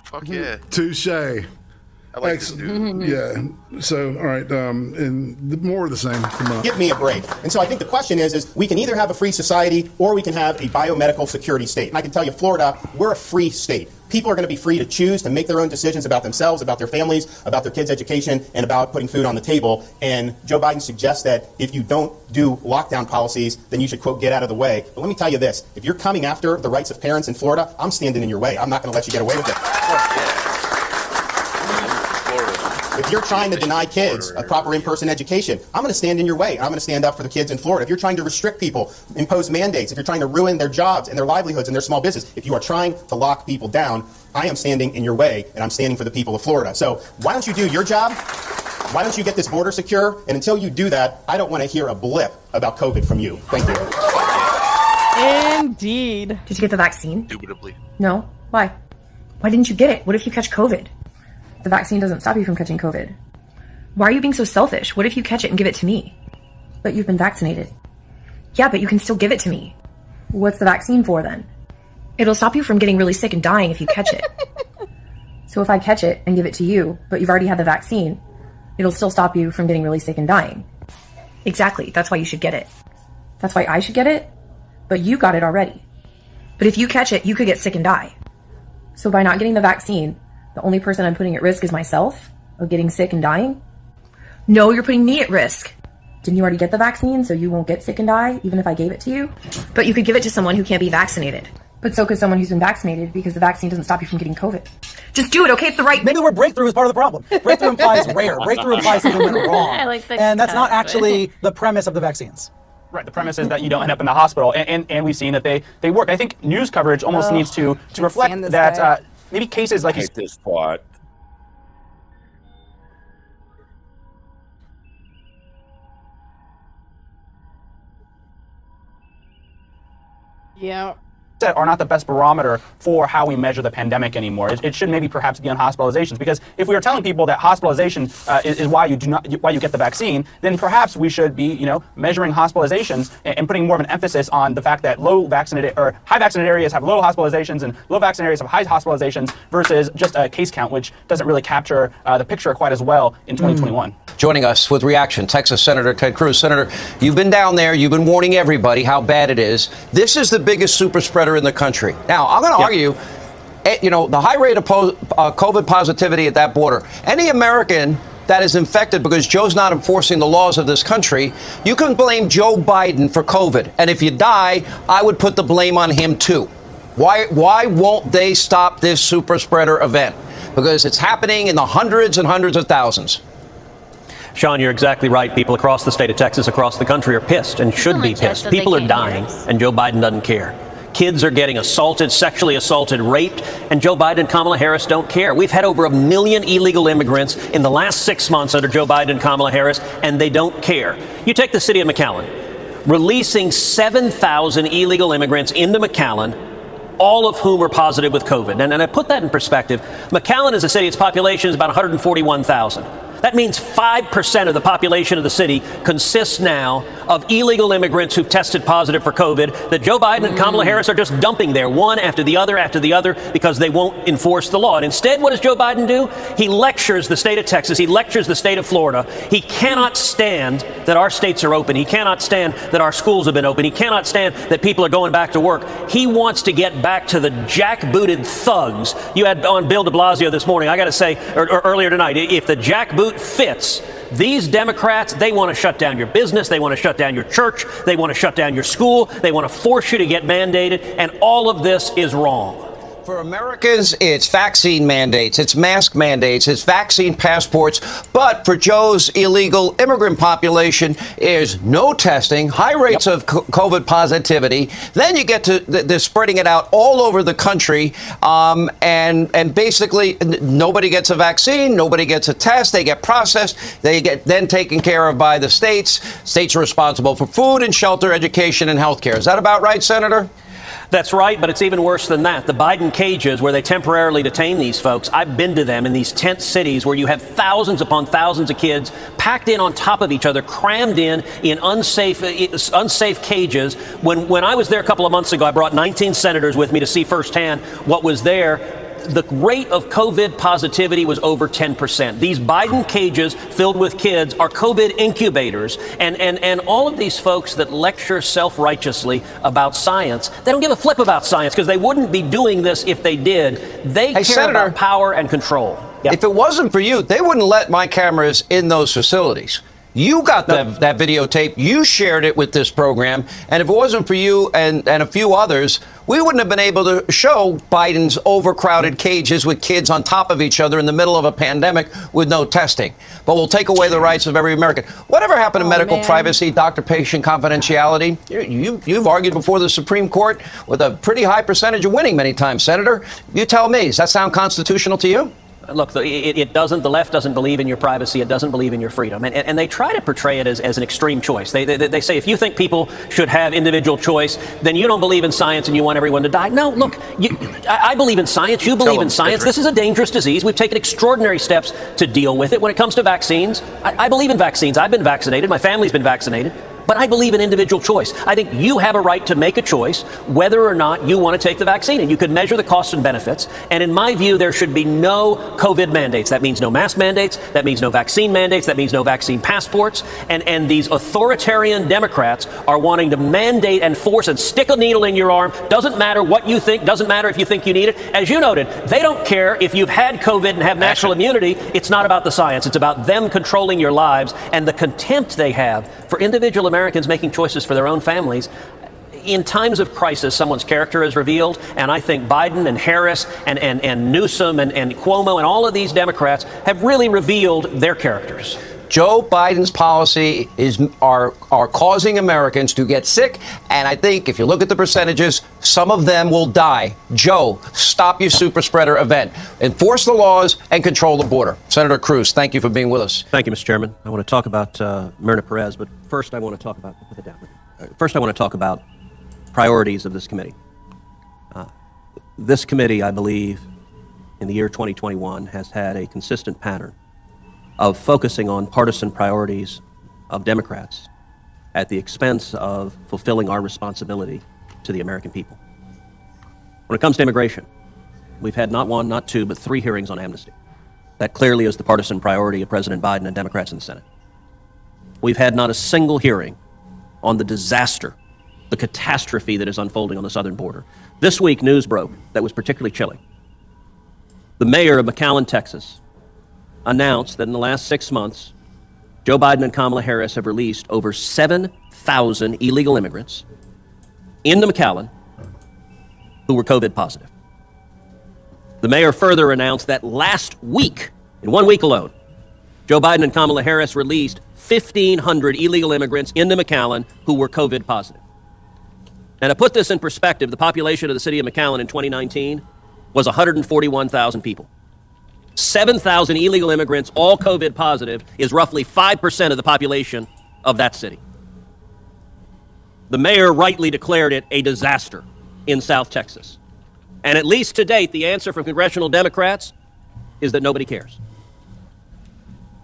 [SPEAKER 9] Fuck yeah.
[SPEAKER 5] Touche.
[SPEAKER 9] I like this dude.
[SPEAKER 5] Yeah. So, all right. And more of the same. Come on.
[SPEAKER 16] Give me a break. And so I think the question is we can either have a free society or we can have a biomedical security state. And I can tell you, Florida, we're a free state. People are going to be free to choose to make their own decisions about themselves, about their families, about their kids' education, and about putting food on the table. And Joe Biden suggests that if you don't do lockdown policies, then you should, quote, get out of the way. But let me tell you this. If you're coming after the rights of parents in Florida, I'm standing in your way. I'm not going to let you get away with it. If you're trying to deny kids a proper in-person education, I'm going to stand in your way. I'm going to stand up for the kids in Florida. If you're trying to restrict people, impose mandates, if you're trying to ruin their jobs and their livelihoods and their small business, if you are trying to lock people down, I am standing in your way, and I'm standing for the people of Florida. So why don't you do your job? Why don't you get this border secure? And until you do that, I don't want to hear a blip about COVID from you. Thank you.
[SPEAKER 6] Indeed.
[SPEAKER 17] Did you get the vaccine?
[SPEAKER 9] Indubitably.
[SPEAKER 17] No. Why? Why didn't you get it? What if you catch COVID? The vaccine doesn't stop you from catching COVID. Why are you being so selfish? What if you catch it and give it to me? But you've been vaccinated. Yeah, but you can still give it to me. What's the vaccine for then? It'll stop you from getting really sick and dying if you catch it. So if I catch it and give it to you, but you've already had the vaccine, it'll still stop you from getting really sick and dying. Exactly. That's why you should get it. That's why I should get it, but you got it already. But if you catch it, you could get sick and die. So by not getting the vaccine, the only person I'm putting at risk is myself of getting sick and dying? No, you're putting me at risk. Didn't you already get the vaccine so you won't get sick and die, even if I gave it to you? But you could give it to someone who can't be vaccinated. But so could someone who's been vaccinated because the vaccine doesn't stop you from getting COVID. Just do it, okay? It's the right...
[SPEAKER 18] Maybe the word breakthrough is part of the problem. Breakthrough implies rare. Breakthrough implies something went wrong.
[SPEAKER 7] I like that.
[SPEAKER 18] And that's not actually the premise of the vaccines.
[SPEAKER 19] Right, the premise is that you don't end up in the hospital, and we've seen that they work. I think news coverage almost needs to reflect that maybe cases like...
[SPEAKER 8] I hate this part.
[SPEAKER 6] Yeah.
[SPEAKER 19] are not the best barometer for how we measure the pandemic anymore. It should maybe perhaps be on hospitalizations, because if we are telling people that hospitalization is why you get the vaccine, then perhaps we should be measuring hospitalizations and putting more of an emphasis on the fact that high vaccinated areas have low hospitalizations and low vaccinated areas have high hospitalizations versus just a case count, which doesn't really capture the picture quite as well in 2021.
[SPEAKER 20] Joining us with reaction, Texas Senator Ted Cruz. Senator, you've been down there. You've been warning everybody how bad it is. This is the biggest super spreader in the country. Now, I'm going to argue, the high rate of COVID positivity at that border. Any American that is infected because Joe's not enforcing the laws of this country, you can blame Joe Biden for COVID. And if you die, I would put the blame on him, too. Why won't they stop this super spreader event? Because it's happening in the hundreds and hundreds of thousands.
[SPEAKER 21] Sean, you're exactly right. People across the state of Texas, across the country, are pissed and should be pissed. People are dying, and Joe Biden doesn't care. Kids are getting assaulted, sexually assaulted, raped, and Joe Biden and Kamala Harris don't care. We've had over 1 million illegal immigrants in the last 6 months under Joe Biden and Kamala Harris, and they don't care. You take the city of McAllen, releasing 7,000 illegal immigrants into McAllen, all of whom are positive with COVID. And I put that in perspective. McAllen is a city, its population is about 141,000. That means 5% of the population of the city consists now of illegal immigrants who've tested positive for COVID that Joe Biden and Kamala Harris are just dumping there, one after the other, because they won't enforce the law. And instead, what does Joe Biden do? He lectures the state of Texas. He lectures the state of Florida. He cannot stand that our states are open. He cannot stand that our schools have been open. He cannot stand that people are going back to work. He wants to get back to the jackbooted thugs. You had on Bill de Blasio this morning, I got to say, or earlier tonight, if the jackboot fits, these Democrats, they want to shut down your business, they want to shut down your church, they want to shut down your school, they want to force you to get mandated, and all of this is wrong.
[SPEAKER 20] For Americans, it's vaccine mandates, it's mask mandates, it's vaccine passports. But for Joe's illegal immigrant population, is no testing, high rates of COVID positivity. Then you get to they're spreading it out all over the country, and basically nobody gets a vaccine, nobody gets a test. They get processed, they get then taken care of by the states. States are responsible for food and shelter, education, and health care. Is that about right, Senator?
[SPEAKER 21] That's right, but it's even worse than that. The Biden cages where they temporarily detain these folks, I've been to them in these tent cities where you have thousands upon thousands of kids packed in on top of each other, crammed in unsafe cages. When I was there a couple of months ago, I brought 19 senators with me to see firsthand what was there. The rate of COVID positivity was over 10%. These Biden cages filled with kids are COVID incubators. And all of these folks that lecture self-righteously about science, they don't give a flip about science because they wouldn't be doing this if they did. They care
[SPEAKER 20] Senator,
[SPEAKER 21] about power and control. Yep.
[SPEAKER 20] If it wasn't for you, they wouldn't let my cameras in those facilities. You got that videotape. You shared it with this program. And if it wasn't for you and a few others, we wouldn't have been able to show Biden's overcrowded cages with kids on top of each other in the middle of a pandemic with no testing. But we'll take away the rights of every American. Whatever happened to medical privacy, doctor-patient confidentiality? You've argued before the Supreme Court with a pretty high percentage of winning many times, Senator. You tell me, does that sound constitutional to you?
[SPEAKER 21] Look, it doesn't. The left doesn't believe in your privacy. It doesn't believe in your freedom. And they try to portray it as an extreme choice. They say if you think people should have individual choice, then you don't believe in science and you want everyone to die. No, look, I believe in science. You believe in science. This is a dangerous disease. We've taken extraordinary steps to deal with it. When it comes to vaccines, I believe in vaccines. I've been vaccinated. My family's been vaccinated. But I believe in individual choice. I think you have a right to make a choice whether or not you want to take the vaccine. And you can measure the costs and benefits. And in my view, there should be no COVID mandates. That means no mask mandates. That means no vaccine mandates. That means no vaccine passports. And these authoritarian Democrats are wanting to mandate and force and stick a needle in your arm. Doesn't matter what you think. Doesn't matter if you think you need it. As you noted, they don't care if you've had COVID and have natural immunity. It's not about the science. It's about them controlling your lives and the contempt they have for individual Americans making choices for their own families. In times of crisis, someone's character is revealed, and I think Biden and Harris and Newsom and Cuomo and all of these Democrats have really revealed their characters.
[SPEAKER 20] Joe Biden's policy are causing Americans to get sick, and I think if you look at the percentages, some of them will die. Joe, stop your super spreader event. Enforce the laws and control the border. Senator Cruz, thank you for being with us.
[SPEAKER 21] Thank you, Mr. Chairman. I want to talk about Myrna Perez, but first I want to talk about priorities of this committee. This committee, I believe, in the year 2021 has had a consistent pattern of focusing on partisan priorities of Democrats at the expense of fulfilling our responsibility to the American people. When it comes to immigration, we've had not one, not two, but 3 hearings on amnesty. That clearly is the partisan priority of President Biden and Democrats in the Senate. We've had not a single hearing on the disaster, the catastrophe that is unfolding on the southern border. This week, news broke that was particularly chilling. The mayor of McAllen, Texas, announced that in the last 6 months, Joe Biden and Kamala Harris have released over 7,000 illegal immigrants into McAllen who were COVID positive. The mayor further announced that last week, in 1 week alone, Joe Biden and Kamala Harris released 1,500 illegal immigrants into McAllen who were COVID positive. And to put this in perspective, the population of the city of McAllen in 2019 was 141,000 people. 7,000 illegal immigrants, all COVID positive, is roughly 5% of the population of that city. The mayor rightly declared it a disaster in South Texas. And at least to date, the answer from congressional Democrats is that nobody cares.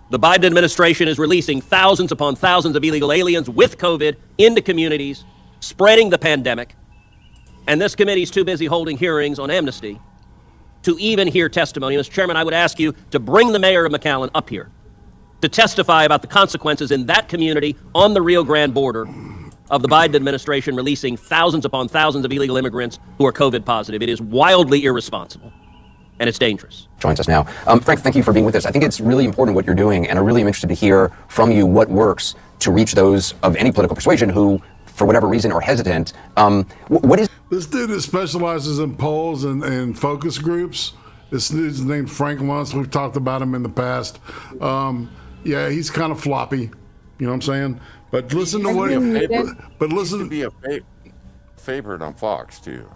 [SPEAKER 21] The Biden administration is releasing thousands upon thousands of illegal aliens with COVID into communities, spreading the pandemic. And this committee's too busy holding hearings on amnesty to even hear testimony. Mr. Chairman, I would ask you to bring the mayor of McAllen up here to testify about the consequences in that community on the Rio Grande border of the Biden administration releasing thousands upon thousands of illegal immigrants who are COVID positive. It is wildly irresponsible, and it's dangerous.
[SPEAKER 2] Joins us now. Frank, thank you for being with us. I think it's really important what you're doing, and I really am interested to hear from you what works to reach those of any political persuasion who, for whatever reason, are hesitant. What is...
[SPEAKER 5] This dude that specializes in polls and focus groups, this dude's named Frank Luntz. We've talked about him in the past. Yeah, he's kind of floppy. You know what I'm saying? But listen to what... But listen...
[SPEAKER 8] to be a favorite on Fox, too.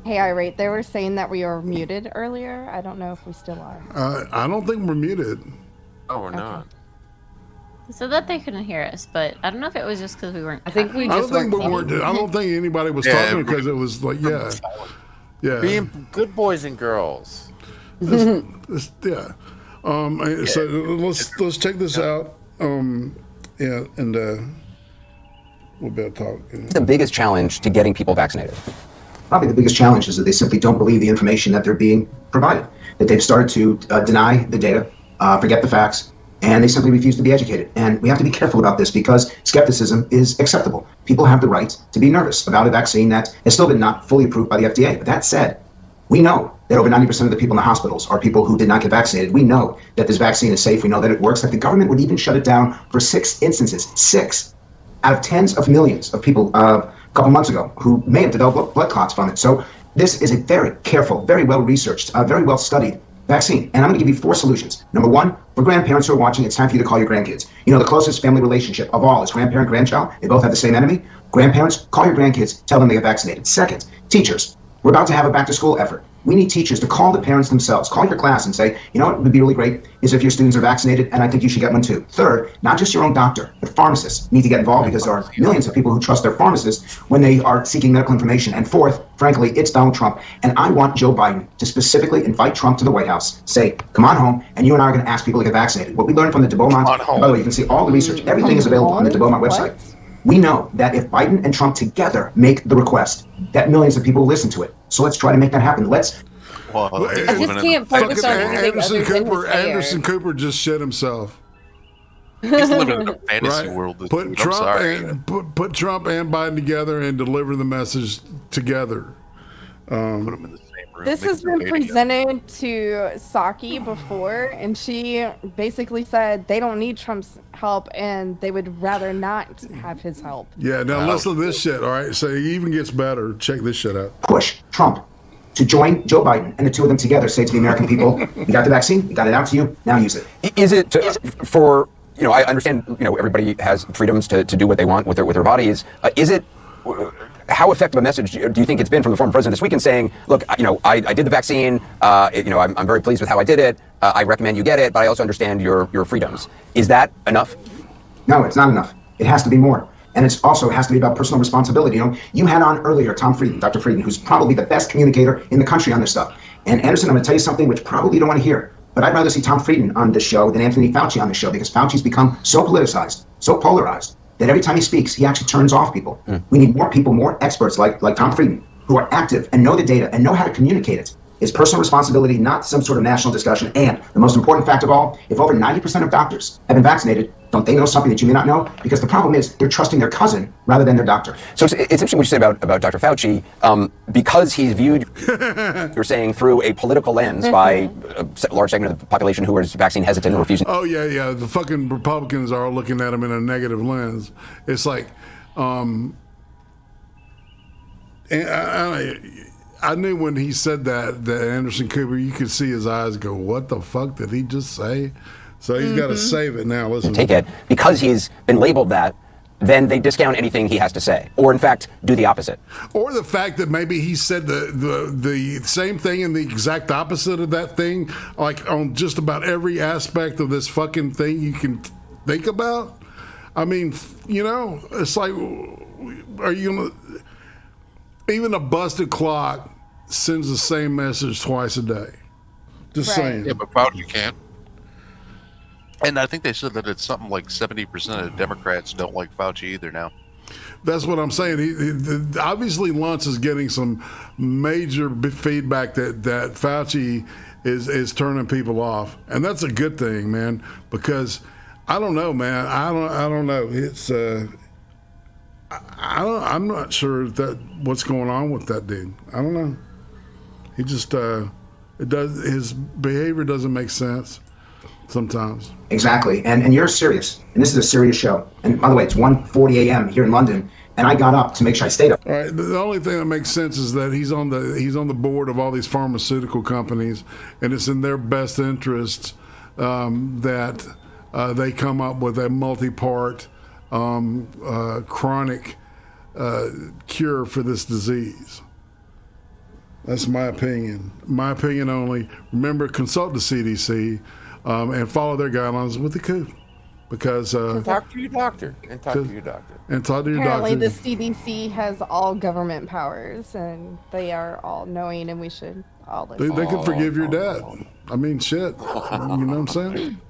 [SPEAKER 6] Hey, Irate, they were saying that we were muted earlier. I don't know if we still are.
[SPEAKER 5] I don't think we're muted.
[SPEAKER 8] Oh, we're not.
[SPEAKER 7] So that they couldn't hear us, but I don't know if it was just because we weren't.
[SPEAKER 10] I think we
[SPEAKER 5] I
[SPEAKER 10] just
[SPEAKER 5] don't think
[SPEAKER 10] weren't.
[SPEAKER 5] we weren't. I don't think anybody was talking because it was like, yeah.
[SPEAKER 8] Being good boys and girls.
[SPEAKER 5] Yeah. So let's check this out. Yeah, and we'll be able to talk.
[SPEAKER 2] the biggest challenge to getting people vaccinated?
[SPEAKER 22] Probably the biggest challenge is that they simply don't believe the information that they're being provided, that they've started to deny the data, forget the facts, and they simply refuse to be educated. And we have to be careful about this because skepticism is acceptable. People have the right to be nervous about a vaccine that has still been not fully approved by the FDA. But that said, we know that over 90% of the people in the hospitals are people who did not get vaccinated. We know that this vaccine is safe. We know that it works, that the government would even shut it down for 6 instances, 6 out of tens of millions of people a couple months ago who may have developed blood clots from it. So this is a very careful, very well-researched, very well-studied vaccine. And I'm going to give you 4 solutions. Number 1, for grandparents who are watching, it's time for you to call your grandkids. You know, the closest family relationship of all is grandparent-grandchild. They both have the same enemy. Grandparents, call your grandkids, tell them they get vaccinated. Second, teachers. We're about to have a back-to-school effort. We need teachers to call the parents themselves. Call your class and say, you know what would be really great is if your students are vaccinated, and I think you should get one too. Third, not just your own doctor, but pharmacists need to get involved because there are millions of people who trust their pharmacists when they are seeking medical information. And fourth, frankly, it's Donald Trump. And I want Joe Biden to specifically invite Trump to the White House, say, come on home, and you and I are going to ask people to get vaccinated. What we learned from the DeBeaumont, by the way, you can see all the research, everything is available on the DeBeaumont website. We know that if Biden and Trump together make the request, that millions of people will listen to it. So let's try to make that happen. Let's.
[SPEAKER 10] I just can't focus on anything other than his hair.
[SPEAKER 5] Anderson Cooper just shit himself.
[SPEAKER 9] He's living in a fantasy world.
[SPEAKER 5] Put Trump and Biden together and deliver the message together.
[SPEAKER 9] Put them in the same room.
[SPEAKER 6] This has been presented to Psaki before, and she basically said they don't need Trump's help and they would rather not have his help.
[SPEAKER 5] Yeah, now listen to this shit, all right? So it even gets better. Check this shit out.
[SPEAKER 22] Push Trump to join Joe Biden, and the two of them together say to the American people, we got the vaccine, we got it out to you, now use it.
[SPEAKER 2] Is it for, you know, I understand, you know, everybody has freedoms to do what they want with their bodies. Is it, how effective a message do you think it's been from the former president this week in saying, look, you know, I did the vaccine, you know, I'm very pleased with how I did it, I recommend you get it, but I also understand your freedoms. Is that enough?
[SPEAKER 22] No, it's not enough. It has to be more. And it's also has to be about personal responsibility. You know, you had on earlier Tom Frieden, Dr. Frieden, who's probably the best communicator in the country on this stuff. And Anderson, I'm going to tell you something which probably you don't want to hear, but I'd rather see Tom Frieden on this show than Anthony Fauci on this show, because Fauci's become so politicized, so polarized, that every time he speaks, he actually turns off people. We need more people, more experts like Tom Frieden, who are active and know the data and know how to communicate it. It's personal responsibility, not some sort of national discussion. And the most important fact of all, if over 90% of doctors have been vaccinated, don't they know something that you may not know? Because the problem is they're trusting their cousin rather than their doctor.
[SPEAKER 2] So it's interesting what you say about Dr. Fauci, because he's viewed, you're saying, through a political lens by a large segment of the population who is vaccine hesitant or refusing.
[SPEAKER 5] Oh, yeah. The fucking Republicans are looking at him in a negative lens. It's like, I knew when he said that Anderson Cooper, you could see his eyes go, what the fuck did he just say? So he's got to save it now. Listen,
[SPEAKER 2] take it. Because he's been labeled that, then they discount anything he has to say. Or, in fact, do the opposite.
[SPEAKER 5] Or the fact that maybe he said the same thing and the exact opposite of that thing, like on just about every aspect of this fucking thing you can think about. I mean, you know, it's like, are you going to... Even a busted clock sends the same message twice a day. Just saying.
[SPEAKER 9] Yeah, but Fauci can't. And I think they said that it's something like 70% of Democrats don't like Fauci either now.
[SPEAKER 5] That's what I'm saying. Obviously, Luntz is getting some major feedback that Fauci is turning people off, and that's a good thing, man. Because I don't know, man. I don't know. It's I'm not sure that what's going on with that dude. I don't know. He just his behavior doesn't make sense sometimes.
[SPEAKER 22] Exactly, and you're serious, and this is a serious show. And by the way, it's 1:40 a.m. here in London, and I got up to make sure I stayed up.
[SPEAKER 5] All right. The only thing that makes sense is that he's on the board of all these pharmaceutical companies, and it's in their best interests that they come up with a multi-part chronic cure for this disease. That's my opinion. My opinion only. Remember, consult the CDC and follow their guidelines with the coup. Because
[SPEAKER 8] talk to your doctor and talk to your doctor.
[SPEAKER 5] And talk to your
[SPEAKER 6] Apparently,
[SPEAKER 5] doctor.
[SPEAKER 6] the CDC has all government powers, and they are all knowing, and we should all listen.
[SPEAKER 5] They could forgive your debt. I mean, shit. You know what I'm saying?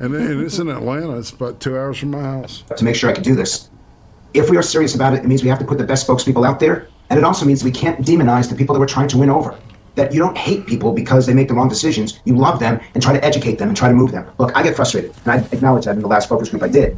[SPEAKER 5] And it's in Atlanta. It's about 2 hours from my house.
[SPEAKER 22] To make sure I could do this. If we are serious about it, it means we have to put the best spokespeople out there, and it also means we can't demonize the people that we're trying to win over. That you don't hate people because they make the wrong decisions. You love them and try to educate them and try to move them. Look, I get frustrated, and I acknowledge that in the last focus group I did.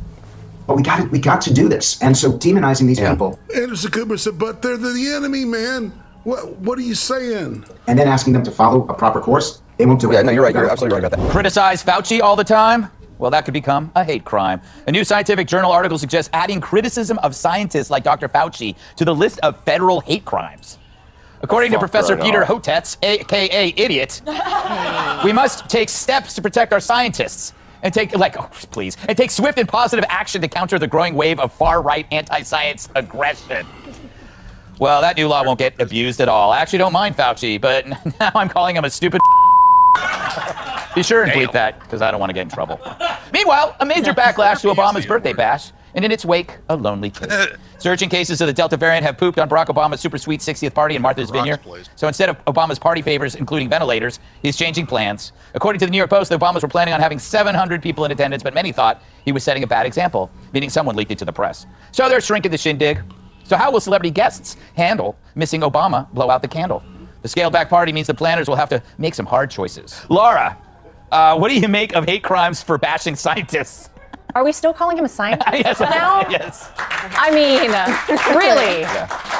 [SPEAKER 22] But we got to do this. And so demonizing these people.
[SPEAKER 5] Anderson Cooper said, but they're the enemy, man. What are you saying?
[SPEAKER 22] And then asking them to follow a proper course, they won't do it.
[SPEAKER 2] Yeah, no, you're right. You're absolutely right about that.
[SPEAKER 1] Criticize Fauci all the time? Well, that could become a hate crime. A new scientific journal article suggests adding criticism of scientists like Dr. Fauci to the list of federal hate crimes. According to Professor Peter Hotez, a.k.a. Idiot, we must take steps to protect our scientists and take swift and positive action to counter the growing wave of far-right anti-science aggression. Well, that new law won't get abused at all. I actually don't mind Fauci, but now I'm calling him a stupid. Be sure and tweet that, because I don't want to get in trouble. Meanwhile, a major backlash to Obama's birthday bash, and in its wake, a lonely kid. Surging cases of the Delta variant have pooped on Barack Obama's super sweet 60th party in Martha's Vineyard. So instead of Obama's party favors, including ventilators, he's changing plans. According to the New York Post, the Obamas were planning on having 700 people in attendance, but many thought he was setting a bad example, meaning someone leaked it to the press. So they're shrinking the shindig. So how will celebrity guests handle missing Obama blow out the candle? The scaled-back party means the planners will have to make some hard choices. Laura, what do you make of hate crimes for bashing scientists?
[SPEAKER 15] Are we still calling him a scientist
[SPEAKER 1] Yes.
[SPEAKER 15] now?
[SPEAKER 1] Yes.
[SPEAKER 15] I mean, really?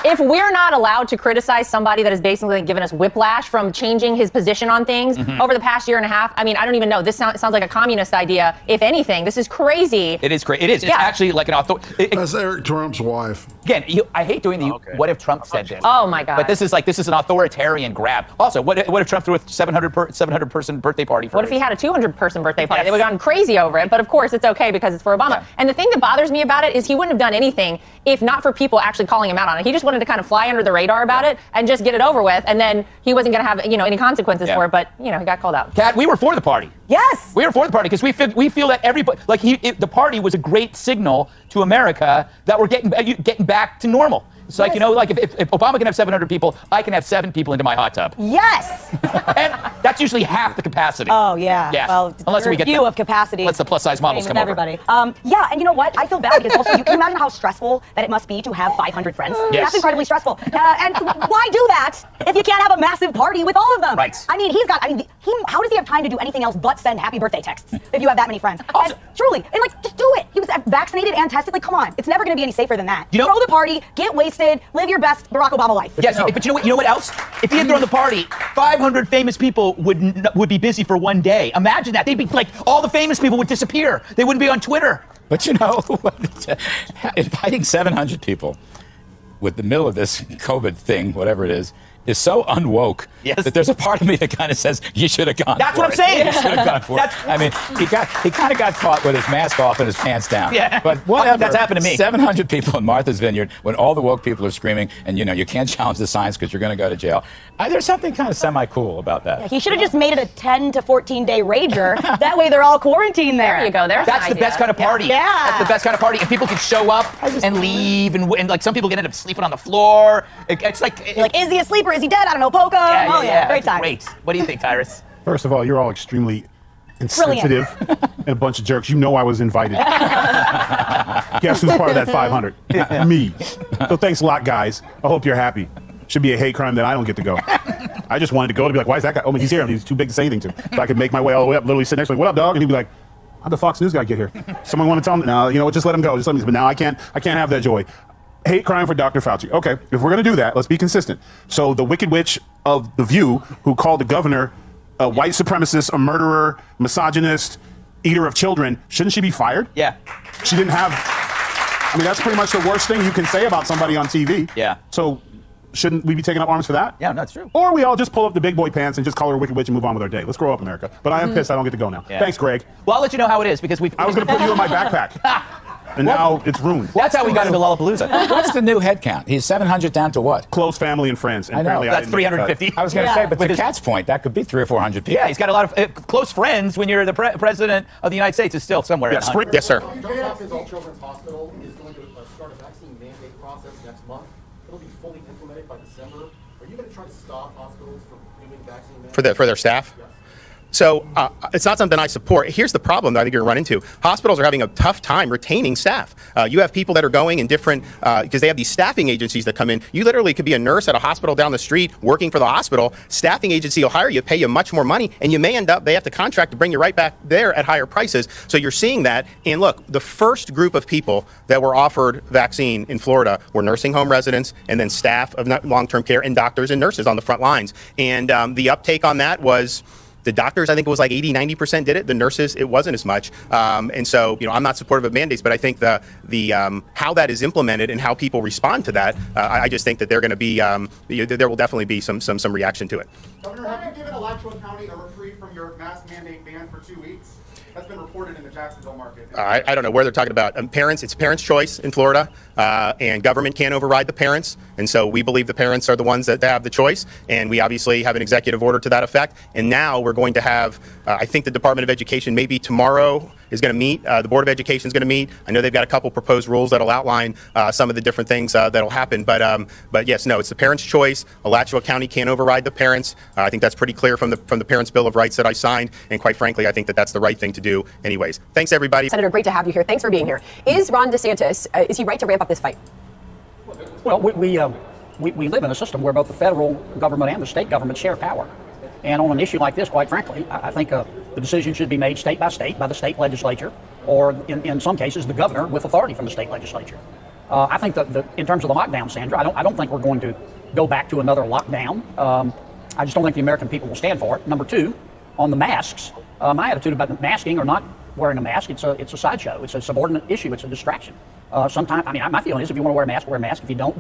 [SPEAKER 15] If we're not allowed to criticize somebody that has basically given us whiplash from changing his position on things over the past year and a half, I mean, I don't even know. This sounds like a communist idea. If anything, this is crazy.
[SPEAKER 1] It is crazy. It is. Yeah. It's actually like an authority.
[SPEAKER 5] That's Eric Trump's wife.
[SPEAKER 1] Again, I hate doing the what if Trump said this?
[SPEAKER 15] Oh my God.
[SPEAKER 1] But this is an authoritarian grab. Also, what if Trump threw a 700 person birthday party for
[SPEAKER 15] What if he had a 200 person birthday party? They would have gone crazy over it, but of course it's okay because it's for Obama. Yeah. And the thing that bothers me about it is he wouldn't have done anything if not for people actually calling him out on it. He just wanted to kind of fly under the radar about it and just get it over with, and then he wasn't going to have any consequences for it, but he got called out.
[SPEAKER 1] Kat, we were for the party.
[SPEAKER 3] Yes.
[SPEAKER 1] We are for the party because we feel that everybody, like the party was a great signal to America that we're getting back to normal. It's like, you know, like if Obama can have 700 people, I can have 7 people into my hot tub.
[SPEAKER 3] Yes.
[SPEAKER 1] And that's usually half the capacity.
[SPEAKER 3] Oh, yeah.
[SPEAKER 1] Yeah.
[SPEAKER 3] Well,
[SPEAKER 1] unless we get
[SPEAKER 3] view of capacity.
[SPEAKER 1] Unless the plus size models come over.
[SPEAKER 3] Everybody. Yeah, and you know what? I feel bad because also you can imagine how stressful that it must be to have 500 friends.
[SPEAKER 1] Yes.
[SPEAKER 3] That's incredibly stressful. And why do that if you can't have a massive party with all of them?
[SPEAKER 1] Right.
[SPEAKER 3] I mean, how does he have time to do anything else but send happy birthday texts if you have that many friends?
[SPEAKER 1] Also,
[SPEAKER 3] and truly, and like, just do it. He was vaccinated and tested. Like, come on. It's never going to be any safer than that.
[SPEAKER 1] You know,
[SPEAKER 3] throw the party, get wasted, live your best Barack Obama life.
[SPEAKER 1] Yes, but you know what else? If he had thrown the party, 500 famous people would be busy for one day. Imagine that. They'd be like, all the famous people would disappear. They wouldn't be on Twitter.
[SPEAKER 4] But you know, inviting 700 people with the middle of this COVID thing, whatever it is so unwoke that there's a part of me that kind of says you should have gone.
[SPEAKER 1] That's
[SPEAKER 4] for
[SPEAKER 1] what I'm
[SPEAKER 4] it.
[SPEAKER 1] saying.
[SPEAKER 4] You should have gone for it. I mean, he kind of got caught with his mask off and his pants down.
[SPEAKER 1] Yeah,
[SPEAKER 4] but whatever.
[SPEAKER 1] That's happened to me.
[SPEAKER 4] 700 people in Martha's Vineyard when all the woke people are screaming, and you know you can't challenge the science because you're going to go to jail. There's something kind of semi-cool about that.
[SPEAKER 3] Yeah, he should have just made it a 10 to 14 day rager. That way they're all quarantined there.
[SPEAKER 7] There you go.
[SPEAKER 1] That's the best kind of party.
[SPEAKER 3] Yeah.
[SPEAKER 1] That's the best kind of party. And people can show up and leave, and like some people can end up sleeping on the floor. It's like,
[SPEAKER 3] is he asleep or is he dead? I don't know. Poker.
[SPEAKER 1] Yeah.
[SPEAKER 3] Great time.
[SPEAKER 1] Great. What do you think, Tyrus?
[SPEAKER 23] First of all, you're all extremely insensitive and a bunch of jerks. You know I was invited. Guess who's part of that 500? Me. So thanks a lot, guys. I hope you're happy. Should be a hate crime that I don't get to go. I just wanted to go to be like, why is that guy? Oh, he's here. He's too big to say anything to. So I could make my way all the way up, literally sit next to him, what up, dog? And he'd be like, how'd the Fox News guy get here? Someone want to tell him? No, you know what? Just let him go. Just let him. But now I can't have that joy. Hate crime for Dr. Fauci. Okay, if we're going to do that, let's be consistent. So the Wicked Witch of The View, who called the governor a white supremacist, a murderer, misogynist, eater of children, shouldn't she be fired?
[SPEAKER 1] Yeah.
[SPEAKER 23] She didn't have... I mean, that's pretty much the worst thing you can say about somebody on TV.
[SPEAKER 1] Yeah.
[SPEAKER 23] So shouldn't we be taking up arms for that?
[SPEAKER 1] Yeah, that's true.
[SPEAKER 23] Or we all just pull up the big boy pants and just call her a Wicked Witch and move on with our day. Let's grow up, America. But I am pissed I don't get to go now.
[SPEAKER 1] Yeah.
[SPEAKER 23] Thanks, Greg.
[SPEAKER 1] Well, I'll let you know how it is because
[SPEAKER 23] I was going to put you in my backpack. And now it's ruined.
[SPEAKER 1] That's how we got into Lollapalooza.
[SPEAKER 4] What's the new head count? He's 700 down to what?
[SPEAKER 23] Close family and friends. And
[SPEAKER 4] I know.
[SPEAKER 23] apparently
[SPEAKER 1] That's
[SPEAKER 23] didn't make the cut.
[SPEAKER 1] 350.
[SPEAKER 4] I was going to say, but to Cat's point, that could be 300 or 400 people.
[SPEAKER 1] Yeah, he's got a lot of close friends when you're the president of the United States is still somewhere.
[SPEAKER 23] Yes, yes, sir.
[SPEAKER 24] Johns Hopkins All Children's Hospital is going to start a vaccine mandate process next month. It'll be fully implemented by December. Are you going to try to stop hospitals from doing vaccine mandates?
[SPEAKER 16] For their staff?
[SPEAKER 24] Yes.
[SPEAKER 16] So it's not something I support. Here's the problem that I think you're running into. Hospitals are having a tough time retaining staff. You have people that are going in different, because they have these staffing agencies that come in. You literally could be a nurse at a hospital down the street working for the hospital. Staffing agency will hire you, pay you much more money, and you may end up, they have to contract to bring you right back there at higher prices. So you're seeing that. And look, the first group of people that were offered vaccine in Florida were nursing home residents and then staff of long-term care and doctors and nurses on the front lines. And the uptake on that was... The doctors, I think it was like 80-90% did it. The nurses, it wasn't as much. And so, you know, I'm not supportive of mandates, but I think the how that is implemented and how people respond to that, I just think that they're going to be, there will definitely be some reaction to it.
[SPEAKER 24] Governor, have you given Alachua County a reprieve from your mask mandate ban for 2 weeks? That's been reported in the Jacksonville market.
[SPEAKER 16] I don't know where they're talking about. Parents, it's parents' choice in Florida, and government can't override the parents. And so we believe the parents are the ones that have the choice. And we obviously have an executive order to that effect. And now we're going to have, I think the Department of Education maybe tomorrow is going to meet. The Board of Education is going to meet. I know they've got a couple proposed rules that'll outline some of the different things that'll happen. But yes, no, it's the parents' choice. Alachua County can't override the parents. I think that's pretty clear from the Parents' Bill of Rights that I signed. And quite frankly, I think that that's the right thing to do anyways. Thanks, everybody.
[SPEAKER 25] Senator, great to have you here. Thanks for being here. Is Ron DeSantis, is he right to ramp up this fight?
[SPEAKER 26] Well, we live in a system where both the federal government and the state government share power. And on an issue like this, quite frankly, I think the decision should be made state by the state legislature, or in some cases, the governor with authority from the state legislature. I think that in terms of the lockdown, Sandra, I don't think we're going to go back to another lockdown. I just don't think the American people will stand for it. Number two, on the masks, my attitude about masking or not wearing a mask, it's a sideshow. It's a subordinate issue. It's a distraction. Sometimes, I mean, my feeling is if you want to wear a mask, wear a mask. If you don't.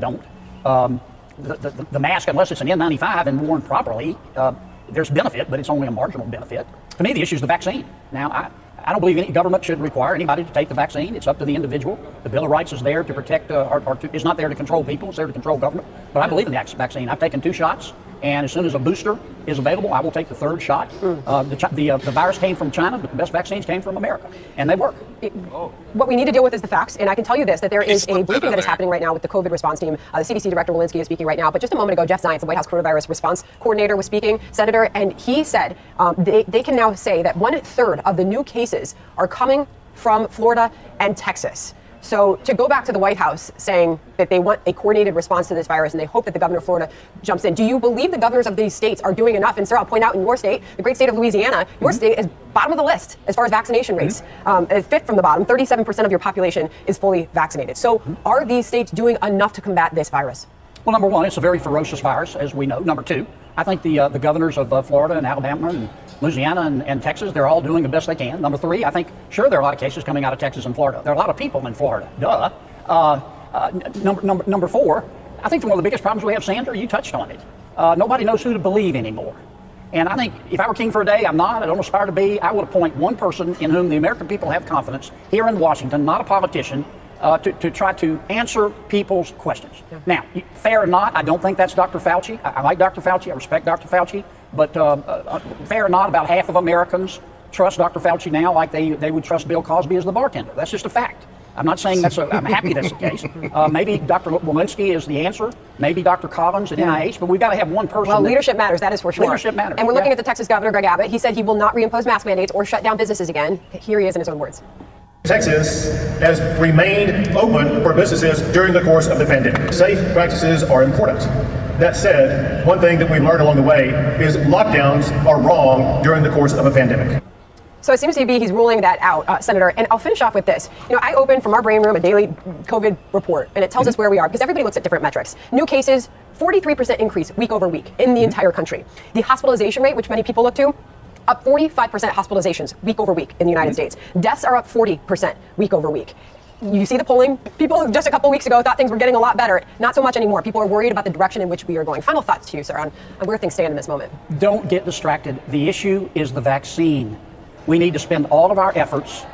[SPEAKER 26] The mask, unless it's an N95 and worn properly, there's benefit, but it's only a marginal benefit. To me, the issue is the vaccine. Now, I don't believe any government should require anybody to take the vaccine. It's up to the individual. The Bill of Rights is there to protect, is not there to control people. It's there to control government. But I believe in the vaccine. I've taken 2 shots. And as soon as a booster is available, I will take the third shot. The virus came from China, but the best vaccines came from America, and they work.
[SPEAKER 25] What we need to deal with is the facts, and I can tell you this, that there is a briefing that is happening right now with the COVID response team. The CDC Director Walensky is speaking right now, but just a moment ago, Jeff Zients, the White House coronavirus response coordinator, was speaking, Senator, and he said they can now say that 1/3 of the new cases are coming from Florida and Texas. So to go back to the White House saying that they want a coordinated response to this virus and they hope that the governor of Florida jumps in, do you believe the governors of these states are doing enough? And sir, I'll point out in your state, the great state of Louisiana, your state is bottom of the list as far as vaccination rates. Fifth from the bottom, 37% of your population is fully vaccinated. So are these states doing enough to combat this virus?
[SPEAKER 26] Well, number one, it's a very ferocious virus, as we know. Number two, I think the governors of Florida and Alabama and Louisiana and Texas, they're all doing the best they can. Number three, I think, sure, there are a lot of cases coming out of Texas and Florida. There are a lot of people in Florida. Duh. Number four, I think one of the biggest problems we have, Sandra, you touched on it. Nobody knows who to believe anymore. And I think if I were king for a day, I'm not, I don't aspire to be, I would appoint one person in whom the American people have confidence here in Washington, not a politician, to try to answer people's questions. Now, fair or not, I don't think that's Dr. Fauci. I like Dr. Fauci, I respect Dr. Fauci, but fair or not, about half of Americans trust Dr. Fauci now like they would trust Bill Cosby as the bartender. That's just a fact. I'm not saying I'm happy that's the case. Maybe Dr. Walensky is the answer. Maybe Dr. Collins at NIH, but we've got to have one person.
[SPEAKER 25] Well, leadership matters, that is for sure.
[SPEAKER 26] Leadership matters.
[SPEAKER 25] And we're looking at the Texas governor, Greg Abbott. He said he will not reimpose mask mandates or shut down businesses again. Here he is in his own words.
[SPEAKER 16] Texas has remained open for businesses during the course of the pandemic. Safe practices are important. That said, one thing that we've learned along the way is lockdowns are wrong during the course of a pandemic.
[SPEAKER 25] So it seems to be he's ruling that out, Senator. And I'll finish off with this. You know, I opened from our brain room a daily COVID report, and it tells us where we are because everybody looks at different metrics. New cases, 43% increase week over week in the entire country. The hospitalization rate, which many people look to, up 45% hospitalizations week over week in the United States. Deaths are up 40% week over week. You see the polling. People just a couple weeks ago thought things were getting a lot better. Not so much anymore. People are worried about the direction in which we are going. Final thoughts to you, sir, on where things stand in this moment.
[SPEAKER 26] Don't get distracted. The issue is the vaccine. We need to spend all of our efforts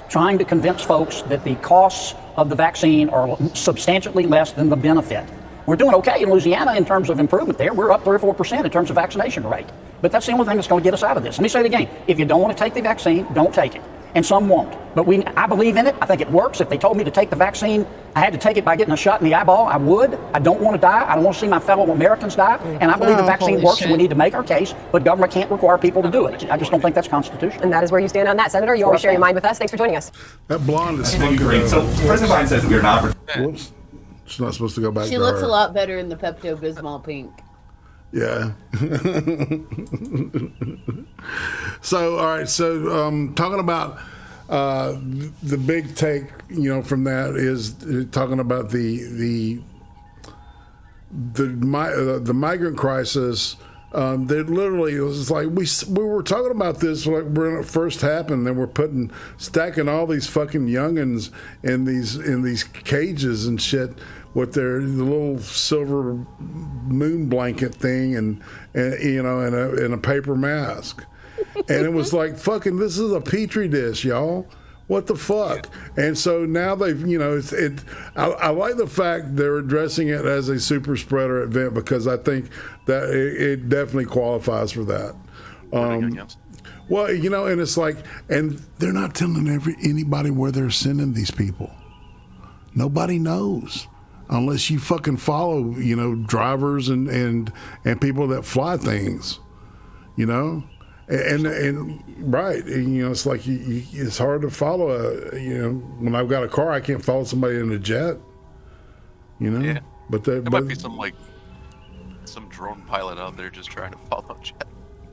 [SPEAKER 26] trying to convince folks that the costs of the vaccine are substantially less than the benefit. We're doing okay in Louisiana in terms of improvement there. We're up 3 or 4% in terms of vaccination rate. But that's the only thing that's going to get us out of this. Let me say it again. If you don't want to take the vaccine, don't take it. And some won't. But I believe in it. I think it works. If they told me to take the vaccine, I had to take it by getting a shot in the eyeball, I would. I don't want to die. I don't want to see my fellow Americans die. And I believe the vaccine works, and we need to make our case. But government can't require people to do it. I just don't think that's constitutional.
[SPEAKER 25] And that is where you stand on that, Senator. You always share your mind with us. Thanks for joining us.
[SPEAKER 5] That blonde is
[SPEAKER 11] Thank you, Kareem. So President Biden says we're not.
[SPEAKER 5] Whoops. She's not supposed to go back
[SPEAKER 10] She
[SPEAKER 5] to
[SPEAKER 10] looks
[SPEAKER 5] her.
[SPEAKER 10] a lot better in the Pepto-Bismol pink.
[SPEAKER 5] Yeah. So, all right. So, talking about the big take, from that is talking about the migrant crisis. They literally, it was like we were talking about this like when it first happened. Then we're stacking all these fucking youngins in these cages and shit with the little silver moon blanket thing and a paper mask. And it was like, fucking, this is a petri dish, y'all. What the fuck? And so now they've, I like the fact they're addressing it as a super spreader event because I think that it definitely qualifies for that. Well, and it's like, and they're not telling anybody where they're sending these people. Nobody knows. Unless you fucking follow, drivers and people that fly things, and right, and, it's like it's hard to follow. When I've got a car, I can't follow somebody in a jet.
[SPEAKER 9] Yeah.
[SPEAKER 5] But
[SPEAKER 9] there might be some drone pilot out there just trying to follow jet.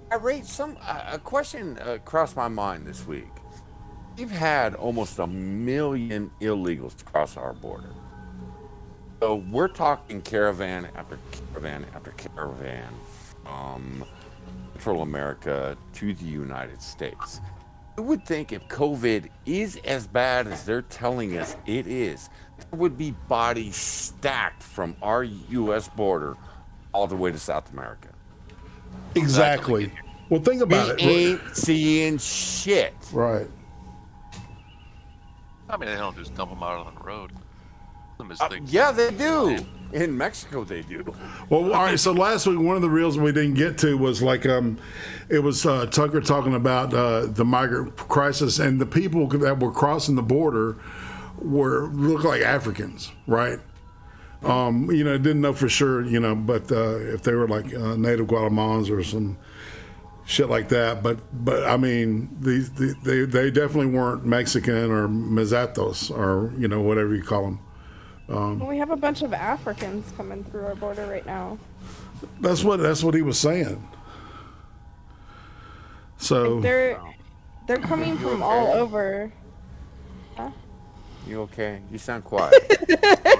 [SPEAKER 8] I raised a question crossed my mind this week. We've had almost 1 million illegals cross our border. So we're talking caravan after caravan after caravan from Central America to the United States. I would think if COVID is as bad as they're telling us it is, there would be bodies stacked from our U.S. border all the way to South America.
[SPEAKER 5] Exactly. Well, think about
[SPEAKER 8] we ain't seeing shit.
[SPEAKER 5] Right.
[SPEAKER 9] I mean, they don't just dump them out on the road.
[SPEAKER 8] Yeah, they do. In Mexico, they do.
[SPEAKER 5] Well, all right. So last week, one of the reels we didn't get to was like, it was Tucker talking about the migrant crisis, and the people that were crossing the border looked like Africans, right? Didn't know for sure, but if they were like native Guatemalans or some shit like that, but I mean, they definitely weren't Mexican or mezzatos or whatever you call them.
[SPEAKER 6] We have a bunch of Africans coming through our border right now.
[SPEAKER 5] That's what he was saying. So
[SPEAKER 6] they're coming from all over. Huh?
[SPEAKER 8] You okay? You sound quiet.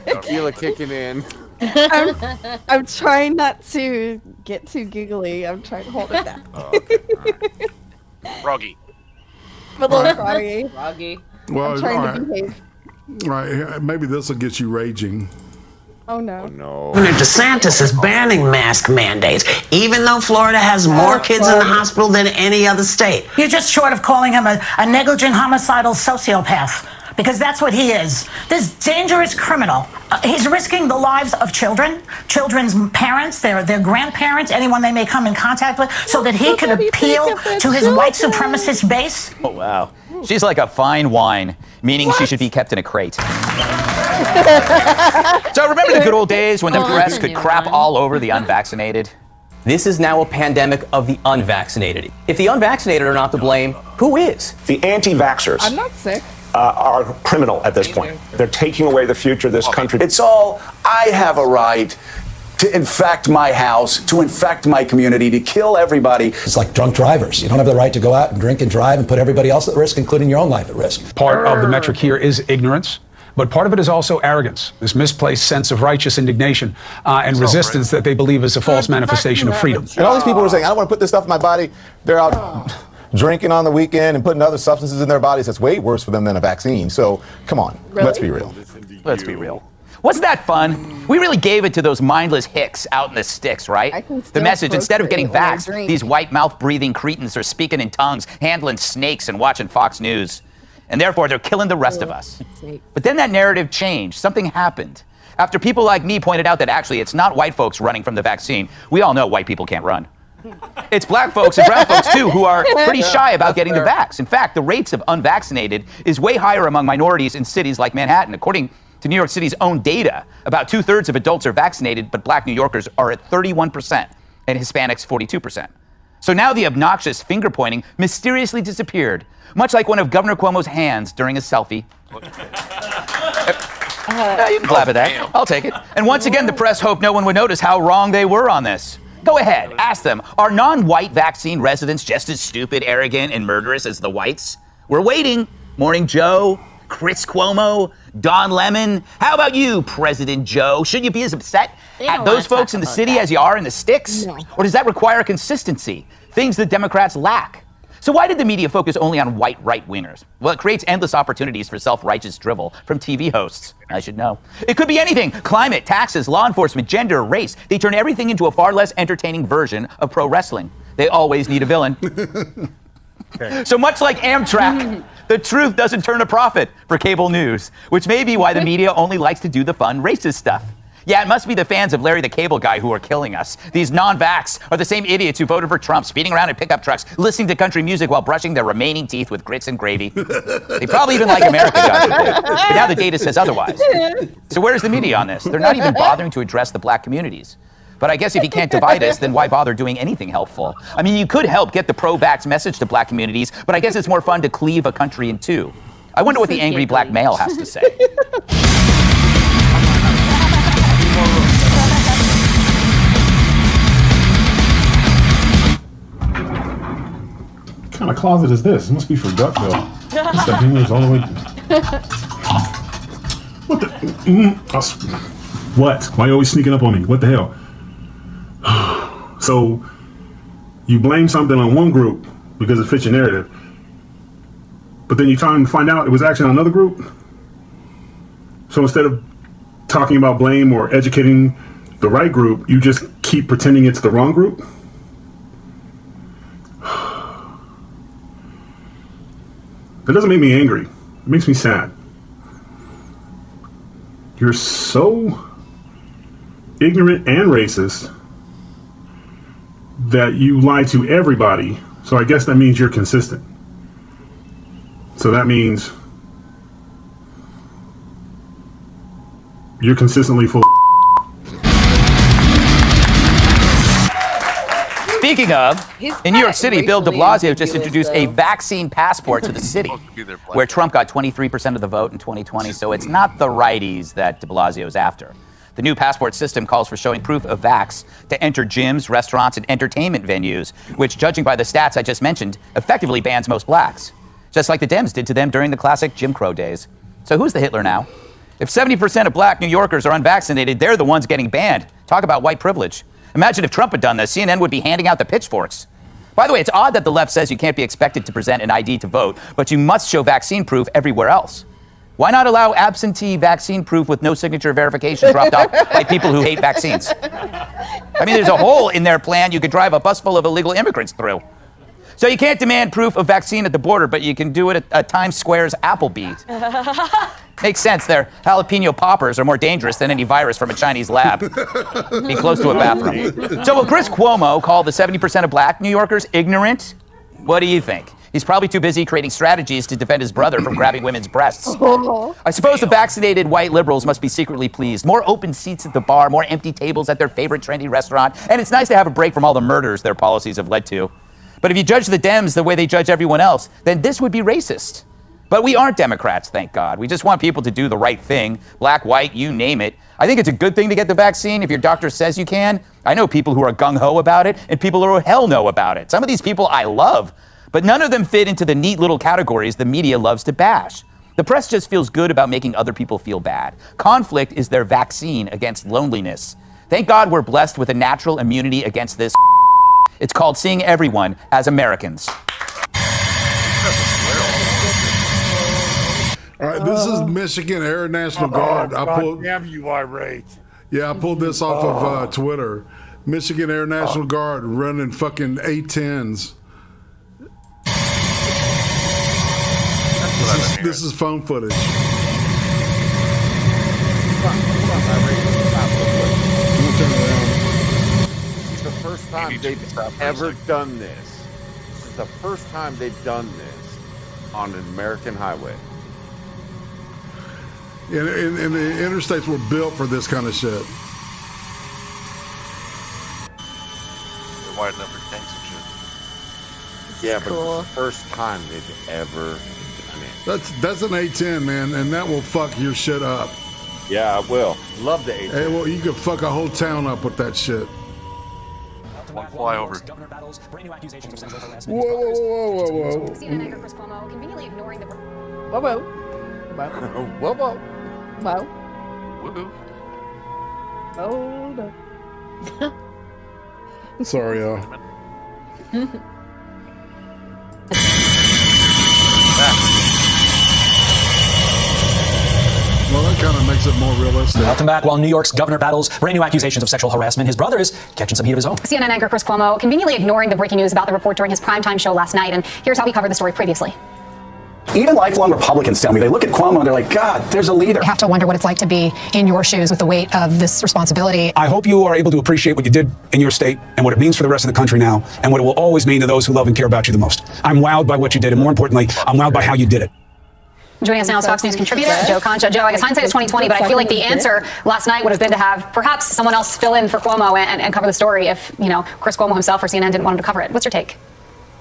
[SPEAKER 8] Tequila kicking in.
[SPEAKER 6] I'm trying not to get too giggly. I'm trying to hold it down.
[SPEAKER 8] Oh, okay. Right.
[SPEAKER 9] Froggy.
[SPEAKER 6] A little froggy.
[SPEAKER 10] Froggy.
[SPEAKER 5] Well,
[SPEAKER 6] I'm trying
[SPEAKER 5] all
[SPEAKER 6] to
[SPEAKER 5] right.
[SPEAKER 6] behave.
[SPEAKER 5] Right, maybe this will get you raging.
[SPEAKER 6] Oh no.
[SPEAKER 12] Governor DeSantis is banning mask mandates, even though Florida has more kids in the hospital than any other state.
[SPEAKER 13] You're just short of calling him a negligent homicidal sociopath, because that's what he is. This dangerous criminal. He's risking the lives of children's parents, their grandparents, anyone they may come in contact with, so that he can appeal to his white supremacist base.
[SPEAKER 1] Oh, wow. She's like a fine wine, meaning she should be kept in a crate. So remember the good old days when the press could crap all over the unvaccinated?
[SPEAKER 14] This is now a pandemic of the unvaccinated. If the unvaccinated are not to blame, who is?
[SPEAKER 23] The anti-vaxxers
[SPEAKER 6] I'm not sick.
[SPEAKER 23] are criminal at this point. They're taking away the future of this country.
[SPEAKER 17] It's all, I have a right to infect my house, to infect my community, to kill everybody.
[SPEAKER 18] It's like drunk drivers. You don't have the right to go out and drink and drive and put everybody else at risk, including your own life at risk.
[SPEAKER 19] Part of the metric here is ignorance, but part of it is also arrogance, this misplaced sense of righteous indignation and resistance that they believe is a false manifestation of freedom.
[SPEAKER 27] And all these people are saying, I don't want to put this stuff in my body. They're out drinking on the weekend and putting other substances in their bodies. That's way worse for them than a vaccine. So come on, let's be real.
[SPEAKER 1] Let's be real. Wasn't that fun? We really gave it to those mindless hicks out in the sticks, right? The message, instead of getting vaxxed, these white mouth-breathing cretins are speaking in tongues, handling snakes, and watching Fox News. And therefore, they're killing the rest of us. But then that narrative changed. Something happened. After people like me pointed out that actually it's not white folks running from the vaccine. We all know white people can't run. It's black folks and brown folks, too, who are pretty shy about getting the vax. In fact, the rates of unvaccinated is way higher among minorities in cities like Manhattan. According to New York City's own data, about 2/3 of adults are vaccinated, but black New Yorkers are at 31% and Hispanics 42%. So now the obnoxious finger pointing mysteriously disappeared, much like one of Governor Cuomo's hands during a selfie. You can clap at that. I'll take it. And once again, the press hoped no one would notice how wrong they were on this. Go ahead, ask them, are non-white vaccine residents just as stupid, arrogant, and murderous as the whites? We're waiting. Morning Joe, Chris Cuomo, Don Lemon. How about you, President Joe? Should you be as upset at those folks in the city as you are in the sticks? No. Or does that require consistency? Things that Democrats lack. So why did the media focus only on white right-wingers? Well, it creates endless opportunities for self-righteous drivel from TV hosts. I should know. It could be anything. Climate, taxes, law enforcement, gender, race. They turn everything into a far less entertaining version of pro wrestling. They always need a villain. So much like Amtrak, the truth doesn't turn a profit for cable news, which may be why the media only likes to do the fun racist stuff. Yeah, it must be the fans of Larry the Cable Guy who are killing us. These non-vax are the same idiots who voted for Trump, speeding around in pickup trucks, listening to country music while brushing their remaining teeth with grits and gravy. They probably even like America, God forbid. But now the data says otherwise. So where's the media on this? They're not even bothering to address the black communities. But I guess if you can't divide us, then why bother doing anything helpful? I mean, you could help get the pro-vax message to black communities, but I guess it's more fun to cleave a country in two. I wonder what the angry black male has to say.
[SPEAKER 23] What kind of closet is this? It must be for gut fill. Stuff moves all the way. What the? What? Why are you always sneaking up on me? What the hell? So, you blame something on one group because it fits your narrative, but then you try and find out it was actually on another group? So instead of talking about blame or educating the right group, you just keep pretending it's the wrong group? That doesn't make me angry. It makes me sad. You're so ignorant and racist that you lie to everybody. So I guess that means you're consistent. So that means you're consistently full of
[SPEAKER 1] Speaking of, in New York City, Bill de Blasio just introduced a vaccine passport to the city, where Trump got 23% of the vote in 2020, so it's not the righties that de Blasio's after. The new passport system calls for showing proof of vax to enter gyms, restaurants, and entertainment venues, which, judging by the stats I just mentioned, effectively bans most blacks, just like the Dems did to them during the classic Jim Crow days. So who's the Hitler now? If 70% of black New Yorkers are unvaccinated, they're the ones getting banned. Talk about white privilege. Imagine if Trump had done this. CNN would be handing out the pitchforks. By the way, it's odd that the left says you can't be expected to present an ID to vote, but you must show vaccine proof everywhere else. Why not allow absentee vaccine proof with no signature verification dropped off by people who hate vaccines? I mean, there's a hole in their plan you could drive a bus full of illegal immigrants through. So you can't demand proof of vaccine at the border, but you can do it at Times Square's Applebee's. Makes sense. Their jalapeno poppers are more dangerous than any virus from a Chinese lab. Be close to a bathroom. So will Chris Cuomo call the 70% of black New Yorkers ignorant? What do you think? He's probably too busy creating strategies to defend his brother from grabbing women's breasts. I suppose the vaccinated white liberals must be secretly pleased. More open seats at the bar, more empty tables at their favorite trendy restaurant, and it's nice to have a break from all the murders their policies have led to. But if you judge the Dems the way they judge everyone else, then this would be racist. But we aren't Democrats, thank God. We just want people to do the right thing. Black, white, you name it. I think it's a good thing to get the vaccine if your doctor says you can. I know people who are gung-ho about it and people who are hell no about it. Some of these people I love, but none of them fit into the neat little categories the media loves to bash. The press just feels good about making other people feel bad. Conflict is their vaccine against loneliness. Thank God we're blessed with a natural immunity against this. It's called seeing everyone as Americans.
[SPEAKER 5] All right, this is Michigan Air National Guard.
[SPEAKER 8] Damn you, irate.
[SPEAKER 5] Yeah, I pulled this off of Twitter. Michigan Air National Guard running fucking A-10s. This is phone footage.
[SPEAKER 8] It's the first time they've ever done this. This is the first time they've done this on an American highway.
[SPEAKER 5] And the interstates were built for this kind of shit.
[SPEAKER 9] They're wide enough for tanks and shit.
[SPEAKER 8] Yeah, but it's the first time they've ever done it.
[SPEAKER 5] That's an A-10, man, and that will fuck your shit up.
[SPEAKER 8] Yeah, I will. Love the A-10.
[SPEAKER 5] Hey, well, you could fuck a whole town up with that shit.
[SPEAKER 9] One flyover.
[SPEAKER 5] Whoa.
[SPEAKER 2] CNN anchor Chris Cuomo conveniently ignoring the...
[SPEAKER 6] Whoa.
[SPEAKER 8] Whoa.
[SPEAKER 6] Whoa. Hold up.
[SPEAKER 5] Sorry, y'all. Well, that kind of makes it more realistic.
[SPEAKER 18] Welcome back. While New York's governor battles brand new accusations of sexual harassment, his brother is catching some heat of his own.
[SPEAKER 2] CNN anchor Chris Cuomo conveniently ignoring the breaking news about the report during his primetime show last night, and here's how he covered the story previously.
[SPEAKER 18] Even lifelong Republicans tell me, they look at Cuomo and they're like, God, there's a leader.
[SPEAKER 2] I have to wonder what it's like to be in your shoes with the weight of this responsibility.
[SPEAKER 19] I hope you are able to appreciate what you did in your state and what it means for the rest of the country now and what it will always mean to those who love and care about you the most. I'm wowed by what you did, and more importantly, I'm wowed by how you did it.
[SPEAKER 2] Joining us now is Fox News contributor Joe Concha. Joe, I guess hindsight is 2020, but I feel like the answer last night would have been to have perhaps someone else fill in for Cuomo and cover the story if, Chris Cuomo himself or CNN didn't want him to cover it. What's your take?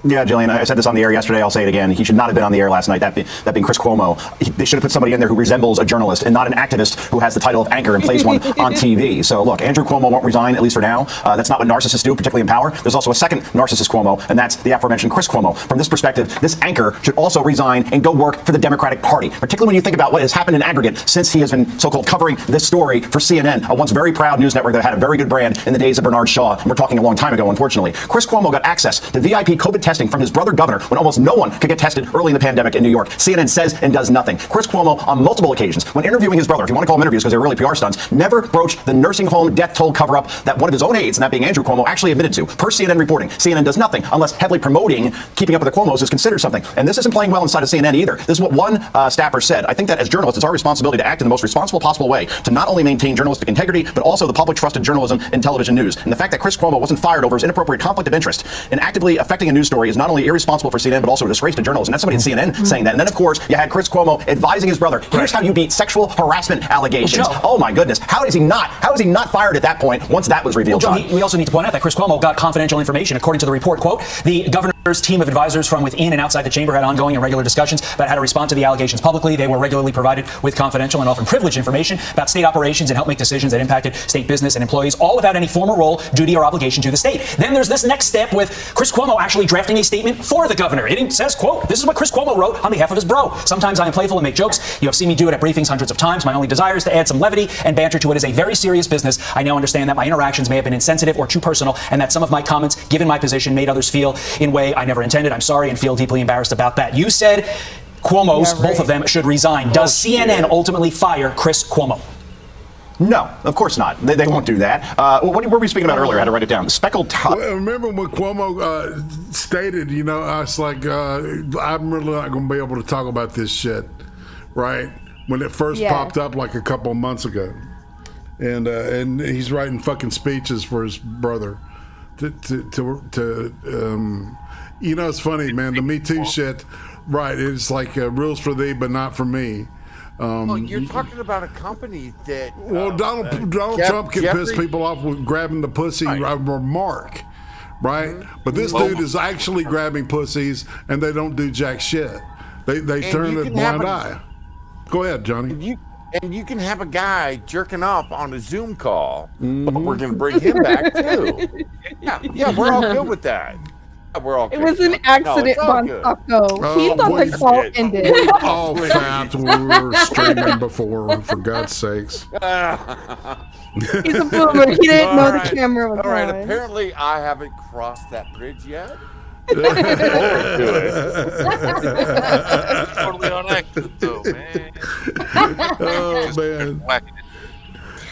[SPEAKER 18] Yeah, Jillian, I said this on the air yesterday. I'll say it again. He should not have been on the air last night, that being Chris Cuomo. They should have put somebody in there who resembles a journalist and not an activist who has the title of anchor and plays one on TV. So, look, Andrew Cuomo won't resign, at least for now. That's not what narcissists do, particularly in power. There's also a second narcissist Cuomo, and that's the aforementioned Chris Cuomo. From this perspective, this anchor should also resign and go work for the Democratic Party, particularly when you think about what has happened in aggregate since he has been so-called covering this story for CNN, a once very proud news network that had a very good brand in the days of Bernard Shaw. And we're talking a long time ago, unfortunately. Chris Cuomo got access to VIP COVID testing testing from his brother governor when almost no one could get tested early in the pandemic in New York. CNN says and does nothing. Chris Cuomo, on multiple occasions, when interviewing his brother, if you want to call them interviews because they're really PR stunts, never broached the nursing home death toll cover-up that one of his own aides, and that being Andrew Cuomo, actually admitted to. Per CNN reporting, CNN does nothing unless heavily promoting keeping up with the Cuomos is considered something. And this isn't playing well inside of CNN either. This is what one staffer said. I think that as journalists, it's our responsibility to act in the most responsible possible way to not only maintain journalistic integrity, but also the public trusted journalism in television news. And the fact that Chris Cuomo wasn't fired over his inappropriate conflict of interest in actively affecting a news story is not only irresponsible for CNN, but also a disgrace to journalism. And that's somebody at CNN saying that. And then, of course, you had Chris Cuomo advising his brother, here's how you beat sexual harassment allegations.
[SPEAKER 3] Well, Joe,
[SPEAKER 18] oh my goodness. How is he not fired at that point once that was revealed?
[SPEAKER 3] Well, Joe, we also need to point out that Chris Cuomo got confidential information. According to the report, quote, the governor's team of advisors from within and outside the chamber had ongoing and regular discussions about how to respond to the allegations publicly. They were regularly provided with confidential and often privileged information about state operations and help make decisions that impacted state business and employees, all without any formal role, duty, or obligation to the state. Then there's this next step with Chris Cuomo actually drafting a statement for the governor. It says, quote, this is what Chris Cuomo wrote on behalf of his bro. Sometimes I am playful and make jokes. You have seen me do it at briefings hundreds of times. My only desire is to add some levity and banter to what is a very serious business. I now understand that my interactions may have been insensitive or too personal, and that some of my comments, given my position, made others feel in a way I never intended. I'm sorry and feel deeply embarrassed about that. You said Cuomo's, both of them, should resign. Does CNN ultimately fire Chris Cuomo?
[SPEAKER 18] No, of course not. They won't do that. What were we speaking about earlier? I had to write it down. Speckled top.
[SPEAKER 5] Well, remember when Cuomo stated, you know, I was like, I'm really not going to be able to talk about this shit, right? When it first popped up like a couple of months ago. And he's writing fucking speeches for his brother you know, it's funny, man, the Me Too shit, right, it's like rules for thee, but not for me.
[SPEAKER 8] Well, you're talking about a company that...
[SPEAKER 5] Well, Donald Trump can piss people off with grabbing the pussy remark, right? But this dude is actually grabbing pussies, and they don't do jack shit. They turn a blind eye. Go ahead, Johnny.
[SPEAKER 8] And you can have a guy jerking off on a Zoom call, but we're going to bring him back, too. Yeah, we're all good with that. We're all good.
[SPEAKER 6] It was an accident, Bon Taco. He thought the call ended.
[SPEAKER 5] We were all fat when we were streaming before, for God's sakes.
[SPEAKER 6] He's a boomer. He didn't know the camera was on.
[SPEAKER 8] All right, apparently I haven't crossed that bridge yet.
[SPEAKER 9] Totally on accident, though, man.
[SPEAKER 5] Oh, man.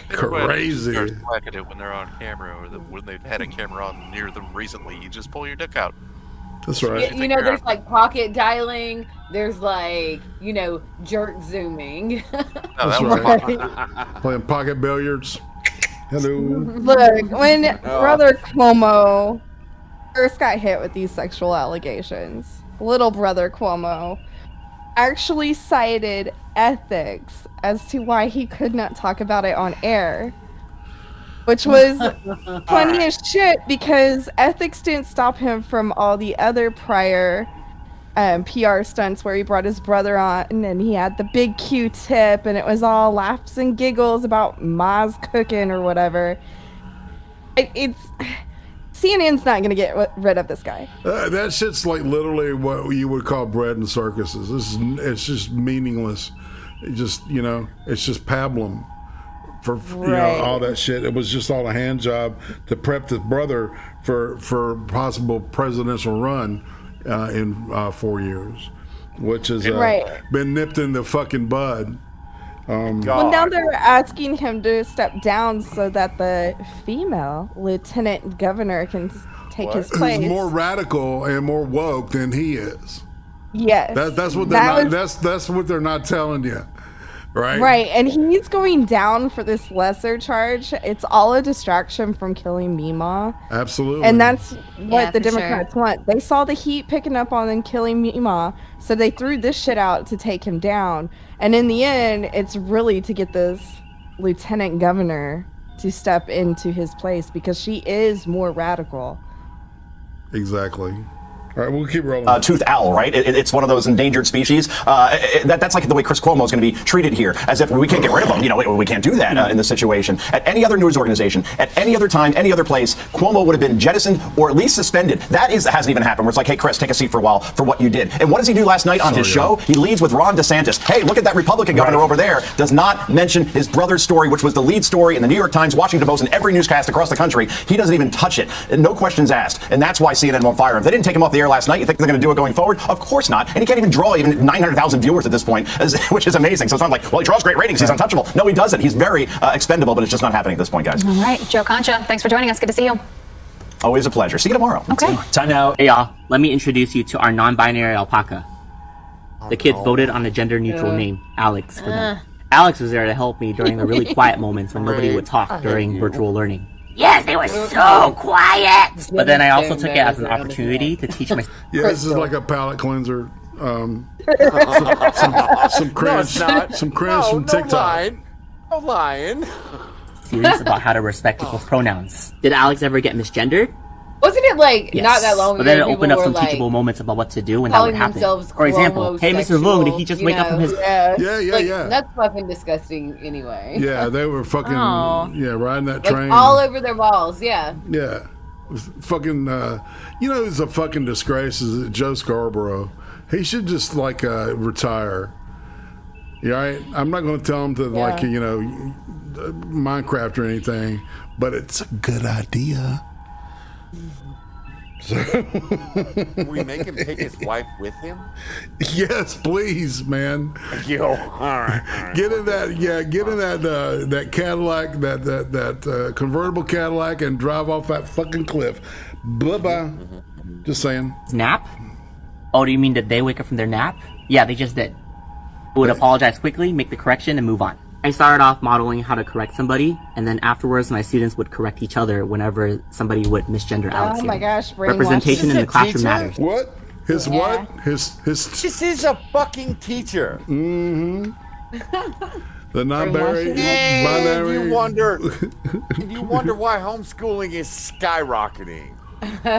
[SPEAKER 5] Crazy.
[SPEAKER 9] Starts whacking it when they're on camera, or when they've had a camera on near them recently. You just pull your dick out.
[SPEAKER 5] That's right.
[SPEAKER 10] You know, there's like pocket dialing. There's like, you know, jerk zooming.
[SPEAKER 5] That's right. Playing pocket billiards. Hello.
[SPEAKER 6] Look, when Brother Cuomo first got hit with these sexual allegations, little Brother Cuomo actually cited ethics as to why he could not talk about it on air, which was funny as shit because ethics didn't stop him from all the other prior PR stunts where he brought his brother on and he had the big Q-tip and it was all laughs and giggles about Ma's cooking or whatever. CNN's not going to get rid of this guy.
[SPEAKER 5] That shit's like literally what you would call bread and circuses. It's just meaningless. It's just pablum for you know, all that shit. It was just all a hand job to prep his brother for possible presidential run in 4 years, which has been nipped in the fucking bud.
[SPEAKER 6] Well, now they're asking him to step down so that the female lieutenant governor can take his place.
[SPEAKER 5] Who's more radical and more woke than he is.
[SPEAKER 6] Yes,
[SPEAKER 5] that's what they're that's what they're not telling you, right?
[SPEAKER 6] Right, and he's going down for this lesser charge. It's all a distraction from killing Mima.
[SPEAKER 5] Absolutely,
[SPEAKER 6] and that's what the Democrats want. They saw the heat picking up on them killing Mima, so they threw this shit out to take him down. And in the end, it's really to get this lieutenant governor to step into his place because she is more radical.
[SPEAKER 5] Exactly. All right, we'll keep rolling.
[SPEAKER 18] Toothed owl, right? It's one of those endangered species. That's like the way Chris Cuomo is going to be treated here, as if we can't get rid of him. You know, we can't do that in this situation. At any other news organization, at any other time, any other place, Cuomo would have been jettisoned or at least suspended. That hasn't even happened. Where it's like, hey, Chris, take a seat for a while for what you did. And what does he do last night on his show? He leads with Ron DeSantis. Hey, look at that Republican governor over there. Does not mention his brother's story, which was the lead story in the New York Times, Washington Post, and every newscast across the country. He doesn't even touch it. And no questions asked. And that's why CNN won't fire him. If they didn't take him off the air last night. You think they're going to do it going forward? Of course not. And he can't even draw even 900,000 viewers at this point, which is amazing. So it's not like, well, he draws great ratings. He's untouchable. No, he doesn't. He's very expendable, but it's just not happening at this point, guys.
[SPEAKER 2] All right, Joe Concha, thanks for joining us. Good to see you.
[SPEAKER 18] Always a pleasure. See you tomorrow.
[SPEAKER 2] Okay.
[SPEAKER 3] Time now.
[SPEAKER 4] Hey, y'all. Let me introduce you to our non-binary alpaca. The kids voted on a gender-neutral name, Alex, for them. Alex was there to help me during the really quiet moments when nobody would talk during virtual learning.
[SPEAKER 12] Yes, they were so quiet.
[SPEAKER 4] But then I also took it as an opportunity to teach my...
[SPEAKER 5] Yeah, this is like a palate cleanser. Some cringe, some cringe from TikTok.
[SPEAKER 8] No lying.
[SPEAKER 4] Serious about how to respect people's pronouns. Did Alex ever get misgendered?
[SPEAKER 10] Wasn't it like
[SPEAKER 4] Yes.
[SPEAKER 10] not that long ago?
[SPEAKER 4] But then it
[SPEAKER 10] people
[SPEAKER 4] opened up
[SPEAKER 10] were,
[SPEAKER 4] some
[SPEAKER 10] like,
[SPEAKER 4] teachable moments about what to do when that would
[SPEAKER 10] calling
[SPEAKER 4] happen.
[SPEAKER 10] themselves
[SPEAKER 4] For example, hey, Mr. Loom, did he just wake up from his...
[SPEAKER 10] Yeah. That's fucking disgusting anyway.
[SPEAKER 5] Yeah, they were fucking riding that
[SPEAKER 10] Like,
[SPEAKER 5] train
[SPEAKER 10] all over their balls, yeah.
[SPEAKER 5] Yeah, it was fucking. You know who's a fucking disgrace is Joe Scarborough. He should just like retire. Yeah, right? I'm not going to tell him to like Minecraft or anything, but it's a good idea.
[SPEAKER 8] We make him take his wife with him?
[SPEAKER 5] Yes, please, man.
[SPEAKER 8] Yo, all right.
[SPEAKER 5] Get in that, that Cadillac, that convertible Cadillac, and drive off that fucking cliff. Bye-bye. Just saying.
[SPEAKER 4] Nap? Oh, do you mean that they wake up from their nap? Yeah, they just did. Would apologize quickly, make the correction, and move on. I started off modeling how to correct somebody, and then afterwards my students would correct each other whenever somebody would misgender Alex.
[SPEAKER 6] Oh my gosh,
[SPEAKER 4] Representation in the classroom matters.
[SPEAKER 5] What? His what? His.
[SPEAKER 8] This is a fucking teacher.
[SPEAKER 5] Mm-hmm. The non-binary.
[SPEAKER 8] And you wonder why homeschooling is skyrocketing.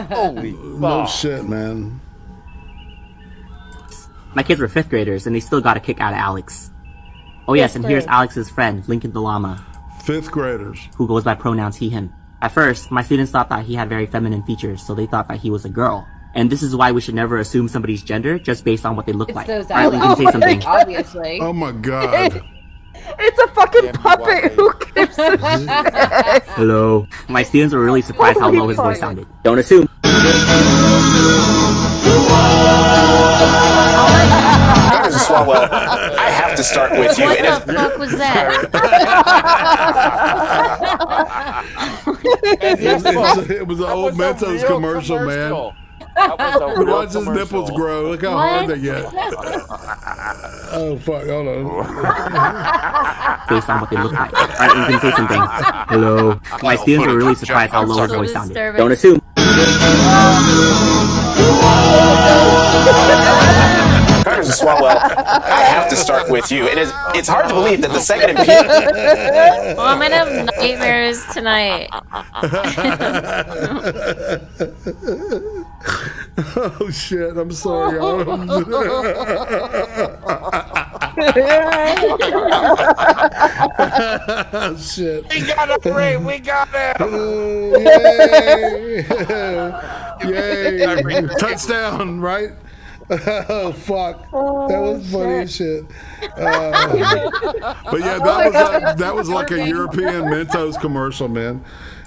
[SPEAKER 8] Holy
[SPEAKER 5] No shit, man.
[SPEAKER 4] My kids were 5th graders, and they still got a kick out of Alex. Oh yes, and here's Alex's friend, Lincoln the Llama.
[SPEAKER 5] 5th graders.
[SPEAKER 4] Who goes by pronouns he, him. At first, my students thought that he had very feminine features, so they thought that he was a girl. And this is why we should never assume somebody's gender just based on what they look like.
[SPEAKER 10] Those
[SPEAKER 4] Alright, Lincoln, say something.
[SPEAKER 10] Obviously.
[SPEAKER 5] Oh my god.
[SPEAKER 6] It's a fucking puppet. Who gives a shit?
[SPEAKER 4] Hello. My students were really surprised how low his voice sounded. Don't assume.
[SPEAKER 17] Dr. Swalwell, I have to start with you.
[SPEAKER 7] What the fuck was that?
[SPEAKER 5] It was an old Mentos commercial, man. Watch his nipples grow. Look how hard they get. Oh fuck! Hold on.
[SPEAKER 4] Based on what they look like. Alright, you can say something. Hello. My students were really surprised how low his voice sounded. Don't assume.
[SPEAKER 17] Dr. Swalwell, I have to start with you. It's hard to believe that the second impeachment.
[SPEAKER 7] Oh, I'm gonna have nightmares tonight.
[SPEAKER 5] Oh shit! I'm sorry. Shit.
[SPEAKER 8] We got it, Ray. We got it.
[SPEAKER 5] Yay! Touchdown! Right? Oh fuck! That was funny as shit. But yeah, that was like a European Mentos commercial, man.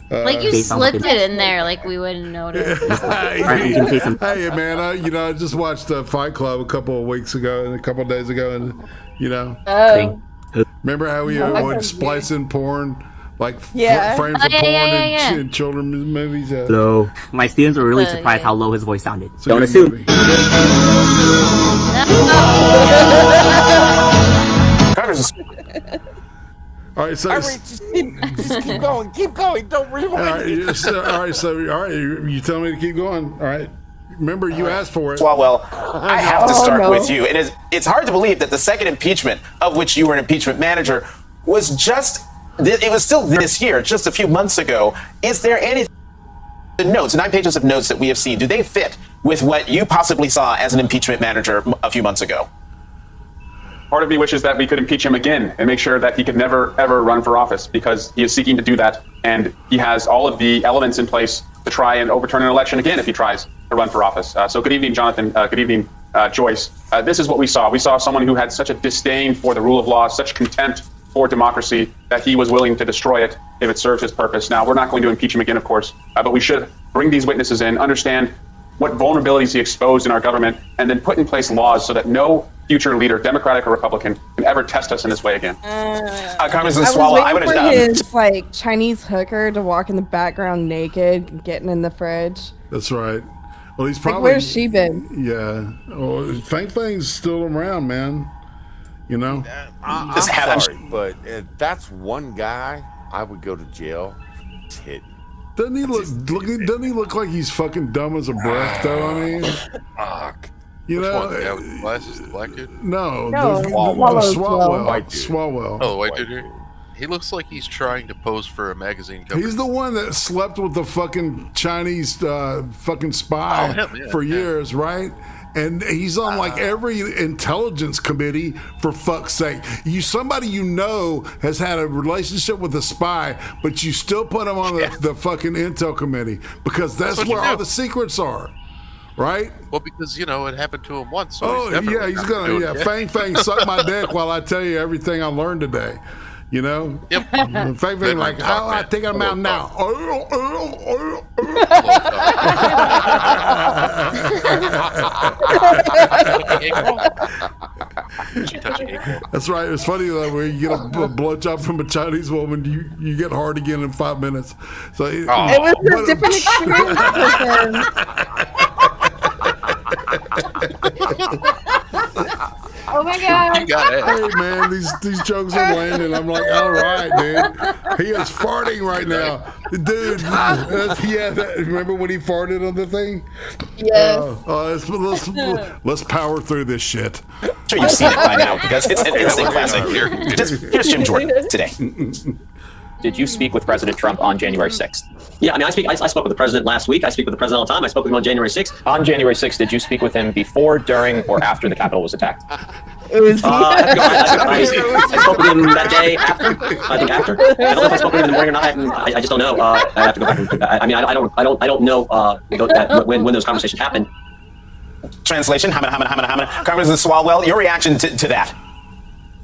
[SPEAKER 7] Like you slipped it in there, like we wouldn't notice.
[SPEAKER 5] Hey man, I just watched Fight Club a couple of weeks ago and a couple of days ago, and remember how we would splice in porn, like frames of porn in children's movies.
[SPEAKER 4] Hello. My students were really surprised how low his voice sounded. Don't assume.
[SPEAKER 5] All right, so
[SPEAKER 8] just keep going. Keep going. Don't rewind.
[SPEAKER 5] All right, you tell me to keep going. All right. Remember, you asked for it.
[SPEAKER 17] Well, I have to start with you. And it's hard to believe that the second impeachment, of which you were an impeachment manager, was it was still this year, just a few months ago. Is there any notes, 9 pages of notes that we have seen, do they fit with what you possibly saw as an impeachment manager a few months ago?
[SPEAKER 15] Part of me wishes that we could impeach him again and make sure that he could never, ever run for office, because he is seeking to do that, and he has all of the elements in place to try and overturn an election again if he tries to run for office. So good evening, Jonathan. Good evening, Joyce. This is what we saw. We saw someone who had such a disdain for the rule of law, such contempt for democracy, that he was willing to destroy it if it served his purpose. Now, we're not going to impeach him again, of course, but we should bring these witnesses in, understand what vulnerabilities he exposed in our government, and then put in place laws so that no future leader, Democratic or Republican, can ever test us in this way again.
[SPEAKER 17] Congressman
[SPEAKER 6] I
[SPEAKER 17] Swallow,
[SPEAKER 6] was waiting for his like Chinese hooker to walk in the background naked, getting in the fridge.
[SPEAKER 5] That's right. Well, he's
[SPEAKER 6] Like,
[SPEAKER 5] probably.
[SPEAKER 6] where's she been?
[SPEAKER 5] Yeah. Well, Fang Fang's still around, man. You know.
[SPEAKER 8] I'm sorry, but if that's one guy, I would go to jail. It's hidden.
[SPEAKER 5] Doesn't he doesn't he look like he's fucking dumb as a brick, though? I mean,
[SPEAKER 8] fuck.
[SPEAKER 5] You
[SPEAKER 9] Which
[SPEAKER 5] know,
[SPEAKER 9] one? The guy with the glasses, the black dude?
[SPEAKER 5] No,
[SPEAKER 8] White dude.
[SPEAKER 5] Swalwell.
[SPEAKER 9] Oh, the white dude here? He looks like he's trying to pose for a magazine cover.
[SPEAKER 5] He's the one that slept with the fucking Chinese fucking spy for years, right? And he's on like every intelligence committee, for fuck's sake. Somebody you know has had a relationship with a spy, but you still put him on the fucking intel committee because that's where all the secrets are, right?
[SPEAKER 9] Well, because, it happened to him once. So
[SPEAKER 5] Oh, yeah, he's gonna, Fang Fang suck my dick while I tell you everything I learned today. You know?
[SPEAKER 9] Yep.
[SPEAKER 5] Fang Fang like, I think I'm out now. That's right. It's funny that when you get a blowjob from a Chinese woman, you get hard again in 5 minutes. So it
[SPEAKER 6] was a different experience with him. Oh my god!
[SPEAKER 9] You got it.
[SPEAKER 5] Hey man, these jokes are landing. I'm like, all right, dude. He is farting right now, dude. Remember when he farted on the thing?
[SPEAKER 6] Yes.
[SPEAKER 5] Let's power through this shit.
[SPEAKER 17] I'm sure you've seen it by now because it's an instant classic. Here's Jim Jordan today.
[SPEAKER 14] Did you speak with President Trump on January 6th? Yeah, I mean, I spoke with the president last week. I speak with the president all the time. I spoke with him on January 6th. On January 6th, did you speak with him before, during, or after the Capitol was attacked?
[SPEAKER 6] I
[SPEAKER 14] spoke with him that day after. I think after. I don't know if I spoke with him in the morning or not. I just don't know. I have to go back and. I mean, I don't know when those conversations happened.
[SPEAKER 17] Translation: Congressman Swalwell, your reaction to that?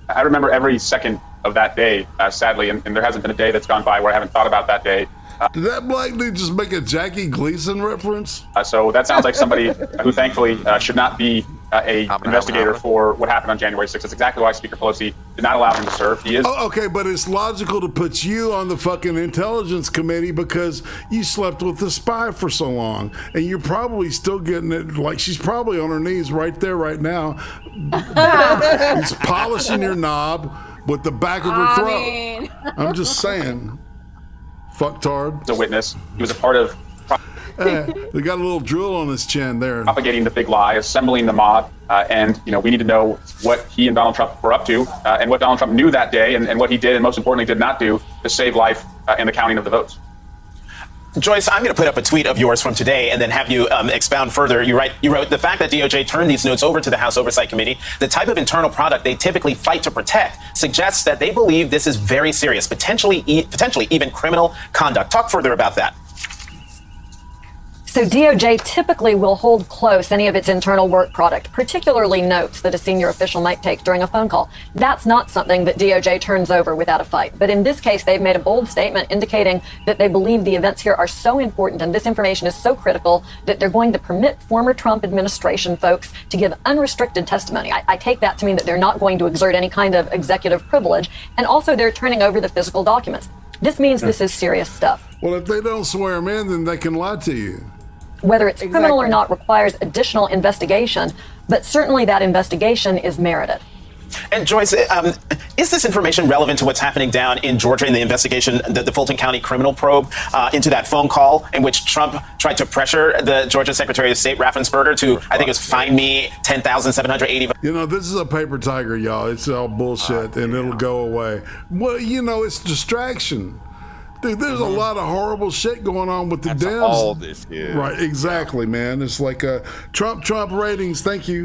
[SPEAKER 15] I remember every second of that day, sadly, and there hasn't been a day that's gone by where I haven't thought about that day.
[SPEAKER 5] Did that black dude just make a Jackie Gleason reference?
[SPEAKER 15] So that sounds like somebody who thankfully should not be a investigator for what happened on January 6th. That's exactly why Speaker Pelosi did not allow him to serve. He is.
[SPEAKER 5] Oh, okay, but it's logical to put you on the fucking intelligence committee because you slept with the spy for so long, and you're probably still getting it. Like she's probably on her knees right there, right now. He's polishing your knob with the back of her throat. I'm just saying. Fucktard.
[SPEAKER 15] As a witness, he was a part of
[SPEAKER 5] they got a little drool on his chin there.
[SPEAKER 15] Propagating the big lie, assembling the mob, and we need to know what he and Donald Trump were up to, and what Donald Trump knew that day, and what he did, and most importantly, did not do to save life in the counting of the votes.
[SPEAKER 17] Joyce, I'm going to put up a tweet of yours from today and then have you expound further. You wrote, the fact that DOJ turned these notes over to the House Oversight Committee, the type of internal product they typically fight to protect, suggests that they believe this is very serious, potentially even criminal conduct. Talk further about that.
[SPEAKER 2] So DOJ typically will hold close any of its internal work product, particularly notes that a senior official might take during a phone call. That's not something that DOJ turns over without a fight. But in this case, they've made a bold statement indicating that they believe the events here are so important and this information is so critical that they're going to permit former Trump administration folks to give unrestricted testimony. I take that to mean that they're not going to exert any kind of executive privilege, and also they're turning over the physical documents. This means this is serious stuff.
[SPEAKER 5] Well, if they don't swear them in, then they can lie to you.
[SPEAKER 2] Whether it's criminal or not requires additional investigation, but certainly that investigation is merited.
[SPEAKER 17] And Joyce, is this information relevant to what's happening down in Georgia in the investigation, the Fulton County criminal probe into that phone call in which Trump tried to pressure the Georgia Secretary of State, Raffensperger, to, I think it was fine me $10,780.
[SPEAKER 5] This is a paper tiger, y'all. It's all bullshit, and it'll go away. Well, it's distraction. Dude, there's a lot of horrible shit going on with the Dems.
[SPEAKER 8] All this is.
[SPEAKER 5] Right, exactly, man. It's like Trump ratings. Thank you.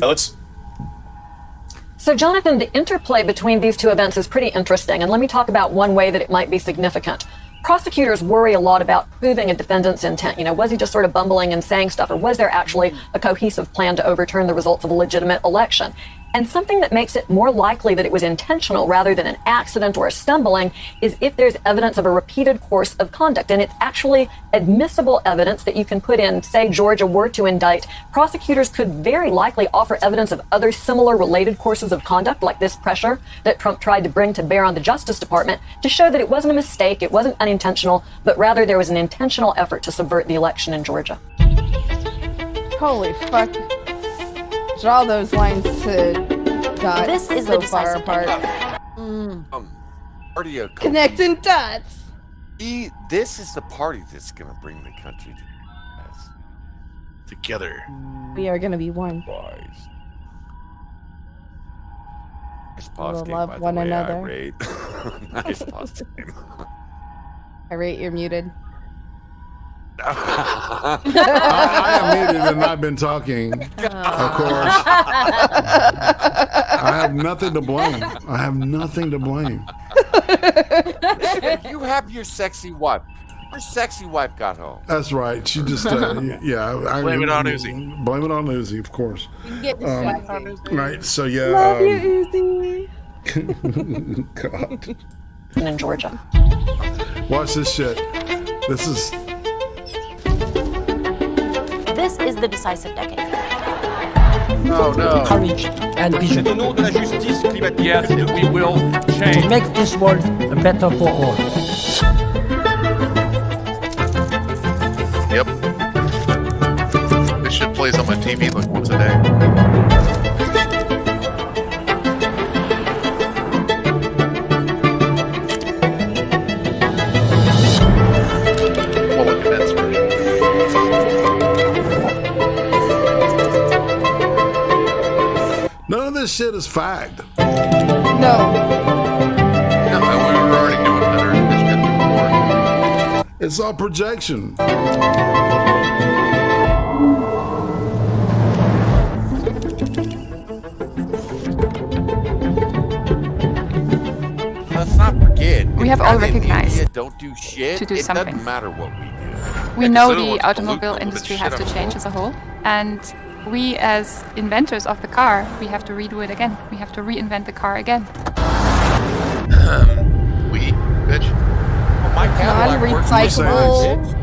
[SPEAKER 2] So, Jonathan, the interplay between these two events is pretty interesting, and let me talk about one way that it might be significant. Prosecutors worry a lot about proving a defendant's intent. Was he just sort of bumbling and saying stuff, or was there actually a cohesive plan to overturn the results of a legitimate election?
[SPEAKER 16] And something that makes it more likely that it was intentional rather than an accident or a stumbling is if there's evidence of a repeated course of conduct. And it's actually admissible evidence that you can put in, say Georgia were to indict. Prosecutors could very likely offer evidence of other similar related courses of conduct, like this pressure that Trump tried to bring to bear on the Justice Department, to show that it wasn't a mistake, it wasn't unintentional, but rather there was an intentional effort to subvert the election in Georgia.
[SPEAKER 6] Holy fuck. Draw those lines to dots.
[SPEAKER 16] This is
[SPEAKER 6] so
[SPEAKER 16] the
[SPEAKER 6] far
[SPEAKER 16] decisive
[SPEAKER 6] apart.
[SPEAKER 8] Party of
[SPEAKER 6] Connecting dots.
[SPEAKER 8] This is the party that's going to bring the country
[SPEAKER 9] together.
[SPEAKER 6] We are going to be one.
[SPEAKER 8] Nice pause
[SPEAKER 6] We'll
[SPEAKER 8] game,
[SPEAKER 6] love
[SPEAKER 8] by the
[SPEAKER 6] one
[SPEAKER 8] way,
[SPEAKER 6] another.
[SPEAKER 8] Irate. Nice pause game.
[SPEAKER 6] Irate, you're muted.
[SPEAKER 5] I am muted and I've been talking, of course. I have nothing to blame. I have nothing to blame.
[SPEAKER 8] You have your sexy wife. Your sexy wife got home.
[SPEAKER 5] That's right. She just, yeah.
[SPEAKER 8] Blame it on Uzi.
[SPEAKER 5] Blame it on Uzi, of course.
[SPEAKER 10] You can get distracted.
[SPEAKER 5] Right, so yeah.
[SPEAKER 6] Love you, Uzi.
[SPEAKER 5] God.
[SPEAKER 16] In Georgia.
[SPEAKER 5] Watch this shit. This is
[SPEAKER 16] the decisive decade.
[SPEAKER 8] Oh no.
[SPEAKER 20] Courage and vision.
[SPEAKER 21] We will change.
[SPEAKER 20] To make this world better for all.
[SPEAKER 9] Yep. This shit plays on my TV like once a day.
[SPEAKER 5] none of this shit is fact.
[SPEAKER 6] No.
[SPEAKER 9] No, we were already doing better than this shit before.
[SPEAKER 5] It's all projection.
[SPEAKER 8] Let's not forget.
[SPEAKER 22] We have all recognized
[SPEAKER 8] don't do shit.
[SPEAKER 22] to do
[SPEAKER 8] it
[SPEAKER 22] something.
[SPEAKER 8] doesn't matter what we do.
[SPEAKER 22] We know the automobile industry has to change as a whole, and we as inventors of the car, we have to redo it again. We have to reinvent the car again.
[SPEAKER 9] We, bitch.
[SPEAKER 8] Well, my Cadillac works with
[SPEAKER 6] Non-recyclable.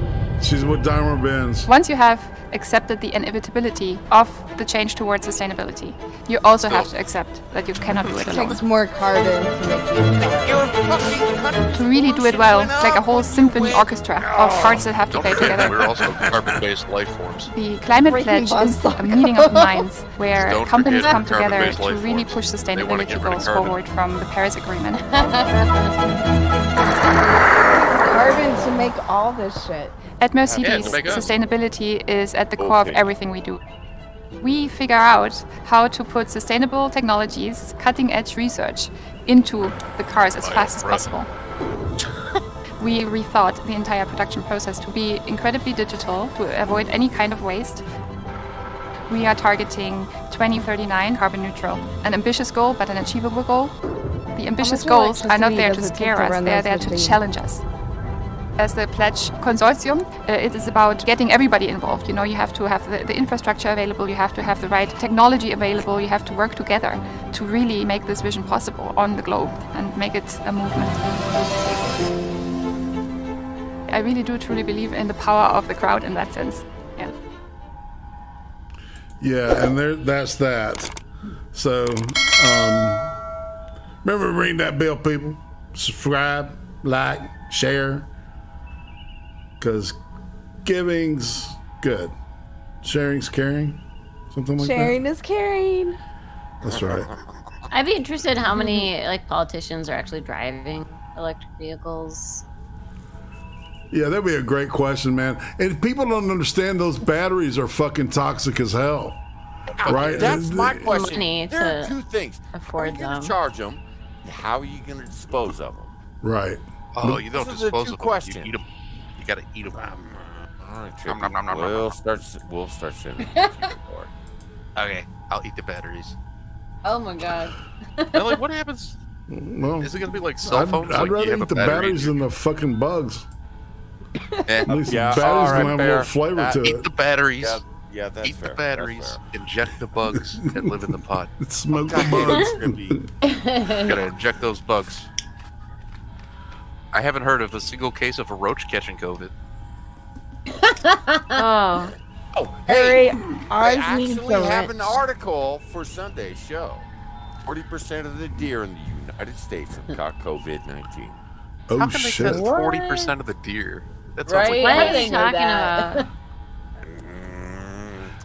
[SPEAKER 5] She's with Daimler Benz.
[SPEAKER 22] Once you have accepted the inevitability of the change towards sustainability, you also have to accept that you cannot do it
[SPEAKER 6] It
[SPEAKER 22] alone.
[SPEAKER 6] takes more carbon to make you
[SPEAKER 22] To really do it well, it's like a whole symphony orchestra of parts that have to
[SPEAKER 9] Don't
[SPEAKER 22] play
[SPEAKER 9] forget,
[SPEAKER 22] together.
[SPEAKER 9] we're also carbon-based life forms.
[SPEAKER 22] The climate
[SPEAKER 6] Breaking
[SPEAKER 22] pledge is
[SPEAKER 6] bonds.
[SPEAKER 22] a meeting of minds where
[SPEAKER 9] Don't
[SPEAKER 22] companies
[SPEAKER 9] forget
[SPEAKER 22] come together
[SPEAKER 9] carbon-based
[SPEAKER 22] to
[SPEAKER 9] life
[SPEAKER 22] really
[SPEAKER 9] forms.
[SPEAKER 22] push
[SPEAKER 9] They wanna
[SPEAKER 22] sustainability
[SPEAKER 9] get rid of
[SPEAKER 22] goals
[SPEAKER 9] carbon.
[SPEAKER 22] forward from the Paris Agreement.
[SPEAKER 6] carbon to make all this shit.
[SPEAKER 22] At Mercedes,
[SPEAKER 9] to make us.
[SPEAKER 22] sustainability is at the core of everything we do. We figure out how to put sustainable technologies, cutting-edge research into the cars as fast as possible. We rethought the entire production process to be incredibly digital, to avoid any kind of waste. We are targeting 2039 carbon neutral. An ambitious goal, but an achievable goal. The ambitious
[SPEAKER 6] much
[SPEAKER 22] goals are not
[SPEAKER 6] electricity
[SPEAKER 22] there
[SPEAKER 6] does
[SPEAKER 22] to
[SPEAKER 6] it take
[SPEAKER 22] scare
[SPEAKER 6] to
[SPEAKER 22] us,
[SPEAKER 6] run
[SPEAKER 22] they are
[SPEAKER 6] those
[SPEAKER 22] there to
[SPEAKER 6] machines?
[SPEAKER 22] challenge us. As the Pledge Consortium, it is about getting everybody involved. You know, you have to have the infrastructure available, you have to have the right technology available, you have to work together to really make this vision possible on the globe and make it a movement. I really do truly believe in the power of the crowd in that sense. Yeah.
[SPEAKER 5] Yeah, and that's that. So, remember to ring that bell, people. Subscribe, like, share. Because giving's good. Sharing's caring. Something like
[SPEAKER 6] Sharing is caring.
[SPEAKER 5] that. That's right.
[SPEAKER 7] I'd be interested in how many like politicians are actually driving electric vehicles.
[SPEAKER 5] Yeah, that'd be a great question, man. And people don't understand those batteries are fucking toxic as hell. Right?
[SPEAKER 8] That's my question.
[SPEAKER 7] Money
[SPEAKER 8] There are
[SPEAKER 7] to
[SPEAKER 8] two things.
[SPEAKER 7] afford
[SPEAKER 8] How are you going
[SPEAKER 7] them.
[SPEAKER 8] to charge them? And how are you going to dispose of them?
[SPEAKER 5] Right.
[SPEAKER 9] Oh, you don't
[SPEAKER 8] Those are the
[SPEAKER 9] dispose
[SPEAKER 8] two
[SPEAKER 9] of them.
[SPEAKER 8] questions.
[SPEAKER 9] You eat them. You gotta eat them.
[SPEAKER 8] All right,
[SPEAKER 9] Nom, nom, nom, nom,
[SPEAKER 8] Trippy.
[SPEAKER 9] nom,
[SPEAKER 8] We'll start sending.
[SPEAKER 9] Okay, I'll eat the batteries.
[SPEAKER 10] Oh my god.
[SPEAKER 9] And like, what happens?
[SPEAKER 5] Well,
[SPEAKER 9] Is it gonna be like cell phones?
[SPEAKER 5] I'd
[SPEAKER 9] like, you
[SPEAKER 5] rather
[SPEAKER 9] have
[SPEAKER 5] eat
[SPEAKER 9] a
[SPEAKER 5] the
[SPEAKER 9] battery
[SPEAKER 5] batteries than the fucking bugs.
[SPEAKER 9] Eh,
[SPEAKER 5] At least
[SPEAKER 8] Yeah,
[SPEAKER 5] the batteries
[SPEAKER 8] all right,
[SPEAKER 5] gonna have a little
[SPEAKER 8] fair.
[SPEAKER 5] flavor to
[SPEAKER 9] eat
[SPEAKER 5] it.
[SPEAKER 9] the batteries.
[SPEAKER 8] Yeah, that's
[SPEAKER 9] Eat
[SPEAKER 8] fair.
[SPEAKER 9] the batteries, inject the bugs, and live in the pot.
[SPEAKER 5] Smoke the bugs.
[SPEAKER 9] Gotta inject those bugs. I haven't heard of a single case of a roach catching COVID.
[SPEAKER 7] Oh.
[SPEAKER 8] Oh,
[SPEAKER 6] Harry,
[SPEAKER 8] hey,
[SPEAKER 6] ours
[SPEAKER 8] I
[SPEAKER 6] needs
[SPEAKER 8] actually
[SPEAKER 6] a
[SPEAKER 8] have
[SPEAKER 6] wrench.
[SPEAKER 8] an article for Sunday's show. 40% of the deer in the United States have caught COVID-19.
[SPEAKER 5] Oh,
[SPEAKER 9] How can they
[SPEAKER 5] shit.
[SPEAKER 9] test 40% of the deer? That sounds
[SPEAKER 10] Right?
[SPEAKER 9] like
[SPEAKER 7] What
[SPEAKER 10] How
[SPEAKER 7] are
[SPEAKER 10] do
[SPEAKER 7] you
[SPEAKER 10] they know
[SPEAKER 7] talking
[SPEAKER 10] that?
[SPEAKER 7] about?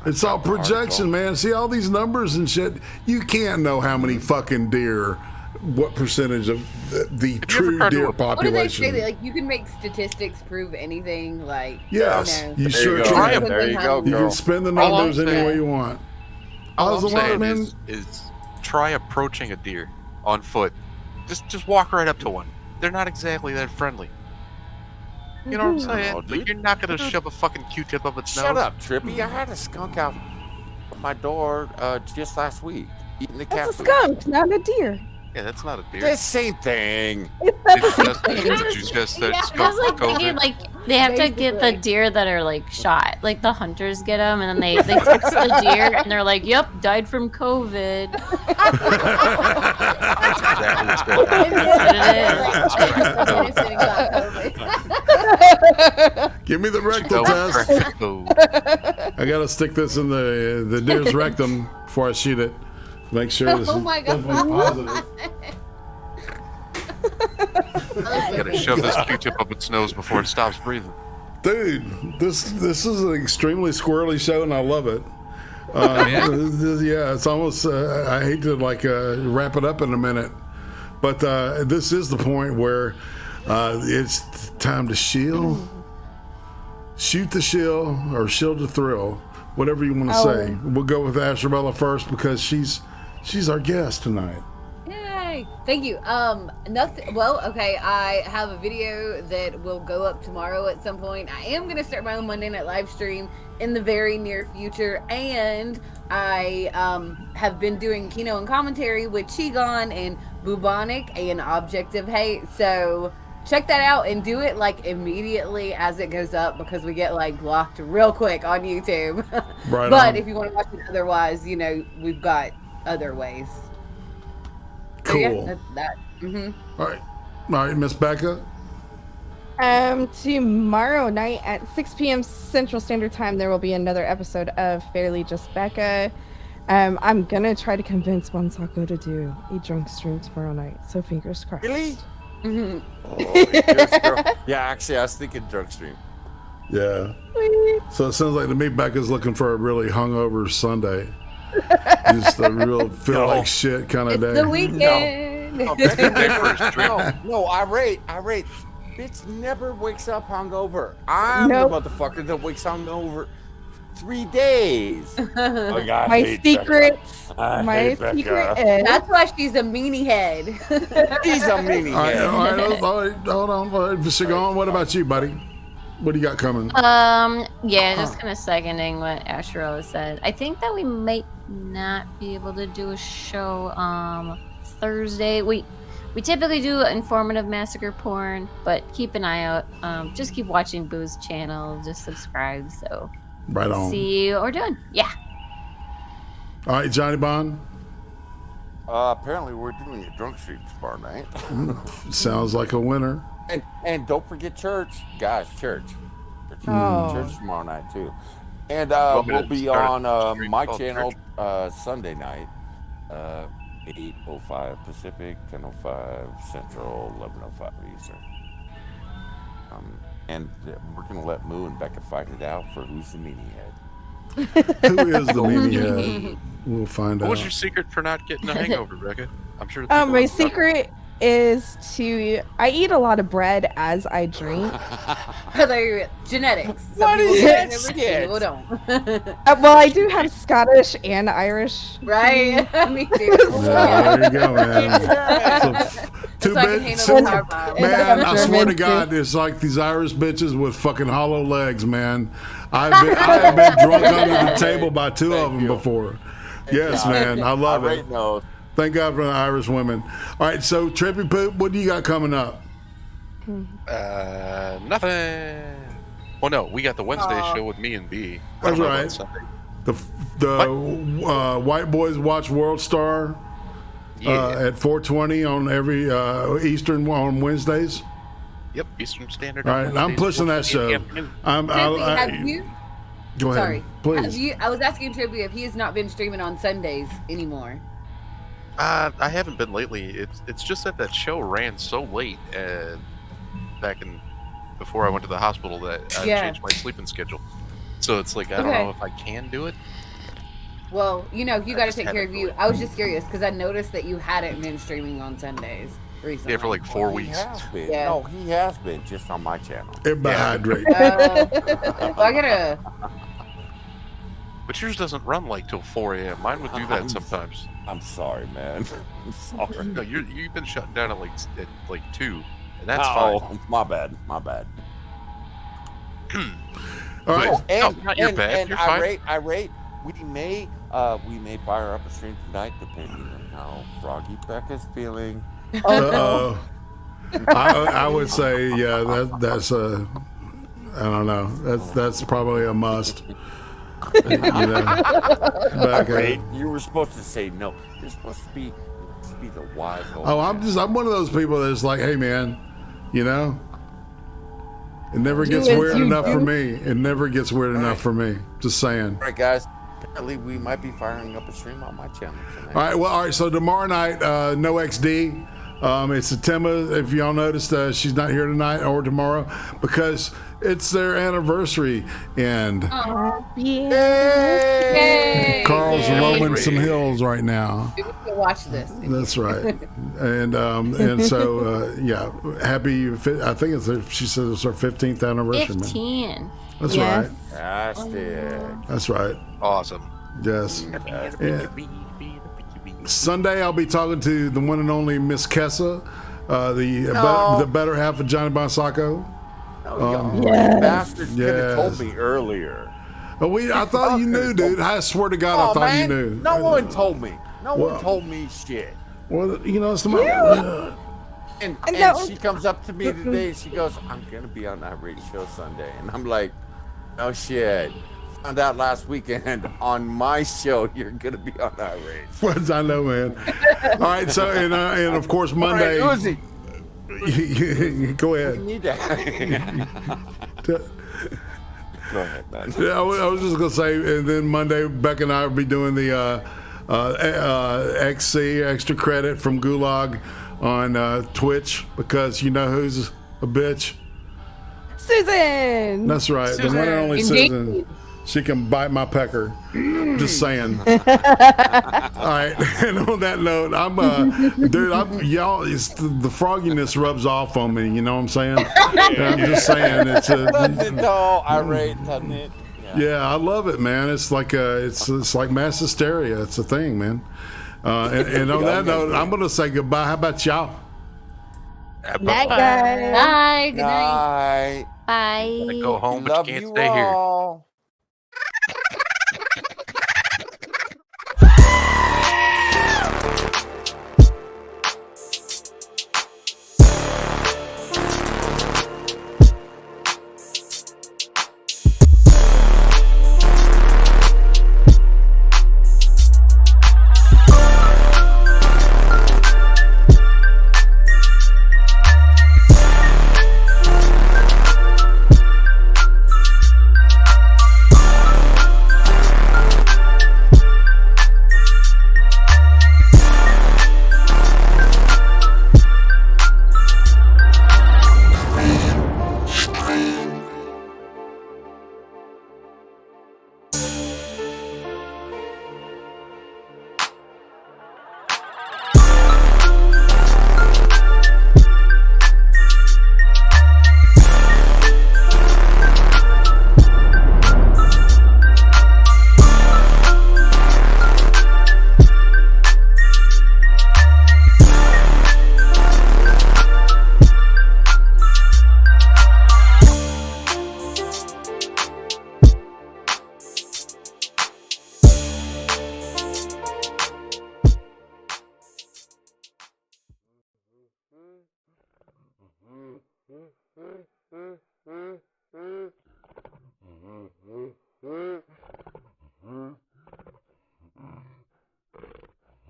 [SPEAKER 5] It's all projection, man. See all these numbers and shit. You can't know how many fucking deer, what percentage of the true deer
[SPEAKER 10] What do they
[SPEAKER 5] population.
[SPEAKER 10] say? That, like, you can make statistics prove anything. Like,
[SPEAKER 5] Yes,
[SPEAKER 10] you know,
[SPEAKER 5] you sure
[SPEAKER 9] Try
[SPEAKER 5] can.
[SPEAKER 9] them. There you go,
[SPEAKER 5] You
[SPEAKER 9] girl.
[SPEAKER 5] can spend the
[SPEAKER 9] All I'm
[SPEAKER 5] numbers any
[SPEAKER 9] saying-
[SPEAKER 5] way you want.
[SPEAKER 9] All
[SPEAKER 5] How's
[SPEAKER 9] I'm
[SPEAKER 5] the water,
[SPEAKER 9] saying
[SPEAKER 5] man?
[SPEAKER 9] is try approaching a deer on foot. Just walk right up to one. They're not exactly that friendly. You know what I'm saying?
[SPEAKER 8] Oh,
[SPEAKER 9] Like,
[SPEAKER 8] dude.
[SPEAKER 9] you're not gonna shove a fucking Q-tip up its nose.
[SPEAKER 8] Shut up, Trippy. I had a skunk out my door just last week eating the cat
[SPEAKER 6] That's a
[SPEAKER 8] food.
[SPEAKER 6] skunk, not a deer.
[SPEAKER 9] Yeah, that's not a deer.
[SPEAKER 8] The same thing.
[SPEAKER 9] Did you just that
[SPEAKER 7] I
[SPEAKER 9] skunk
[SPEAKER 7] was like
[SPEAKER 9] COVID?
[SPEAKER 7] thinking, like they have to get the deer that are like shot. Like the hunters get them, and then they text the deer, and they're like, "Yep, died from COVID."
[SPEAKER 9] That's exactly what's going on.
[SPEAKER 5] Give me the rectal test. I gotta stick this in the deer's rectum before I shoot it. Make sure this
[SPEAKER 10] Oh
[SPEAKER 5] is
[SPEAKER 10] my God.
[SPEAKER 5] definitely positive.
[SPEAKER 9] You gotta shove this Q-tip up its nose before it stops breathing.
[SPEAKER 5] Dude, this is an extremely squirrely show, and I love it. Yeah, it's almost. I hate to wrap it up in a minute, but this is the point where it's time to shield, shoot the shield, or shield the thrill, whatever you want to say. We'll go with Asherbella first because she's our guest tonight.
[SPEAKER 10] Yay! Thank you. Nothing. Well, okay. I have a video that will go up tomorrow at some point. I am gonna start my own Monday night live stream in the very near future, and I have been doing Kino and commentary with Chigon and Bubonic and Object of Hate. So check that out and do it like immediately as it goes up because we get like blocked real quick on YouTube.
[SPEAKER 5] Right
[SPEAKER 10] But
[SPEAKER 5] on.
[SPEAKER 10] if you want to watch it otherwise, you know, we've got other ways. So,
[SPEAKER 5] Cool.
[SPEAKER 10] yeah, that's that.
[SPEAKER 5] All right, Miss Becca.
[SPEAKER 6] Tomorrow night at 6 p.m. Central Standard Time, there will be another episode of Fairly Just Becca. I'm gonna try to convince Wansako to do a drunk stream tomorrow night, so fingers crossed.
[SPEAKER 8] Really? Oh, yes, girl. Yeah, actually, I was thinking drunk stream.
[SPEAKER 5] Yeah. So it sounds like to me Becca's looking for a really hungover Sunday. Just a real feel like shit kind of day.
[SPEAKER 10] The weekend.
[SPEAKER 8] No, irate. Bitch never wakes up hungover. I'm
[SPEAKER 6] Nope.
[SPEAKER 8] the motherfucker that wakes hungover 3 days.
[SPEAKER 6] My secret is
[SPEAKER 10] That's why she's a meanie head.
[SPEAKER 8] She's a meanie
[SPEAKER 5] All
[SPEAKER 8] head.
[SPEAKER 5] right, hold on. Sigon, what about you, buddy? What do you got coming?
[SPEAKER 7] Yeah, just kind of seconding what Asherella said. I think that we might not be able to do a show Thursday. We typically do informative massacre porn, but keep an eye out. Just keep watching Boo's channel. Just subscribe. So
[SPEAKER 5] Right on.
[SPEAKER 7] see what we're doing. Yeah.
[SPEAKER 5] All right, Johnny Bond.
[SPEAKER 8] Apparently, we're doing a drunk stream tomorrow night.
[SPEAKER 5] Sounds like a winner.
[SPEAKER 8] And don't forget church, guys. Church
[SPEAKER 6] Oh.
[SPEAKER 8] tomorrow night too. And
[SPEAKER 9] Want me
[SPEAKER 8] we'll
[SPEAKER 9] to
[SPEAKER 8] be
[SPEAKER 9] start a
[SPEAKER 8] on
[SPEAKER 9] stream
[SPEAKER 8] my
[SPEAKER 9] called
[SPEAKER 8] channel Sunday night, 8:05 Pacific, 10:05 Central, 11:05 Eastern. And we're gonna let Moo and Becca fight it out for who's the meanie head.
[SPEAKER 5] Who is the meanie head? We'll find
[SPEAKER 9] What
[SPEAKER 5] out.
[SPEAKER 9] was your secret for not getting a hangover, Becca? I'm sure.
[SPEAKER 6] My secret is I eat a lot of bread as I drink.
[SPEAKER 10] They're genetics.
[SPEAKER 8] What
[SPEAKER 10] Some
[SPEAKER 8] is
[SPEAKER 10] people
[SPEAKER 8] that
[SPEAKER 10] do, some
[SPEAKER 8] shit?
[SPEAKER 10] people don't.
[SPEAKER 6] Well, I do have Scottish and Irish.
[SPEAKER 10] Right? Me too.
[SPEAKER 5] Yeah, there you go, man. Too
[SPEAKER 10] So I can
[SPEAKER 5] bad.
[SPEAKER 10] handle
[SPEAKER 5] so-
[SPEAKER 10] the power vibe.
[SPEAKER 5] Man, I swear to
[SPEAKER 6] German,
[SPEAKER 5] God, it's like these Irish bitches with fucking hollow legs, man. I have been drunk under the table by two of them before. Yes, man. I love it.
[SPEAKER 8] No.
[SPEAKER 5] Thank God for the Irish women. All right, so Trippypoop, what do you got coming up?
[SPEAKER 9] Nothing. Well, no, we got the Wednesday show with me and B. I
[SPEAKER 5] That's
[SPEAKER 9] don't know about
[SPEAKER 5] right.
[SPEAKER 9] Sunday.
[SPEAKER 5] The white boys watch World Star at 4:20 on every Eastern on Wednesdays.
[SPEAKER 9] Yep, Eastern Standard.
[SPEAKER 5] All right, I'm pushing that show.
[SPEAKER 10] Have you?
[SPEAKER 5] Go ahead,
[SPEAKER 10] Sorry,
[SPEAKER 5] please.
[SPEAKER 10] I was asking Trippy if he has not been streaming on Sundays anymore.
[SPEAKER 9] I haven't been lately. It's just that show ran so late, and before I went to the hospital, that I changed my sleeping schedule. So it's like I don't know if I can do it.
[SPEAKER 10] Well, you got to take care of you. I was just curious because I noticed that you hadn't been streaming on Sundays recently.
[SPEAKER 9] Yeah, for like 4 weeks.
[SPEAKER 10] Yeah.
[SPEAKER 8] No, he has been just on my channel.
[SPEAKER 5] Everybody hydrate.
[SPEAKER 10] Well, I gotta.
[SPEAKER 9] But yours doesn't run like till 4 a.m. Mine would do that sometimes.
[SPEAKER 8] I'm sorry, man. I'm sorry.
[SPEAKER 9] No, you've been shutting down at like 2, and that's
[SPEAKER 8] fine.
[SPEAKER 9] fine.
[SPEAKER 8] My bad.
[SPEAKER 5] All right.
[SPEAKER 9] Not your bad. You're fine.
[SPEAKER 8] Irate. We may fire up a stream tonight, depending on how Froggy Becca's feeling.
[SPEAKER 5] I would say, that's I don't know. That's probably a must.
[SPEAKER 8] Irate, you were supposed to say no. You're supposed to be the wise old man.
[SPEAKER 5] I'm one of those people that's like, hey man, it never gets weird enough for me. It never gets weird enough for me. Just saying.
[SPEAKER 8] All right, guys. Apparently, we might be firing up a stream on my channel tonight.
[SPEAKER 5] All right. So tomorrow night, no XD. It's Atema. If y'all noticed, she's not here tonight or tomorrow because it's their anniversary, and Carl's roaming some hills right now.
[SPEAKER 10] You can watch this.
[SPEAKER 5] That's right. And so happy. I think she said it's her 15th anniversary.
[SPEAKER 7] 15.
[SPEAKER 5] Man. That's right.
[SPEAKER 8] Fantastic.
[SPEAKER 5] That's right.
[SPEAKER 9] Awesome.
[SPEAKER 5] Yes. Sunday, I'll be talking to the one and only Miss Kessa, the better half of Johnny Bonsaco.
[SPEAKER 8] Bastards could have told me earlier.
[SPEAKER 5] I thought you knew, dude. I swear to God, I thought you knew.
[SPEAKER 8] No one told me. No one told me shit.
[SPEAKER 5] Well, it's the
[SPEAKER 8] And she comes up to me today. She goes, "I'm gonna be on that radio show Sunday," and I'm like, "No shit." Found out last weekend on my show you're gonna be on that radio.
[SPEAKER 5] What I know, man. All right, so and of course Monday.
[SPEAKER 8] All right, Uzi.
[SPEAKER 5] Go ahead.
[SPEAKER 8] You need that. Go ahead, man.
[SPEAKER 5] Yeah, I was just gonna say, and then Monday, Becca and I will be doing the XC extra credit from Gulag on Twitch because you know who's a bitch?
[SPEAKER 6] Susan.
[SPEAKER 5] That's right, the one and only Susan. She can bite my pecker. Just saying. All right. And on that note, y'all. The frogginess rubs off on me. You know what I'm saying? I'm just saying. It's
[SPEAKER 8] irate, doesn't it?
[SPEAKER 5] Yeah, I love it, man. It's like it's like mass hysteria. It's a thing, man. And on that note, I'm gonna say goodbye. How about y'all?
[SPEAKER 6] Night, guys.
[SPEAKER 7] Bye. Good night. Bye.
[SPEAKER 9] Gotta go home, but
[SPEAKER 8] Love
[SPEAKER 9] you can't
[SPEAKER 8] you
[SPEAKER 9] stay here.
[SPEAKER 8] all.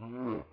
[SPEAKER 11] Mm.